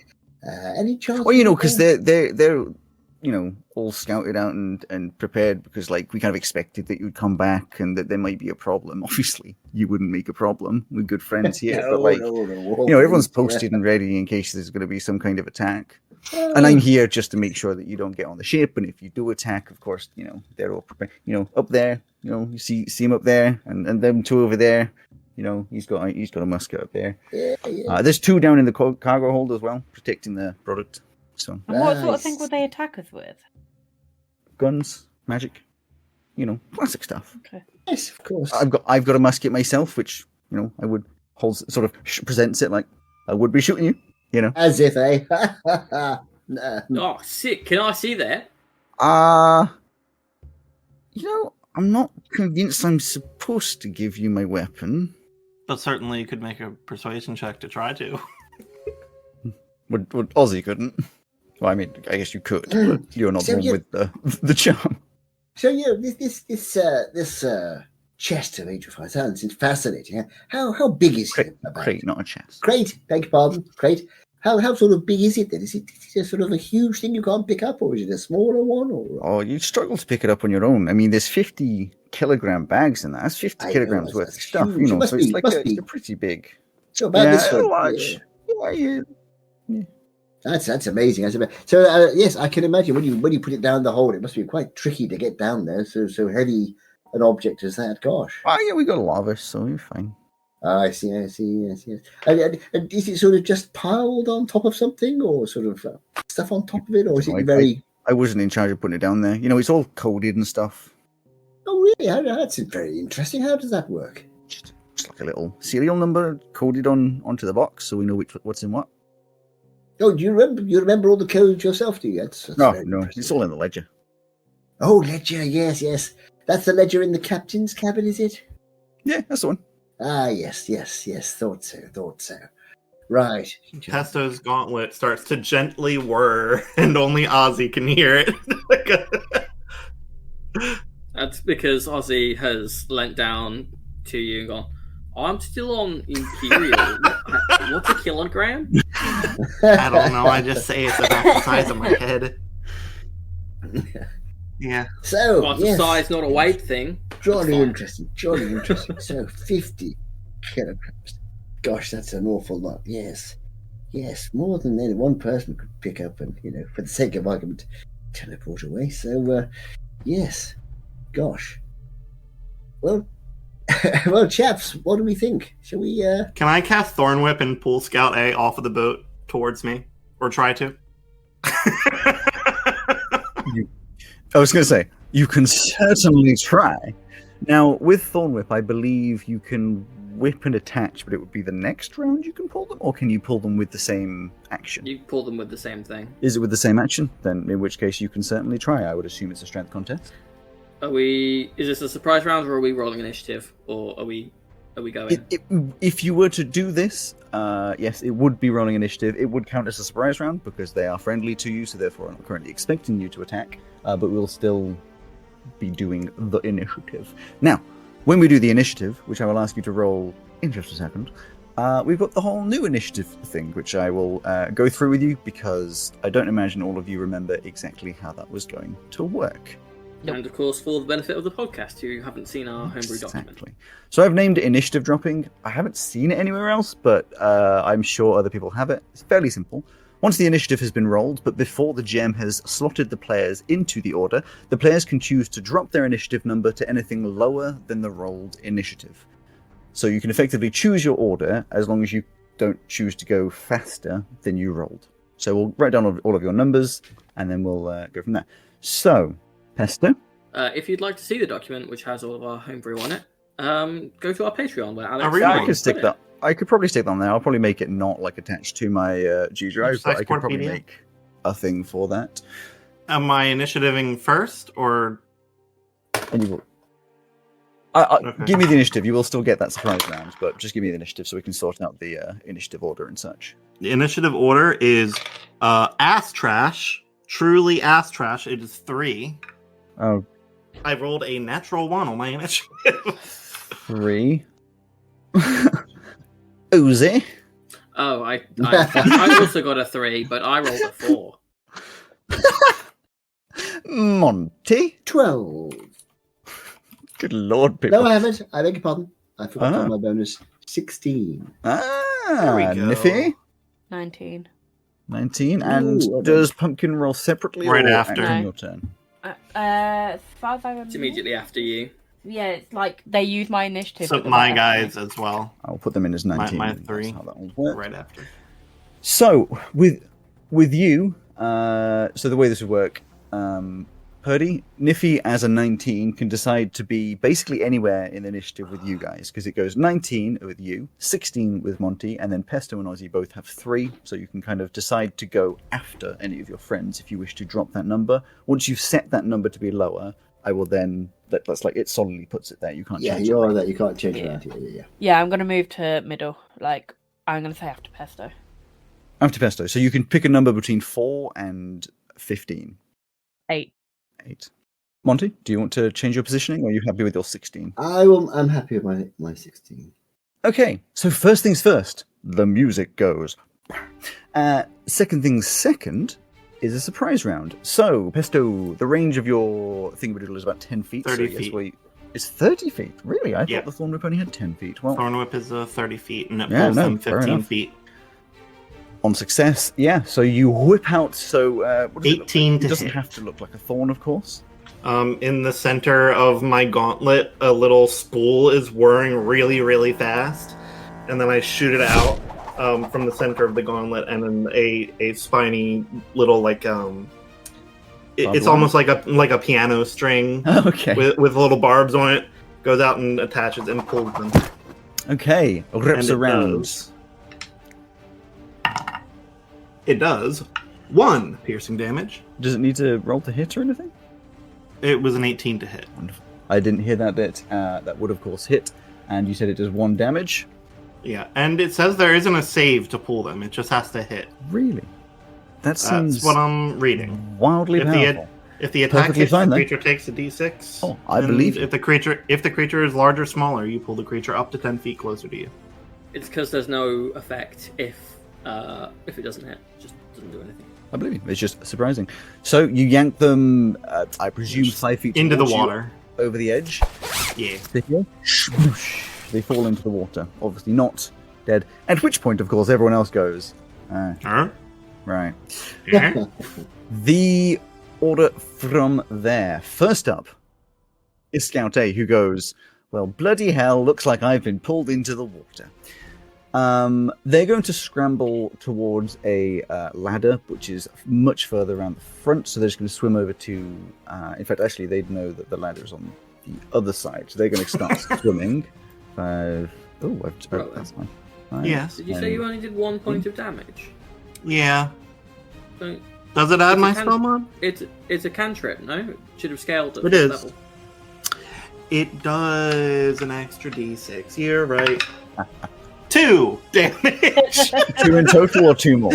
Any chance? Well, because they're all scouted out and prepared because, like, we kind of expected that you'd come back and that there might be a problem. Obviously, you wouldn't make a problem. We're good friends here, but like, everyone's posted and ready in case there's going to be some kind of attack. And I'm here just to make sure that you don't get on the ship. And if you do attack, of course, they're all prepared. Up there, you see him up there, and them two over there. He's got a musket up there. Yeah. There's two down in the cargo hold as well, protecting the product. So And what sort of thing would they attack us with? guns, magic, classic stuff. Okay. Yes, of course. I've got a musket myself, which I would hold, sort of presents it like I would be shooting you. As if, eh? Nah. Oh, sick. Can I see that? I'm not convinced I'm supposed to give you my weapon. But certainly you could make a persuasion check to try to. Would Ozzy couldn't? Well, I mean, I guess you could, but you're not the one with the charm. So this chest of Atrified Silence is fascinating. How big is it? Crate, not a chest. Crate, beg your pardon, crate. How sort of big is it then? Is it sort of a huge thing you can't pick up, or is it a smaller one? Or Oh, you'd struggle to pick it up on your own. I mean, there's 50 kilogram bags in that. That's 50 kilograms worth of stuff, huge. So it's pretty big. So about this one. Large. Yeah. That's amazing. So yes, I can imagine when you put it down the hole, it must be quite tricky to get down there. So heavy an object as that. Gosh. Oh yeah, we got a lava, so you're fine. I see. Yes. And is it sort of just piled on top of something, or sort of stuff on top of it, or is it very? I wasn't in charge of putting it down there. It's all coded and stuff. Oh really? That's very interesting. How does that work? Just like a little serial number coded onto the box, so we know what's in what. Oh, do you remember all the codes yourself? Do you? That's No, it's all in the ledger. Oh, ledger. Yes. That's the ledger in the captain's cabin, is it? Yeah, that's the one. Ah, yes. Thought so. Right. Pesto's gauntlet starts to gently whir, and only Ozzy can hear it. That's because Ozzy has leant down to you and gone, I'm still on Imperial. What's a kilogram? I don't know. I just say it's about the size of my head. Yeah. So, Well, it's a size, not a weight thing. Jolly interesting. So, 50 kilograms. Gosh, that's an awful lot. Yes, more than any one person could pick up and, for the sake of argument, teleport away. So, yes. Gosh. Well, chaps, what do we think? Shall we, Can I cast Thorn Whip and pull Scout A off of the boat towards me? Or try to? I was going to say, you can certainly try. Now, with Thorn Whip, I believe you can whip and attach, but it would be the next round you can pull them? Or can you pull them with the same action? You pull them with the same thing. Is it with the same action? Then, in which case, you can certainly try. I would assume it's a strength contest. Is this a surprise round, or are we rolling initiative? Or are we going? If you were to do this, yes, it would be rolling initiative. It would count as a surprise round because they are friendly to you, so therefore I'm not currently expecting you to attack, but we'll still be doing the initiative. Now, when we do the initiative, which I will ask you to roll in just a second, we've got the whole new initiative thing, which I will go through with you because I don't imagine all of you remember exactly how that was going to work. And of course, for the benefit of the podcast, who haven't seen our homebrew document. So I've named it initiative dropping. I haven't seen it anywhere else, but I'm sure other people have it. It's fairly simple. Once the initiative has been rolled, but before the gem has slotted the players into the order, the players can choose to drop their initiative number to anything lower than the rolled initiative. So you can effectively choose your order as long as you don't choose to go faster than you rolled. So we'll write down all of your numbers, and then we'll go from there. So, Pesto? If you'd like to see the document, which has all of our homebrew on it, go to our Patreon where Alex. Really? Yeah, I could stick that. I could probably stick that on there. I'll probably make it not like attached to my G drive, but I could probably make a thing for that. Am I initiativing first, or? And you will. Okay. Give me the initiative. You will still get that surprise round, but just give me the initiative so we can sort out the initiative order and such. The initiative order is ass trash. Truly ass trash. It is 3. Oh. I rolled a natural 1 on my initiative. 3. Uzi. Oh, I also got a 3, but I rolled a 4. Monty. 12. Good lord, people. No, I haven't. I beg your pardon. I forgot on my bonus. 16. There we go. Niffy. 19. 19. And Ooh, does Pumpkin roll separately Right or after. on your turn? 5 It's immediately after you. Yeah, it's like they use my initiative. So but my they're guys as well. I'll put them in as 19. My That's 3. how that will work. Right after. So, with you, so the way this would work, Purdy, Niffy as a 19 can decide to be basically anywhere in the initiative with you guys, because it goes 19 with you, 16 with Monty, and then Pesto and Ozzy both have 3, so you can kind of decide to go after any of your friends if you wish to drop that number. Once you've set that number to be lower, I will then, that's like, it solidly puts it there, you can't change it. You're that. You can't change it around here. Yeah. Yeah, I'm going to move to middle. Like, I'm going to say after Pesto. After Pesto, so you can pick a number between 4 and 15. 8. 8. Monty, do you want to change your positioning, or are you happy with your 16? I'm happy with my 16. Okay, so first things first, the music goes. Second things second is a surprise round. So, Pesto, the range of your thingamaddoodle is about 10 feet. 30 so feet. It's 30 feet? Really? I Yeah. thought the Thorn Whip only had 10 feet. Well, Thorn Whip is 30 feet, and it Yeah, pulls no, them fair 15 enough. feet. on success, yeah, so you whip out, so... what does it look 18 like? to It doesn't hit. have to look like a thorn, of course. In the center of my gauntlet, a little spool is whirring really, really fast, and then I shoot it out from the center of the gauntlet, and then a spiny little it's almost like a piano string Okay. with little barbs on it. Goes out and attaches and pulls them. Okay, rips And it around. It does 1 piercing damage. Does it need to roll to hit or anything? It was an 18 to hit. Wonderful. I didn't hear that bit. That would, of course, hit. And you said it does 1 damage? Yeah, and it says there isn't a save to pull them. It just has to hit. Really? That seems That's what I'm reading. wildly powerful. If the attack Perfectly hits, fine, the then. creature takes a d6. Oh, I and believe you. If the creature is large or smaller, you pull the creature up to 10 feet closer to you. It's because there's no effect if it doesn't hit. It just doesn't do anything. I believe you. It's just surprising. So you yank them, I presume, 5 feet Into the towards you, water. over the edge. Yeah. They hear, sploosh. They fall into the water. Obviously not dead. At which point, of course, everyone else goes. Huh? Right. Yeah. The order from there. First up is Scout A, who goes, well, bloody hell, looks like I've been pulled into the water. They're going to scramble towards a ladder, which is much further around the front, so they're just going to swim over to... in fact, actually, they'd know that the ladder is on the other side, so they're going to start swimming. 5... Oh, that's fine. 5, Yes. Did you say you only did 1 point of damage? Yeah. Don't- Does it add It's a my can- spell mod? It's a cantrip, no? It should have scaled at It this is. level. It does an extra d6. You're right. 2 damage. 2 in total or 2 more?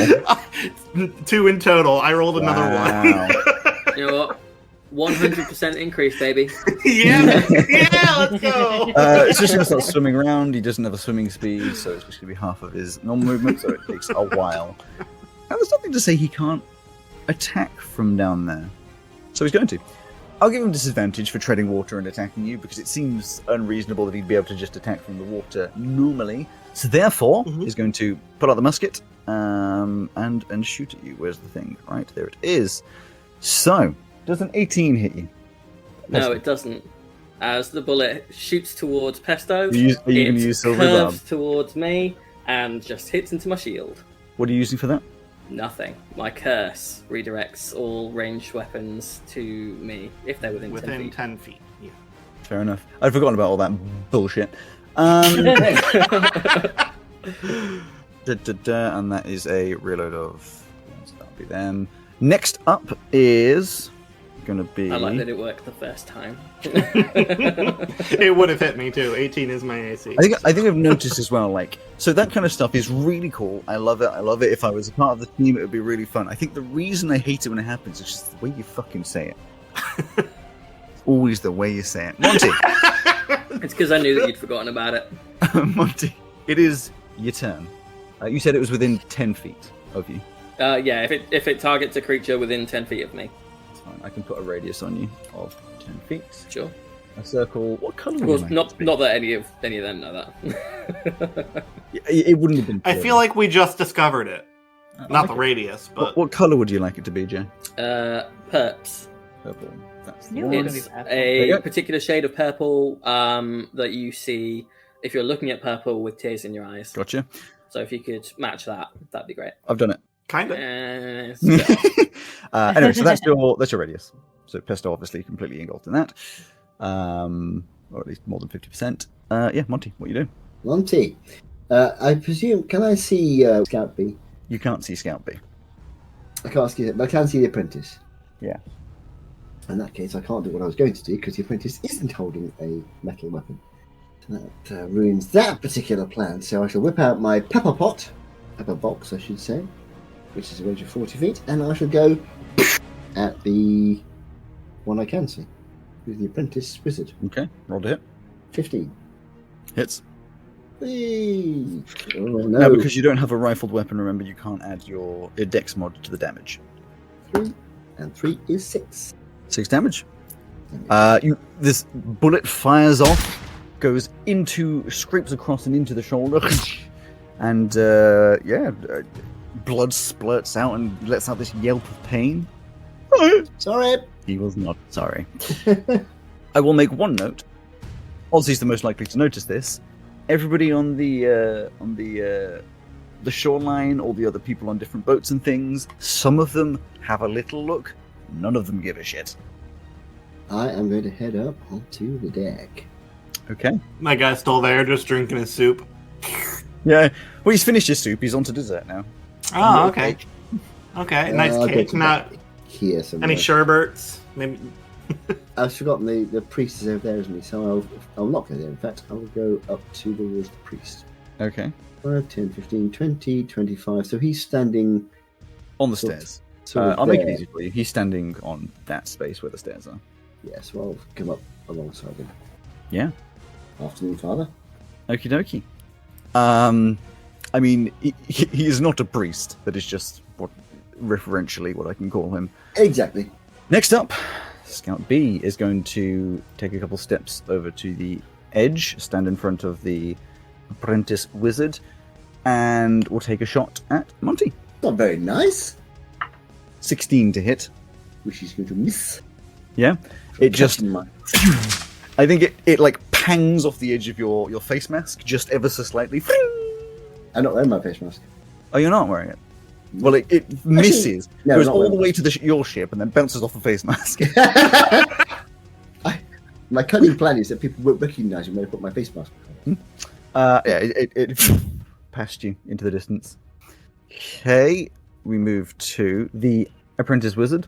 2 in total. I rolled another Wow. 1. You know what? 100% increase, baby. yeah, let's go. It's just going to start swimming around. He doesn't have a swimming speed, so it's just going to be half of his normal movement, so it takes a while. Now, there's nothing to say he can't attack from down there. So he's going to. I'll give him disadvantage for treading water and attacking you, because it seems unreasonable that he'd be able to just attack from the water normally. So therefore, he's going to pull out the musket and shoot at you. Where's the thing? Right, there it is. So, does an 18 hit you? No, it doesn't. As the bullet shoots towards Pesto, Are you going to use Silver's Arm? curves towards me and just hits into my shield. What are you using for that? Nothing. My curse redirects all ranged weapons to me if they're within 10 feet. 10 feet. Yeah. Fair enough. I'd forgotten about all that bullshit. And that is a reload of... So that'll be them. Next up is going to be... I like that it worked the first time. It would have hit me too. 18 is my AC. I think I've noticed as well, like, so that kind of stuff is really cool. I love it. If I was a part of the team, it would be really fun. I think the reason I hate it when it happens is just the way you fucking say it. It's always the way you say it. Monty! It's because I knew that you'd forgotten about it. Monty, it is your turn. You said it was within 10 feet of you. Yeah, if it targets a creature within 10 feet of me. It's fine. I can put a radius on you of 10 feet. Sure. A circle. What colour Well, would not that any of them know that. It wouldn't have been. I feel like we just discovered it. Not okay. the radius, but... What colour would you like it to be, Jay? Perps. Purple. That's the Knew one. it. It's There you a go. particular shade of purple that you see if you're looking at purple with tears in your eyes. Gotcha. So if you could match that, that'd be great. I've done it. Kind of. Anyway, so that's your radius. So Pesto obviously completely engulfed in that. Or at least more than 50%. Yeah, Monty, what you do? Monty, I presume, can I see Scout B? You can't see Scout B. I can't see it, but I can see the apprentice. Yeah. In that case, I can't do what I was going to do because the apprentice isn't holding a metal weapon. So that ruins that particular plan. So I shall whip out my pepper box, I should say, which is a range of 40 feet, and I shall go at the one I can see, with the apprentice wizard. Okay, roll to hit. 15. Hits. Whee! Oh no! No, because you don't have a rifled weapon, remember, you can't add your dex mod to the damage. 3 and 3 is 6. 6 damage. This bullet fires off, scrapes across and into the shoulder, and blood splurts out and lets out this yelp of pain. Sorry. He was not sorry. I will make one note. Ozzy's the most likely to notice this. Everybody on the shoreline, all the other people on different boats and things, some of them have a little look. None of them give a shit. I am going to head up onto the deck. Okay. My guy's still there, just drinking his soup. Yeah. Well, he's finished his soup. He's on to dessert now. Oh, okay. Okay, nice I'll cake. get to Not that here somewhere. any sherbets. Maybe. I've forgotten the priest is over there, isn't he? So I'll not go there. In fact, I'll go up towards the priest. Okay. 5, 10, 15, 20, 25. So he's standing On the Sort- stairs. sort of I'll make it there. easy for you. He's standing on that space where the stairs are. Yeah, so I'll come up alongside him. Yeah. Afternoon, Father. Okie dokie. I mean, he is not a priest. That is just referentially what I can call him. Exactly. Next up, Scout B is going to take a couple steps over to the edge, stand in front of the apprentice wizard, and will take a shot at Monty. Not very nice. 16 to hit. Which is going to miss. Yeah? It just... Catching my- I think it like pangs off the edge of your face mask, just ever so slightly. I'm not wearing my face mask. Oh, you're not wearing it? Well, it misses, no, goes not all wearing the it. way to your ship, and then bounces off the face mask. My cunning plan is that people won't recognise me when I put my face mask on. It passed you into the distance. Okay, we move to the apprentice wizard,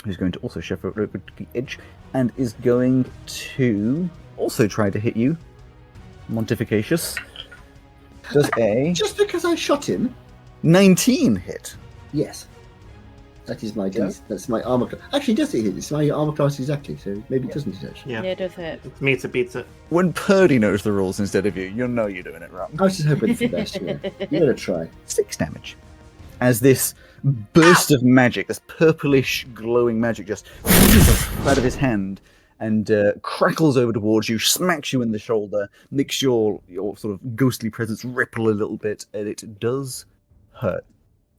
who's going to also shift over to the edge, and is going to also try to hit you. Montificacious. Does a Just because I shot him? 19 hit. Yes. That is my Yeah. That's my armor class. Actually, does it hit? It's my armor class exactly, so maybe it doesn't it actually. Yeah. Yeah, does it? It's meets it beats it. When Purdy knows the rules instead of you, you'll know you're doing it wrong. I was just hoping for the best, you know. You gotta try. 6 damage. As this burst of magic, this purplish glowing magic just out of his hand and crackles over towards you, smacks you in the shoulder, makes your sort of ghostly presence ripple a little bit, and it does hurt.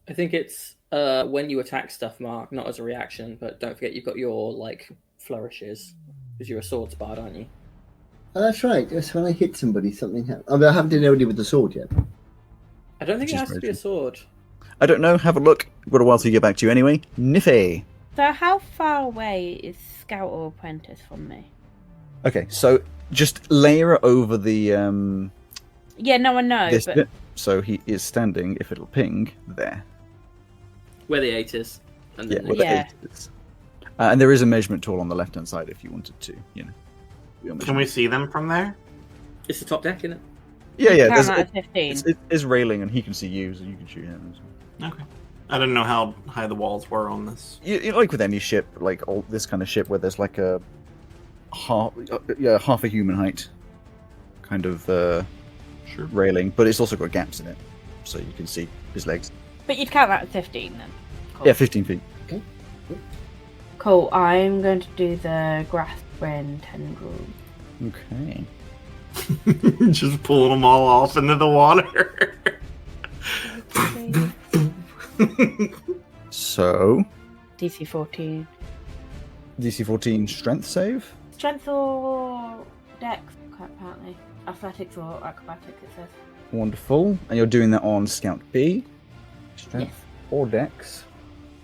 I think it's when you attack stuff, Mark, not as a reaction, but don't forget you've got your flourishes, because you're a swords bard, aren't you? Oh, that's right. That's when I hit somebody, something happened. I mean, I haven't done anybody with the sword yet. I don't think Which it is has to be very a sword. I don't know. Have a look. We've got a while to get back to you anyway. Niffy. So how far away is Scout or Apprentice from me? Okay, so just layer over the Yeah, no, I know, this but bit. So he is standing, if it'll ping, there. Where the 8 is. And Yeah, then where Yeah. the 8 is. And there is a measurement tool on the left-hand side if you wanted to, do your Can we measurement. see them from there? it's the top deck, isn't it? Yeah, yeah. count out of 15. It's railing, and he can see you, so you can shoot him. Okay. I didn't know how high the walls were on this. Like with any ship, like all this kind of ship, where there's like a half a human height kind of Sure. railing, but it's also got gaps in it, so you can see his legs. But you'd count that as 15 then. Cool. Yeah, 15 feet. Cool. I'm going to do the grasping tendril. Okay. Just pulling them all off into the water. So, DC 14. DC 14 strength save. Strength or dex, apparently. Athletics or acrobatics, it says. Wonderful. And you're doing that on Scout B. Strength Yes. or Dex.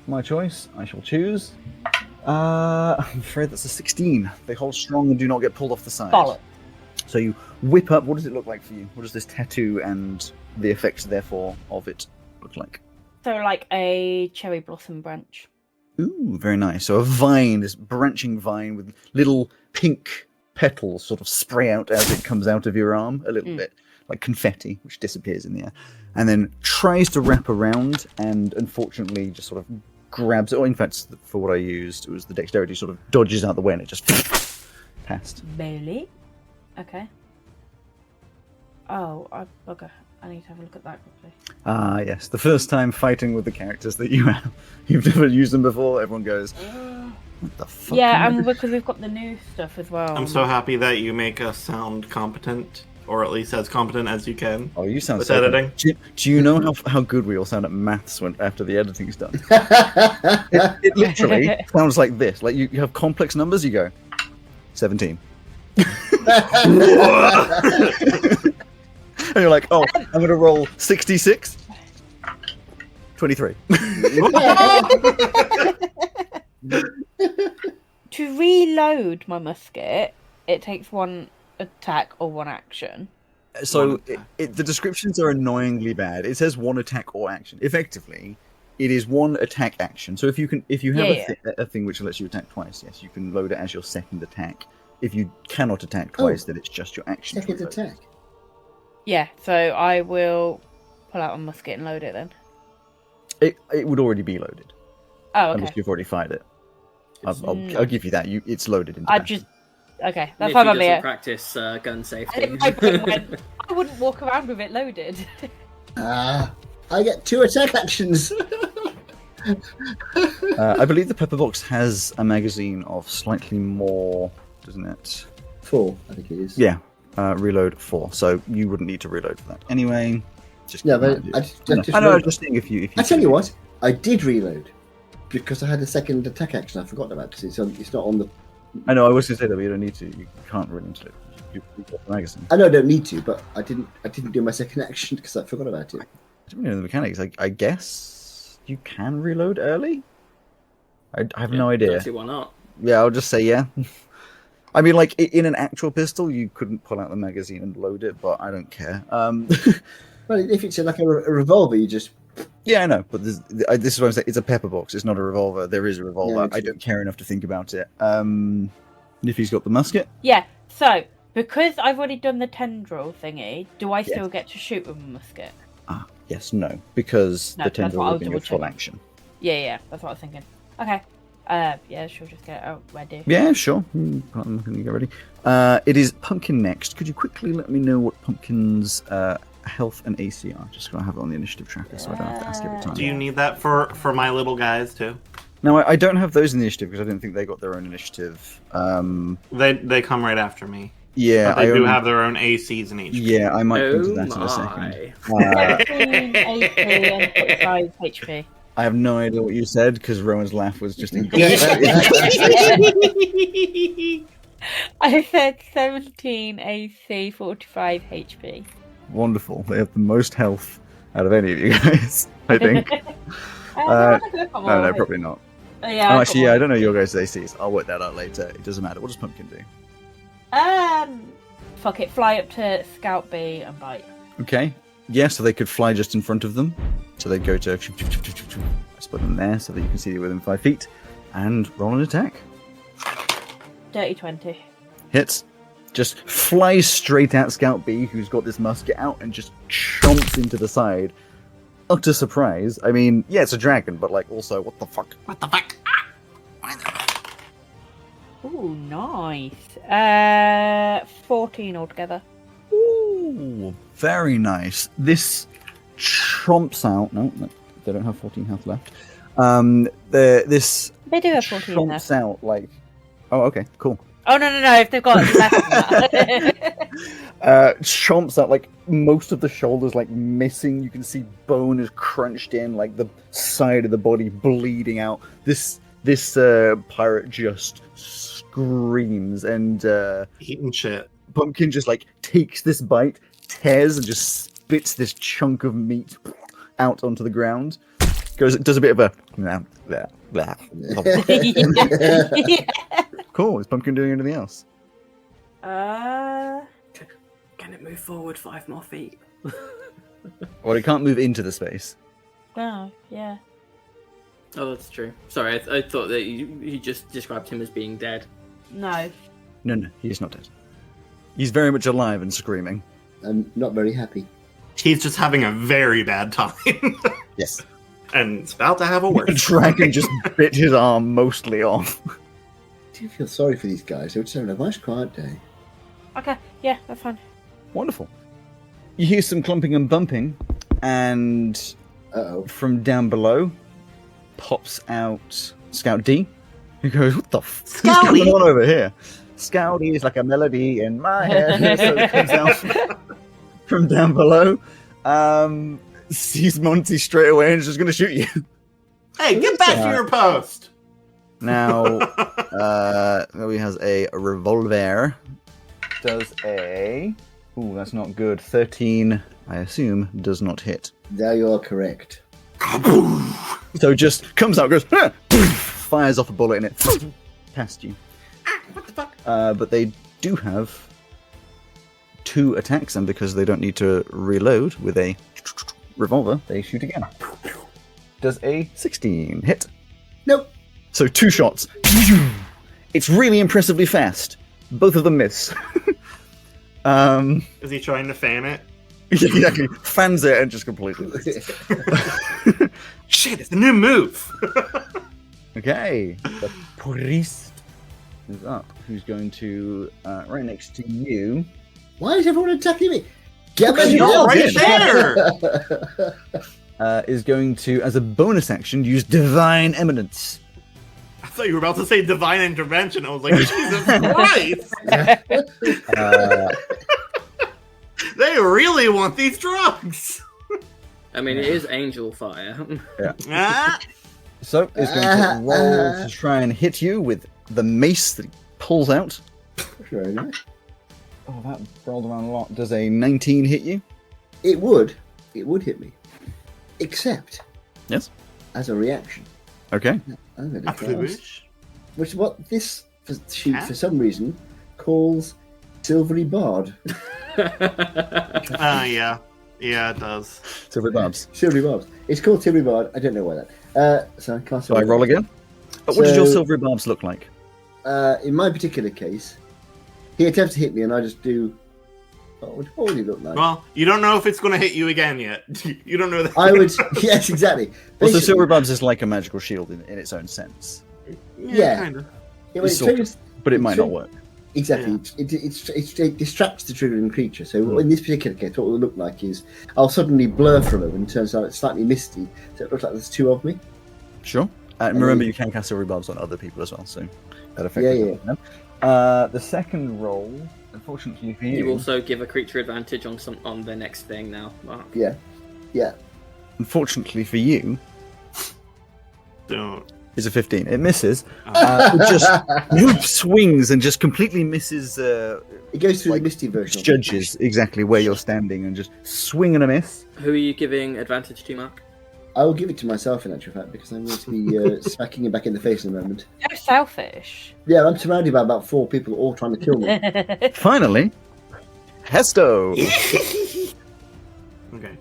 My choice. I shall choose. I'm afraid that's a 16. They hold strong and do not get pulled off the side. Bollocks. So you whip up. What does it look like for you? What does this tattoo and the effects, therefore, of it look like? So like a cherry blossom branch. Ooh, very nice. So a vine, this branching vine with little pink petals sort of spray out as it comes out of your arm a little bit, like confetti, which disappears in the air, and then tries to wrap around and unfortunately just sort of grabs it. Or in fact, for what I used, it was the dexterity, sort of dodges out the way and it just passed. Barely. Okay. Oh, okay. I need to have a look at that quickly. Ah, yes. The first time fighting with the characters that you have. You've never used them before, everyone goes, what the fuck? Yeah, am I and because we've got the new stuff as well. I'm so happy that you make us sound competent, or at least as competent as you can. Oh, you sound With so editing. Do you know how good we all sound at maths after the editing's done? It literally sounds like this. Like you have complex numbers, you go 17. And you're like, oh, I'm going to roll 66. 23. To reload my musket, it takes one attack or one action. So the descriptions are annoyingly bad. It says one attack or action. Effectively, it is one attack action. So if you have a thing which lets you attack twice, yes, you can load it as your second attack. If you cannot attack twice, then it's just your action. Second to reload. attack. Yeah, so I will pull out a musket and load it then. It would already be loaded. Oh, okay. Unless you've already fired it. I'll give you that. It's loaded into I battle. just... Okay, that's If fine he by me. doesn't practice gun safety. My brain went, I wouldn't walk around with it loaded. I get 2 attack actions. I believe the pepper box has a magazine of slightly more, doesn't it? 4, I think it is. Yeah, reload 4. So you wouldn't need to reload for that anyway. Just Yeah, but keep I mind just you. I know. I was reload. just seeing if you. I tell you what, I did reload because I had a second attack action I forgot about because it's not on the. I know. I was going to say that, but you don't need to. You can't really into it. You've got the magazine. I know I don't need to, but I didn't do my second action because I forgot about it. I don't really know the mechanics. I guess you can reload early. I have no idea. Don't see why not. Yeah, I'll just say yeah. I mean, like in an actual pistol, you couldn't pull out the magazine and load it, but I don't care. Well, if it's like a revolver, you just. Yeah, I know, but this is what I'm saying. It's a pepper box. It's not a revolver. There is a revolver. Yeah, I don't care enough to think about it. If he's got the musket, Yeah, so, because I've already done the tendril thingy, do I still get to shoot with a musket? yes, no, because No, the that's what tendril I would was be your full double-checking. action. Yeah, that's what I was thinking. Okay. Yeah, she'll just get it out ready. Yeah, sure. I'm going to get ready. It is Pumpkin next. Could you quickly let me know what Pumpkin's health and AC are? Just going to have it on the initiative tracker so I don't have to ask every time. Do you need that for my little guys too? No, I don't have those in the initiative because I didn't think they got their own initiative. They come right after me. Yeah, But they do only- have their own ACs in each. Yeah, I might come to Oh that in a second. my. 17 AP and 45 HP. I have no idea what you said because Rowan's laugh was just I said 17 AC, 45 HP. wonderful. They have the most health out of any of you guys, I think. No, probably not. Yeah. Oh, actually, yeah, I don't know your guys' ACs. I'll work that out later. It doesn't matter. What does Pumpkin do? Fuck it. Fly up to Scout B and bite. Okay. Yeah, so they could fly just in front of them. So they go to... Let's put them there so that you can see within 5 feet. And roll an attack. Dirty 20. Hits. Just flies straight at Scout B, who's got this musket out, and just chomps into the side. Utter surprise. I mean, yeah, it's a dragon, but like also, what the fuck? What the fuck? Ooh, nice. 14 altogether. Ooh, very nice. This chomps out. No, they don't have 14 health left. This They do have 14 left. chomps out like. Oh, okay, cool. Oh, no. If they've got less than that. Chomps out like most of the shoulders like missing. You can see bone is crunched in, like the side of the body bleeding out. This pirate just screams and Eating shit. Pumpkin just like takes this bite, tears and just spits this chunk of meat out onto the ground. Does a bit of a Cool. Is Pumpkin doing anything else? Can it move forward 5 more feet? Well, it can't move into the space. Oh, yeah. Oh, that's true. Sorry, I thought that you just described him as being dead. No. No, he's not dead. He's very much alive and screaming. I'm not very happy. He's just having a very bad time. Yes. And it's about to have a The worse. dragon just bit his arm mostly off. I do feel sorry for these guys. They were just having a nice quiet day. Okay, yeah, that's fine. Wonderful. You hear some clumping and bumping, and Uh-oh. from down below pops out Scout D, who goes, "What the f*** is going on over here?" Scout D is like a melody in my head. So it comes out from down below. Sees Monty straight away and is just going to shoot you. Hey, get back to your post! Now, he has a revolver. Does a... Ooh, that's not good. 13, I assume, does not hit. There you are correct. So just comes out, goes, "Ah!" fires off a bullet in it, past you. What the fuck? But they do have 2 attacks, and because they don't need to reload with a revolver, they shoot again. Does a 16 hit? Nope. So 2 shots. It's really impressively fast. Both of them miss. Is he trying to fan it? Exactly. Fans it and just completely. Shit, it's a new move! Okay. The priest is up. Who's going to right next to you? Why is everyone attacking me? Get Because me you're down. right there! Is going to, as a bonus action, use Divine Eminence. I thought you were about to say divine intervention. I was like, Jesus Christ! They really want these drugs! I mean, it is angel fire. Ah! So is going to roll to try and hit you with the mace that he pulls out. Very nice. Oh, that rolled around a lot. Does a 19 hit you? It would hit me. Except, Yes. as a reaction, Okay. I'm going to After the cast, wish? which is what this sheet, Huh? for some reason, calls Silvery Bard. Yeah. Yeah, it does. Silver Barbs. Silvery Barbs. It's called Silvery Bard. I don't know why that. So I cast. So I roll again? What does your So- Silvery Barbs look like? In my particular case, he attempts to hit me, and I just do. What would he look like? Well, you don't know if it's going to hit you again yet. You don't know that. I would. Yes, exactly. Also, Basically, Silver Barbs is like a magical shield in its own sense. Yeah. kind of. when it sort of. triggers, But it might not work. exactly. It distracts the triggering creature. So in this particular case, what it will look like is I'll suddenly blur for a moment, and turns out it's slightly misty, so it looks like there's 2 of me. Sure. And remember, you can cast Silvery Barbs on other people as well, so that affects Yeah. them. The second roll unfortunately for You also give a creature advantage on their next thing now, Mark. Yeah. Unfortunately for you, Don't. is a 15. It misses. Oh. It just swings and just completely misses. It goes through Like, the misty version. Judges exactly where you're standing and just swing and a miss. Who are you giving advantage to, Mark? I will give it to myself in actual fact because I'm going to be smacking him back in the face in a moment. So selfish. Yeah, I'm surrounded by about 4 people all trying to kill me. Finally, Hesto. Okay.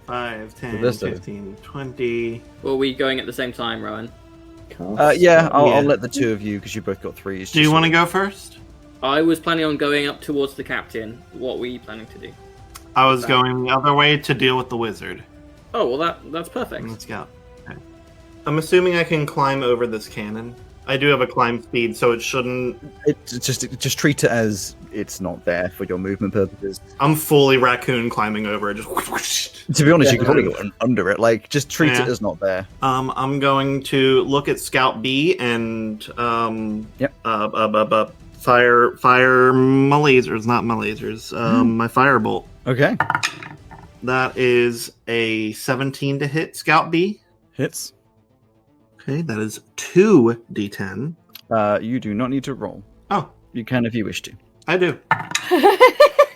5, 10, this does. 15, 20. Or are we going at the same time, Rowan? Yeah, I'll Yeah. let the two of you, because you both got 3s. Do you want to go first? I was planning on going up towards the captain. What were you planning to do? I was going the other way to deal with the wizard. Oh, well, that's perfect. Let's go. Okay. I'm assuming I can climb over this cannon. I do have a climb speed, so it shouldn't. Just treat it as it's not there for your movement purposes. I'm fully raccoon climbing over it. Just. To be honest, you Yeah. could probably go under it. Like, just treat Yeah. it as not there. I'm going to look at Scout B and Yep. fire my lasers, not my lasers. My firebolt. Okay. That is a 17 to hit Scout B. Hits. Okay, that is 2d10. You do not need to roll. Oh, You can if you wish to. I do.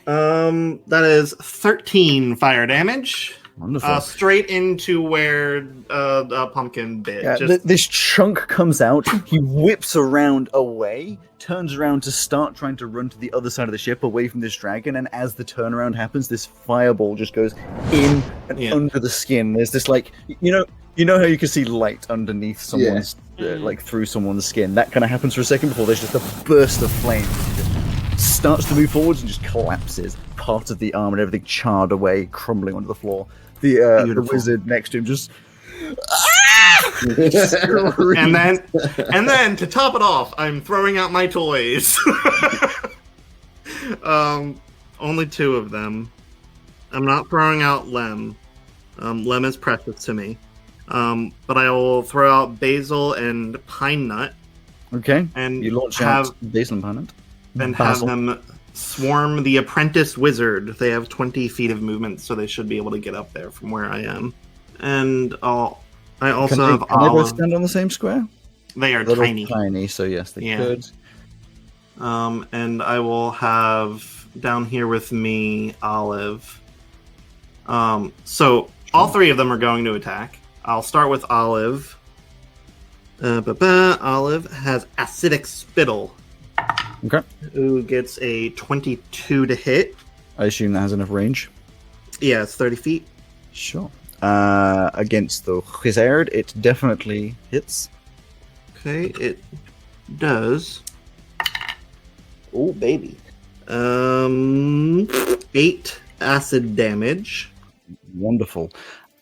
That is 13 fire damage. Wonderful. Straight into where Pumpkin bit. Yeah, Just, this chunk comes out. He whips around away, turns around to start trying to run to the other side of the ship, away from this dragon. And as the turnaround happens, this fireball just goes in and Yeah. under the skin. There's this you know how you can see light underneath someone's like through someone's skin. That kind of happens for a second before there's just a burst of flame. It just starts to move forwards and just collapses. Part of the arm and everything charred away, crumbling onto the floor. The Beautiful. wizard next to him just. and then to top it off, I'm throwing out my toys. Only 2 of them. I'm not throwing out Lem. Lem is precious to me. But I will throw out Basil and Pine Nut. Okay. And You launch have out Basil and Pine and Basil. have them swarm the apprentice wizard. They have 20 feet of movement, so they should be able to get up there from where I am. And I also have Can they both Olive. stand on the same square? They are They're tiny. tiny, so yes, they Yeah. could. And I will have down here with me Olive. So all 3 of them are going to attack. I'll start with Olive. Olive has Acidic Spittle. Okay. Who gets a 22 to hit. I assume that has enough range. Yeah, it's 30 feet. Sure. Against the wizard, it definitely hits. Okay, it does. Oh, baby. 8 acid damage. Wonderful.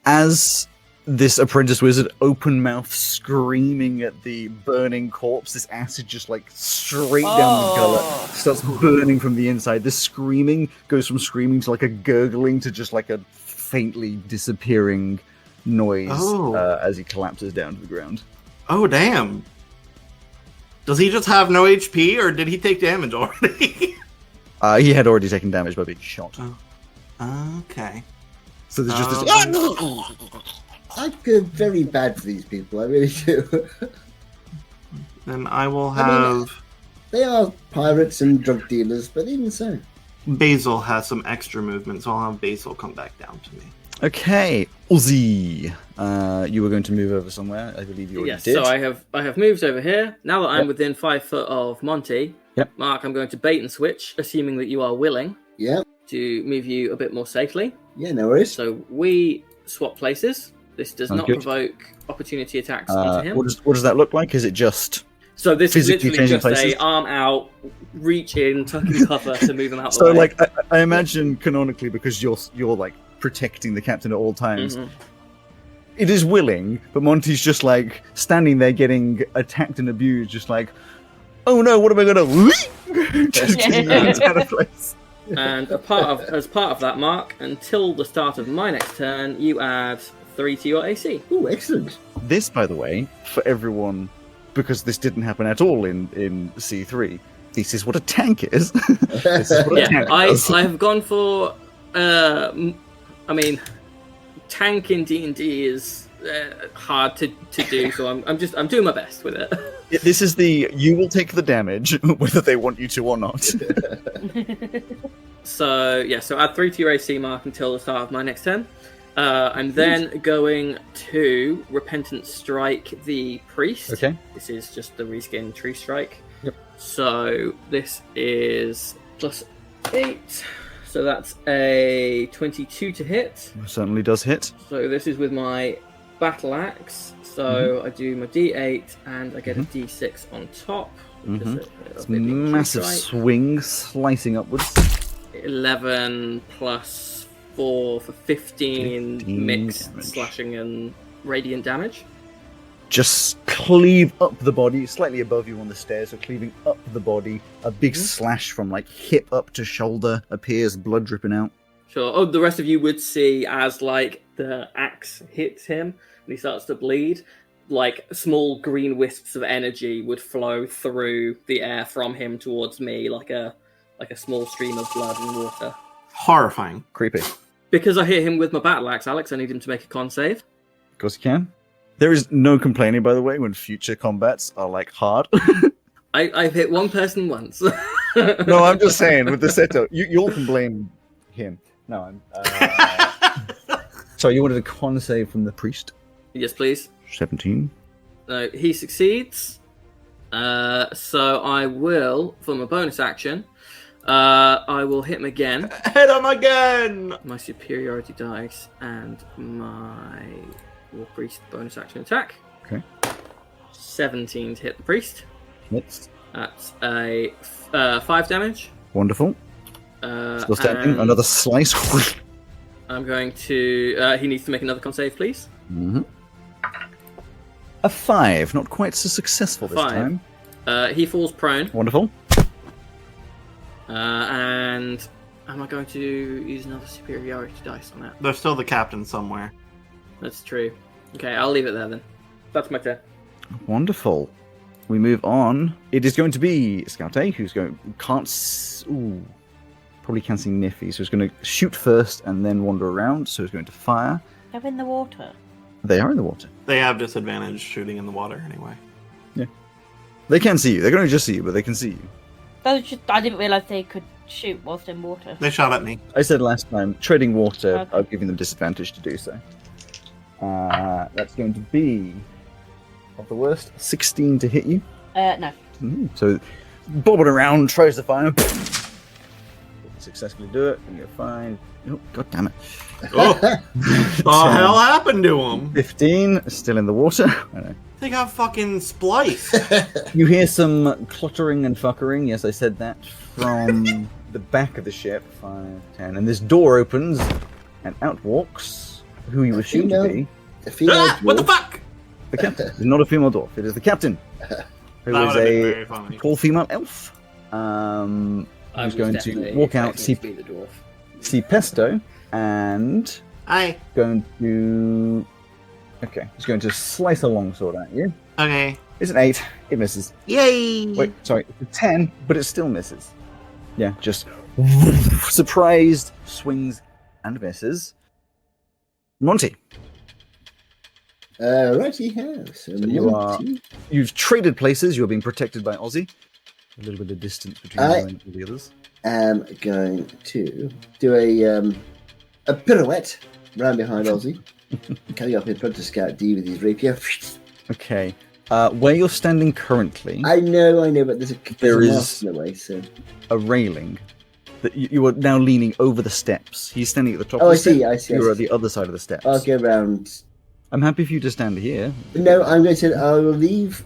As this apprentice wizard, open mouth, screaming at the burning corpse, this acid just like straight down the gullet, starts burning from the inside. This screaming goes from screaming to like a gurgling to just like a faintly disappearing noise as he collapses down to the ground. Oh, damn. Does he just have no HP, or did he take damage already? He had already taken damage by being shot. Okay. So there's just this. I feel very bad for these people, I really do. Then I will I mean, have... They are pirates and drug dealers, but even so. Basil has some extra movement, so I'll have Basil come back down to me. Okay, Ozzy, you were going to move over somewhere. I believe you already Yes, did. so I have moved over here. Now that I'm within 5 foot of Monty, Yep. Mark, I'm going to bait and switch, assuming that you are willing Yeah, to move you a bit more safely. yeah, no worries. So we swap places. This does Sounds not good. provoke opportunity attacks onto him. What does that look like? Is it just So this is physically literally changing just places? a arm out, reach in, tuck in cover to move them out so? the way. Like I imagine canonically, because you're like protecting the captain at all times. Mhm. It is willing, but Monty's just like standing there getting attacked and abused, just like, oh no, what am I gonna do? Just getting out of place. And as part of that, Mark, until the start of my next turn, you add 3 to your AC. Oh, excellent. This, by the way, for everyone, because this didn't happen at all in C3, This is what a tank is. This is what a Yeah, tank I does. have gone for. I mean, tank in D&D is hard to do, so I'm doing my best with it. This is you will take the damage whether they want you to or not. So add 3 to your AC mark until the start of my next turn. I'm then going to Repentant Strike the Priest. Okay. This is just the reskin Tree Strike. Yep. So this is +8. So that's a 22 to hit. Certainly does hit. So this is with my Battle Axe. So I do my D8 and I get a D6 on top. Because It's of it being a Tree massive Strike. swing slicing upwards. 11 plus 4 for 15 mixed damage. slashing and radiant damage. Just cleave up the body, slightly above you on the stairs, so cleaving up the body. A big slash from like hip up to shoulder appears, blood dripping out. Sure. Oh, the rest of you would see as like the axe hits him and he starts to bleed. Like small green wisps of energy would flow through the air from him towards me, like a small stream of blood and water. Horrifying. Creepy. Because I hit him with my battle axe, Alex, I need him to make a con save. Of course you can. There is no complaining, by the way, when future combats are like hard. I've hit one person once. No, I'm just saying with the setup, you'll complain him. No, I'm. So you wanted a con save from the priest? Yes, please. 17. No, he succeeds. So I will, for my bonus action, I will hit him again. Hit him again! My superiority dice and my War Priest bonus action attack. Okay. 17 to hit the priest. Hits. That's a 5 damage. Wonderful. Still standing. and Another slice. I'm going to. He needs to make another con save, please. A 5. Not quite so successful this 5. time. He falls prone. Wonderful. And am I going to use another superiority dice on that? There's still the captain somewhere. That's true. Okay, I'll leave it there then. That's my turn. Wonderful. We move on. It is going to be Scout A, who's going... Probably can't see Niffy, so he's going to shoot first and then wander around, so he's going to fire. They're in the water. They are in the water. They have disadvantage shooting in the water anyway. They can see you. They're going to just see you, but they can see you. I didn't realise they could shoot whilst in water. They shot at me. I said last time, treading water, Okay. I'm giving them disadvantage to do so. That's going to be, of the worst, 16 to hit you. No. So, bobbing around, tries to fire. Successfully do it, and you're fine. Oh, god damn it. Oh, the hell happened to him? 15, still in the water. I know. They got fucking spliced. You hear some cluttering and fuckering, yes, I said that, from the back of the ship. 5, 10, and this door opens, and out walks who you assume to be The female Ah, what the dwarf. fuck? the captain. It's not a female dwarf, it is the captain, who That is would have been a very funny. tall female elf. I Who's was going to definitely walk out, expecting it to be the dwarf. see Pesto, and Hi. going to... Okay, he's going to slice a longsword at you. Okay. It's an 8, it misses. Yay! Wait, sorry, it's a 10, but it still misses. Yeah, just surprised, swings and misses. Monty, Righty ho. So you are- Monty. you've traded places, you're being protected by Ozzy. A little bit of distance between you and the others. Am going to do a pirouette round behind Ozzy, coming up in front of Scout D with his rapier. Okay, where you're standing currently, I know, but there's There a is- mast in the way, so... a railing that you are now leaning over the steps. He's standing at the top Oh, of I the steps. see, I see. You're at the other side of the steps. I'll go round... I'm happy for you to stand here, No, I will leave...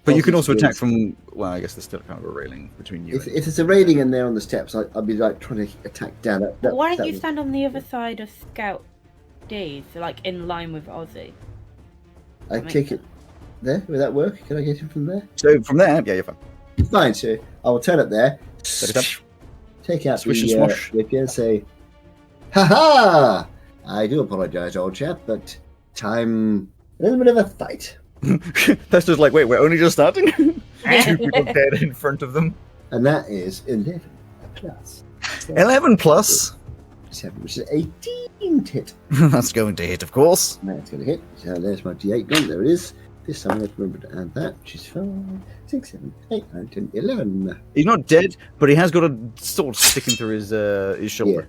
but you can Ozzy's also attack skills. from... Well, I guess there's still kind of a railing between you If and... it's a railing and they're on the steps, I'll be like trying to attack down. Why don't that you would- stand on the other side of Scout D, so like in line with Ozzy? I kick it there. Will that work? Can I get him from there? So from there, yeah, you're fine. Fine. So I will turn up there, Set it up. take out Swish and the swash. rapier and say, "Ha ha! I do apologise, old chap, but time a little bit of a fight." That's just like, wait, we're only just starting? Two people dead in front of them. And that is 11 plus. 11 plus. 7, which is 18 to hit. That's going to hit, of course. That's going to hit. So there's my D8 gun. There it is. This time I have to remember to add that, which is 5, 6, 7, 8, 9, 10, 11. He's not dead, but he has got a sword sticking through his shoulder.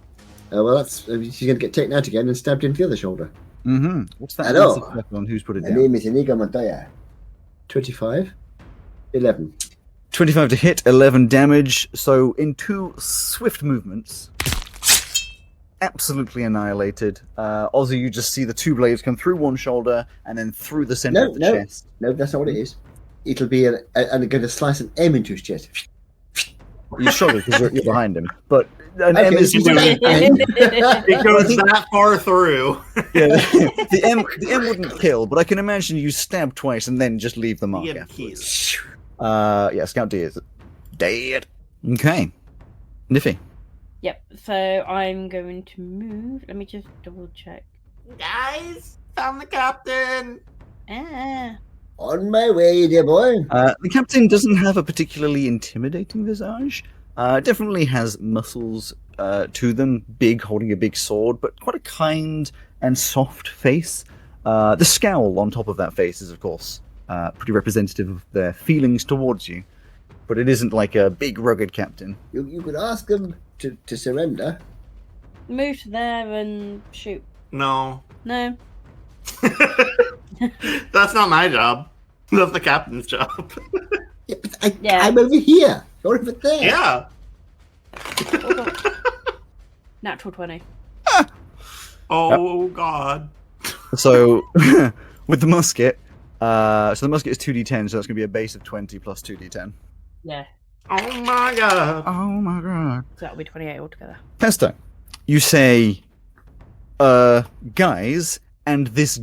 Well, that's she's going to get taken out again and stabbed into the other shoulder. Mm-hmm. What's that? Hello. That's the first one. Who's put it My down? name is Inigo Montoya. 25, 11. 25 to hit, 11 damage. So in 2 swift movements, absolutely annihilated. Ozzy, you just see the 2 blades come through one shoulder and then through the center of the chest. No, that's not what it is. It'll be and going to slice an M into his chest. You struggle because you're behind him, but an Okay, M is you doing. It goes that far through. Yeah, the M wouldn't kill, but I can imagine you stab twice and then just leave the mark Yeah, afterwards. Yeah, Scout D is dead. Okay, Niffy. Yep, so I'm going to move. Let me just double check. Guys, found the captain. Ah. On my way, dear boy. The captain doesn't have a particularly intimidating visage. Definitely has muscles to them, big, holding a big sword, but quite a kind and soft face. The scowl on top of that face is, of course, pretty representative of their feelings towards you. But it isn't like a big, rugged captain. You could ask them to surrender. Move to there and shoot. No. No. That's not my job. That's the captain's job. Yeah, but Yeah. I'm over here. You're over there. Yeah. Natural 20. Oh, God. So, with the musket, so the musket is 2d10, so that's going to be a base of 20 plus 2d10. Yeah. Oh, my God. Oh my god. So that'll be 28 altogether. Pesto, you say, guys, and this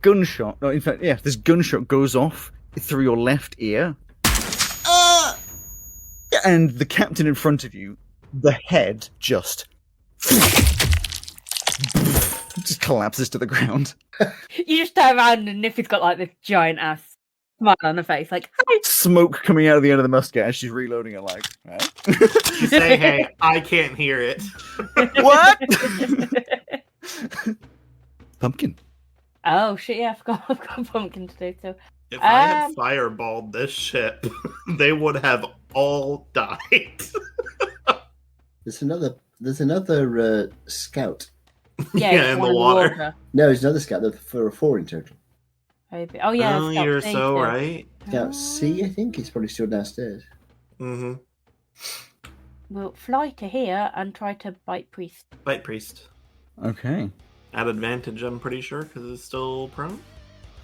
gunshot, no, in fact, yeah, this gunshot goes off through your left ear. And the captain in front of you, the head just collapses to the ground. You just turn around and Niffy's got like this giant ass smile on her face, like, hi. Smoke coming out of the end of the musket as she's reloading it, like, right? You say, hey, I can't hear it. What? Pumpkin. Oh shit, yeah, I've got pumpkin to do too. If I had fireballed this ship, they would have all died. There's another scout. Yeah, in the water. No, there's another scout. There are 4 in total. Maybe. Oh yeah. Oh, Scout you're C so too. right. Scout C, I think, he's probably still downstairs. Mm-hmm. We'll fly to here and try to bite priest. Bite priest. Okay. At advantage, I'm pretty sure, because it's still prone.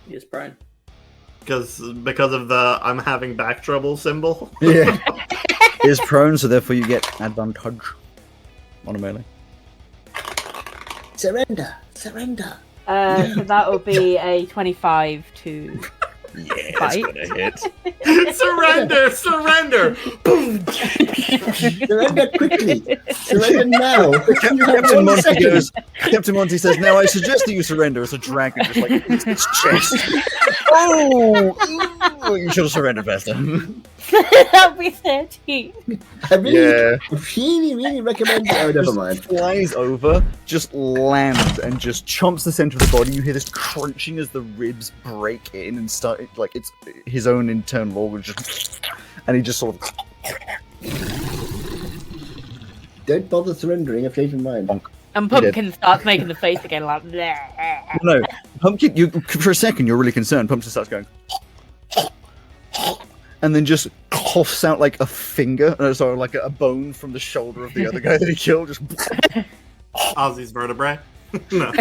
Yes, Brian. Because of the I'm having back trouble symbol. Yeah. Is prone, so therefore you get advantage on a melee. Surrender! Surrender! So that will be a 25 to Yeah, bite. hit. Surrender! Surrender! Boom! Surrender quickly! Surrender now! You have Captain 1 Monty second. goes. Captain Monty says, "Now I suggest that you surrender." As a dragon just like hits its chest. Oh, you should have surrendered faster. That'll be 13. I really, Yeah. really recommend it. Oh, never Just mind. flies over, just lands, and just chomps the center of the body. You hear this crunching as the ribs break in and start like it's his own internal organs, just, and he just sort of. Don't bother surrendering if you change your mind. And Pumpkin starts making the face again, like, bleh. No, Pumpkin. You for a second you're really concerned. Pumpkin starts going, and then just coughs out like a finger, sorry, like a bone from the shoulder of the other guy that he killed. Just Ozzy's vertebrae. No.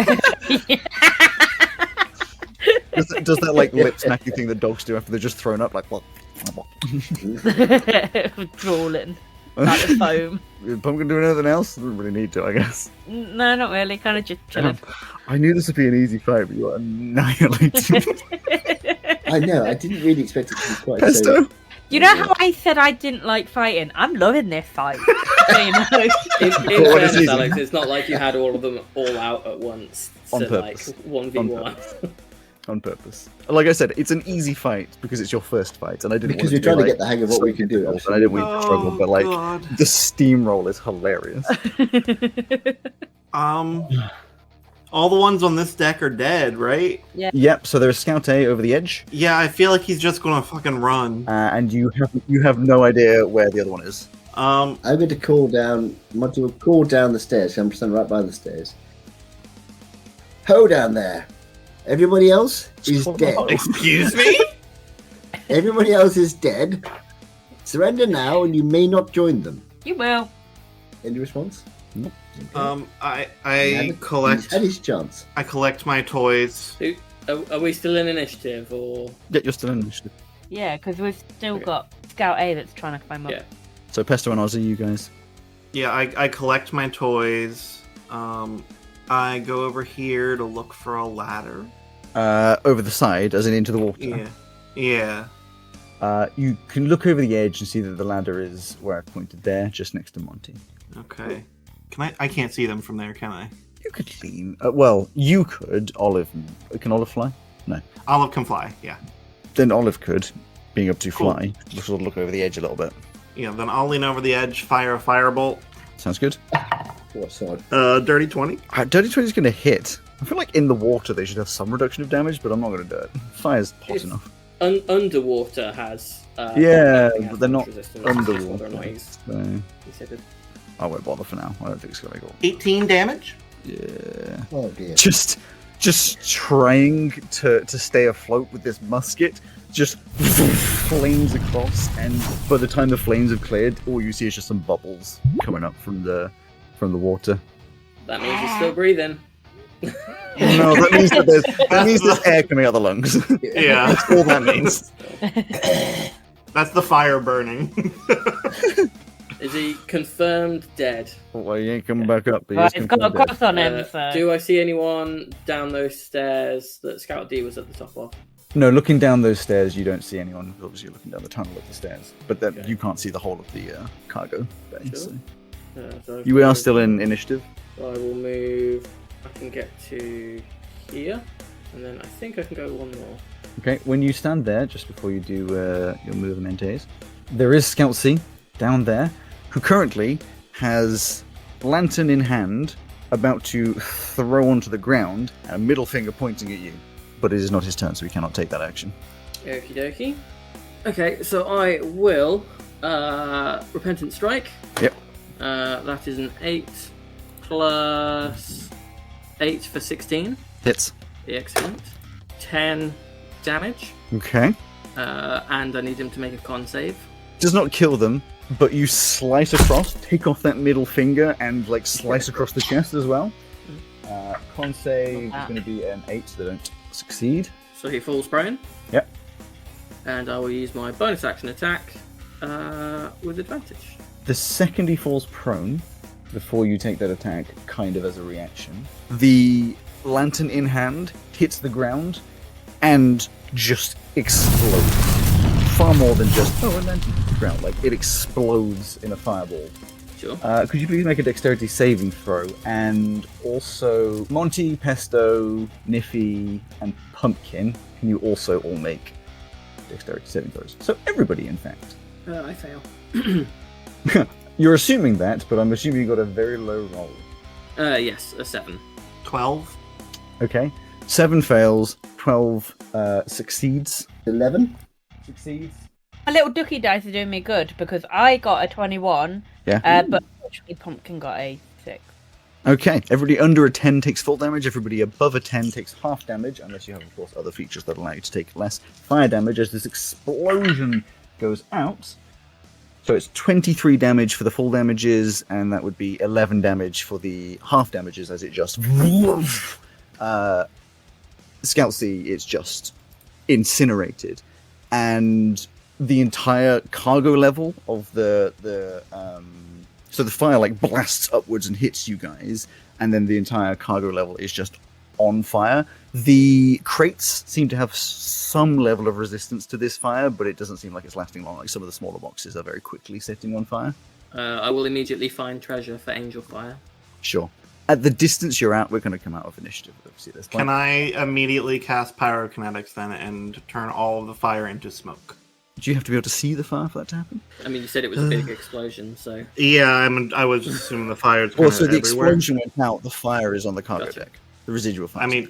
does that like lip smacking thing that dogs do after they're just thrown up, like what? Drooling. Like the foam. Pumpkin do anything else? Doesn't really need to, I guess. No, not really. Kind of just chilling. I knew this would be an easy fight, but you're annihilating. I know, I didn't really expect it to be quite Pesto? so... You know how I said I didn't like fighting? I'm loving this fight. So, you know. In What is fairness, it? Alex, it's not like you had all of them all out at once. On to, purpose. Like 1v1. on purpose. Like I said, it's an easy fight because it's your first fight, and I didn't Because want you're it to trying be, to get the hang of what we can do. difficult, and I didn't want you to struggle, but like God. the steamroll is hilarious. All the ones on this deck are dead, right? Yep. So there's Scout A over the edge, Yeah, I feel like he's just gonna fucking run. and you have no idea where the other one is. I'm going to call down. Call down the stairs. I'm standing right by the stairs. Ho down there! Everybody else is dead. Excuse me? Everybody else is dead. Surrender now, and you may not join them. You will. Any response? Nope. I He's collect. had his chance. I collect my toys. Are we still in initiative, or...? Yeah, you're still in initiative. Yeah, because we've still Okay. got Scout A that's trying to climb up. Yeah. So Pesto and Ozzy, you guys. Yeah, I collect my toys. I go over here to look for a ladder. Over the side, as in into the water. Yeah. You can look over the edge and see that the ladder is where I pointed there, just next to Monty. Okay. I can't see them from there, can I? You could lean. Well, you could. Olive. Can Olive fly? No. Olive can fly, yeah. Then Olive could, being able to Cool. fly. Sort of look over the edge a little bit. Yeah, then I'll lean over the edge, fire a firebolt. Sounds good. What sword? Dirty 20. Dirty 20 is going to hit. I feel like in the water they should have some reduction of damage, but I'm not going to do it. Fire's hot It's- enough. Underwater has... Yeah, nothing has but they're not damage resistance, it's just whether or underwater. not he's So considered. I won't bother for now. I don't think it's going to go. 18 damage? Yeah. Oh dear. Just trying to stay afloat with this musket, just flames across, and by the time the flames have cleared, all you see is just some bubbles coming up from the water. That means he's still breathing. No, that means there's air coming out the lungs. Yeah. That's all that means. That's the fire burning. Is he confirmed dead? Well, he ain't coming back up. But Well, he's it's got a confirmed dead. cross on him, so... Do I see anyone down those stairs that Scout D was at the top of? No, looking down those stairs, you don't see anyone. Obviously, you're looking down the tunnel of the stairs, but then Okay. you can't see the whole of the cargo bay. Sure. So. So You are still in initiative. I will move. I can get to here, and then I think I can go one more. Okay, when you stand there, just before you do your movement, there is Scout C down there, who currently has lantern in hand, about to throw onto the ground, and a middle finger pointing at you. But it is not his turn, so he cannot take that action. Okie dokie. Okay, so I will Repentant Strike. Yep. That is an 8 plus 8 for 16. Hits. Excellent. 10 damage. Okay. And I need him to make a con save. Does not kill them, but you slice across, take off that middle finger, and like slice across the chest as well. Con save is going to be an 8, so they don't succeed. So he falls prone. Yep. And I will use my bonus action attack with advantage. The second he falls prone, before you take that attack, kind of as a reaction, the lantern in hand hits the ground and just explodes. Far more than just, a lantern hits the ground. Like, it explodes in a fireball. Sure. Could you please make a dexterity saving throw? And also, Monty, Pesto, Niffy, and Pumpkin, can you also all make dexterity saving throws? So everybody, in fact. I fail. You're assuming that, but I'm assuming you got a very low roll. Yes, a 7. 12. Okay. 7 fails, 12 succeeds. 11. Succeeds. My little ducky dice are doing me good because I got a 21, Yeah. but actually Pumpkin got a 6. Okay. Everybody under a 10 takes full damage. Everybody above a 10 takes half damage, unless you have, of course, other features that allow you to take less fire damage as this explosion goes out. So it's 23 damage for the full damages, and that would be 11 damage for the half damages as it just... Scout C is just incinerated. And the entire cargo level of the so the fire like blasts upwards and hits you guys, and then the entire cargo level is just on fire. The crates seem to have some level of resistance to this fire, but it doesn't seem like it's lasting long. Like some of the smaller boxes are very quickly setting on fire. I will immediately find treasure for Angel Fire. Sure. At the distance you're at, we're going to come out of initiative. Obviously, at this point. Can I immediately cast pyrokinetics then and turn all of the fire into smoke? Do you have to be able to see the fire for that to happen? I mean, you said it was a big explosion, so... Yeah, I was just assuming the fire is Well, so the everywhere. explosion went out, the fire is on the cargo Gotcha. deck. The residual fire. I mean,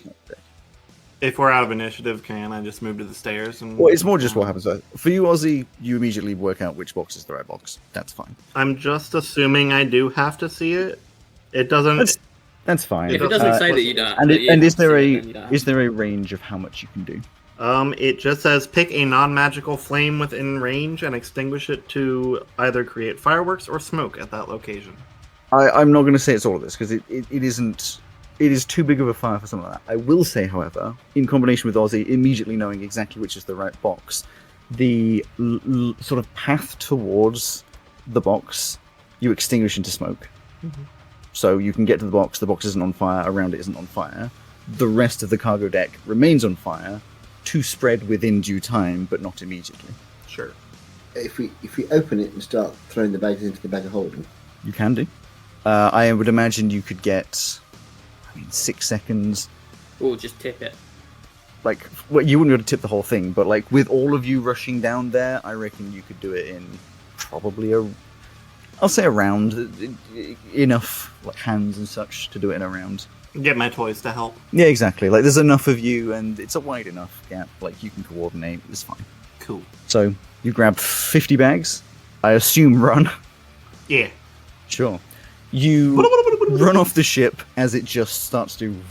if we're out of initiative, can I just move to the stairs? And well, it's more just what happens. For you, Ozzy, you immediately work out which box is the right box. That's fine. I'm just assuming I do have to see it. It doesn't... That's fine. If it doesn't say that you don't... And, that you and have is to see there it, then you don't have is there a range of how much you can do? It just says pick a non-magical flame within range and extinguish it to either create fireworks or smoke at that location. I'm not going to say it's all of this because it isn't. It is too big of a fire for something like that. I will say, however, in combination with Ozzy immediately knowing exactly which is the right box, the sort of path towards the box you extinguish into smoke. Mm-hmm. So you can get to the box isn't on fire, around it isn't on fire. The rest of the cargo deck remains on fire to spread within due time, but not immediately. Sure. If we open it and start throwing the bags into the bag of holding, You can do. I would imagine you could get, 6 seconds. Or just tip it. Like, well, you wouldn't be able to tip the whole thing, but like with all of you rushing down there, I reckon you could do it in probably I'll say a round. Enough like hands and such to do it in a round. Get my toys to help. Yeah, exactly. Like, there's enough of you, and it's a wide enough gap. Like, you can coordinate. It's fine. Cool. So you grab 50 bags. I assume run. Yeah. Sure. You run off the ship as it just starts to engulf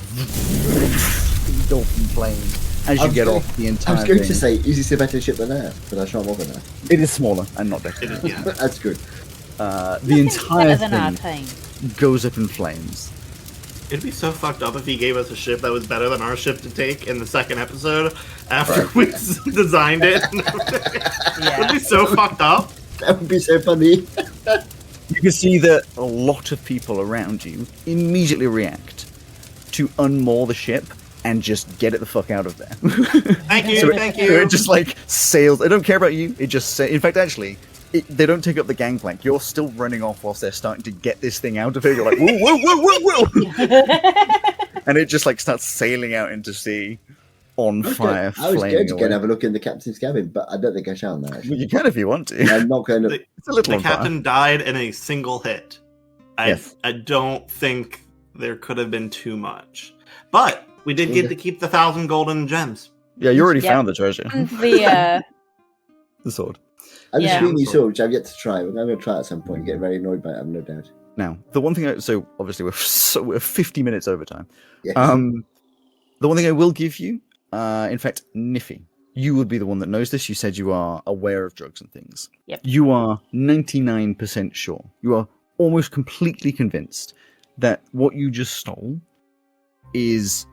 in flames as you get off the entire I was going thing. to say, is this a better ship than ours? But I shan't bother now. It is smaller and not It better. is, yeah. That's good. The entire better than our thing team. goes up in flames. It'd be so fucked up if he gave us a ship that was better than our ship to take in the second episode after we designed it. It'd be so fucked up. That would be so funny. You can see that a lot of people around you immediately react to unmoor the ship and just get it the fuck out of there. Thank you, thank So you. it just like sails. They don't care about you. It just in fact, actually, they don't take up the gangplank. You're still running off whilst they're starting to get this thing out of here. You're like, whoa, whoa, whoa, whoa, whoa, and it just like starts sailing out into sea on fire, I was flaming going to go away. and have a look in the captain's cabin, but I don't think I shall now. Well, you can if you want to. I'm not going to. It's a little The on fire. captain died in a single hit. Yes. I don't think there could have been too much. But we did get to keep the 1,000 golden gems. Yeah, you already Yep. found the treasure. And the The sword. I'm just Yeah. reading you sword, which I've yet to try. I'm going to try at some point and get very annoyed by it, I've no doubt. Now, the one thing. So obviously we're 50 minutes over time. Yes. The one thing I will give you, in fact, Niffy, you would be the one that knows this. You said you are aware of drugs and things. Yep. You are 99% sure. You are almost completely convinced that what you just stole is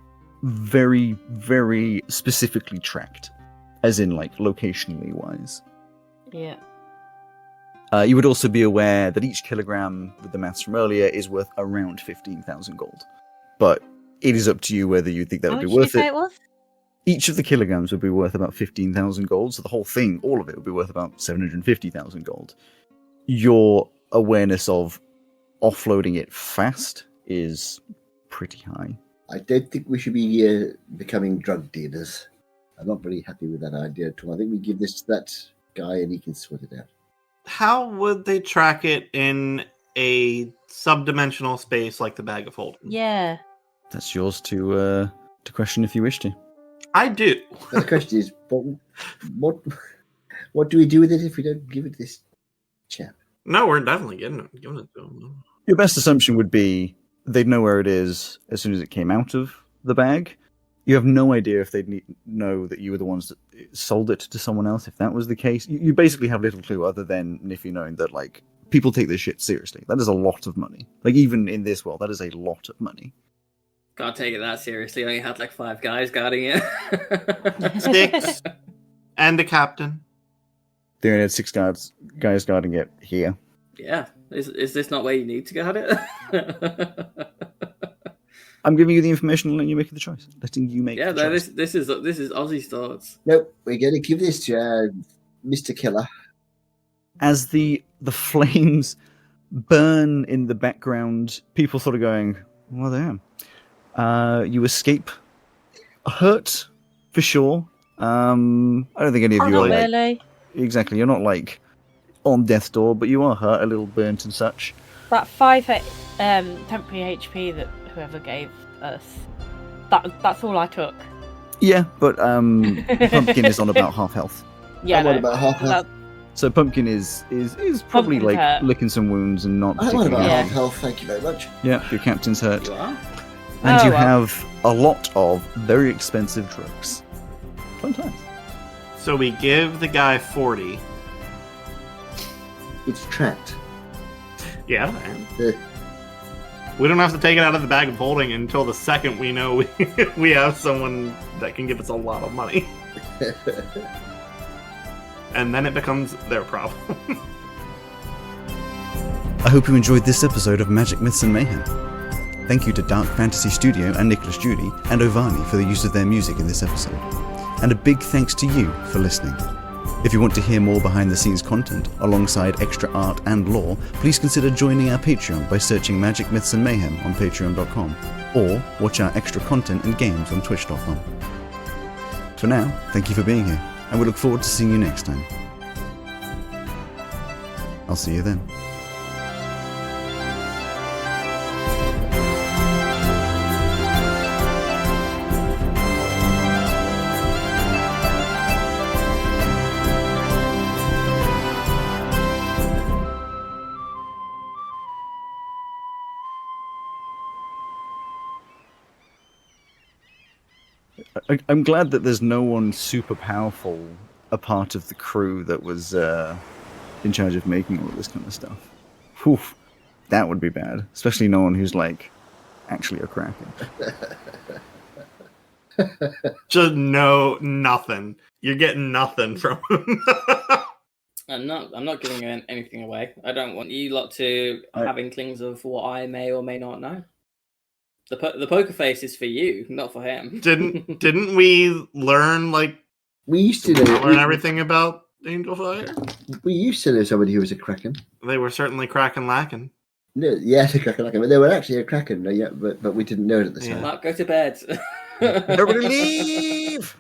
very, very specifically tracked, as in like locationally wise. yeah. You would also be aware that each kilogram, with the maths from earlier, is worth around 15,000 gold. But it is up to you whether you think that How would much be did you worth say it. it was? Each of the kilograms would be worth about 15,000 gold, so the whole thing, all of it, would be worth about 750,000 gold. Your awareness of offloading it fast is pretty high. I don't think we should be becoming drug dealers. I'm not very happy with that idea at all. I think we give this to that guy and he can sort it out. How would they track it in a subdimensional space like the bag of holding? Yeah. That's yours to question if you wish to. I do. But the question is, what do we do with it if we don't give it to this chap? No, we're definitely giving it to him. Your best assumption would be they'd know where it is as soon as it came out of the bag. You have no idea if they'd know that you were the ones that sold it to someone else, if that was the case. You basically have little clue other than Niffy knowing that, like, people take this shit seriously. That is a lot of money. Like, even in this world, that is a lot of money. Can't take it that seriously. I only had like 5 guys guarding it. 6 and a captain. They only had 6 guys guarding it here. Yeah. Is this not where you need to guard it? I'm giving you the information and letting you make the choice. Letting you make Yeah, the no, choice. this is Ozzy's thoughts. Nope, we're going to give this to Mr. Killer. As the flames burn in the background, people sort of going, Well, there. You escape hurt for sure. I don't think any of you Not are like really. exactly. You're not like on death's door, but you are hurt, a little burnt and such. That 5 temporary HP that whoever gave us, that's all I took. Yeah, but Pumpkin is on about half health. Yeah, I'm on no, about half health. So Pumpkin is probably Pumpkin's like hurt. licking some wounds and not I'm on particularly. about Yeah. half health, thank you very much. Yeah, your captain's hurt, You are? and Oh, you well. have a lot of very expensive drugs. Fun times. So we give the guy 40. It's tracked. Yeah, man. Uh, We don't have to take it out of the bag of holding until the second we know we have someone that can give us a lot of money. And then it becomes their problem. I hope you enjoyed this episode of Magic Myths and Mayhem. Thank you to Dark Fantasy Studio and Nicolas Judy and Ovani for the use of their music in this episode. And a big thanks to you for listening. If you want to hear more behind the scenes content, alongside extra art and lore, please consider joining our Patreon by searching Magic Myths and Mayhem on patreon.com, or watch our extra content and games on twitch.com. For now, thank you for being here, and we look forward to seeing you next time. I'll see you then. I'm glad that there's no one super powerful a part of the crew that was in charge of making all of this kind of stuff. Whew, that would be bad, especially no one who's like actually a kraken. Just nothing. You're getting nothing from him. I'm not giving anything away. I don't want you lot to have inklings of what I may or may not know. The poker face is for you, not for him. Didn't we learn we used to know. everything about Angel Fire? We used to know somebody who was a kraken. They were certainly cracking lacking. No, yeah, the kraken. But they were actually a kraken. Yeah, but we didn't know it at the Yeah. time. Mark, go to bed. Everybody leave!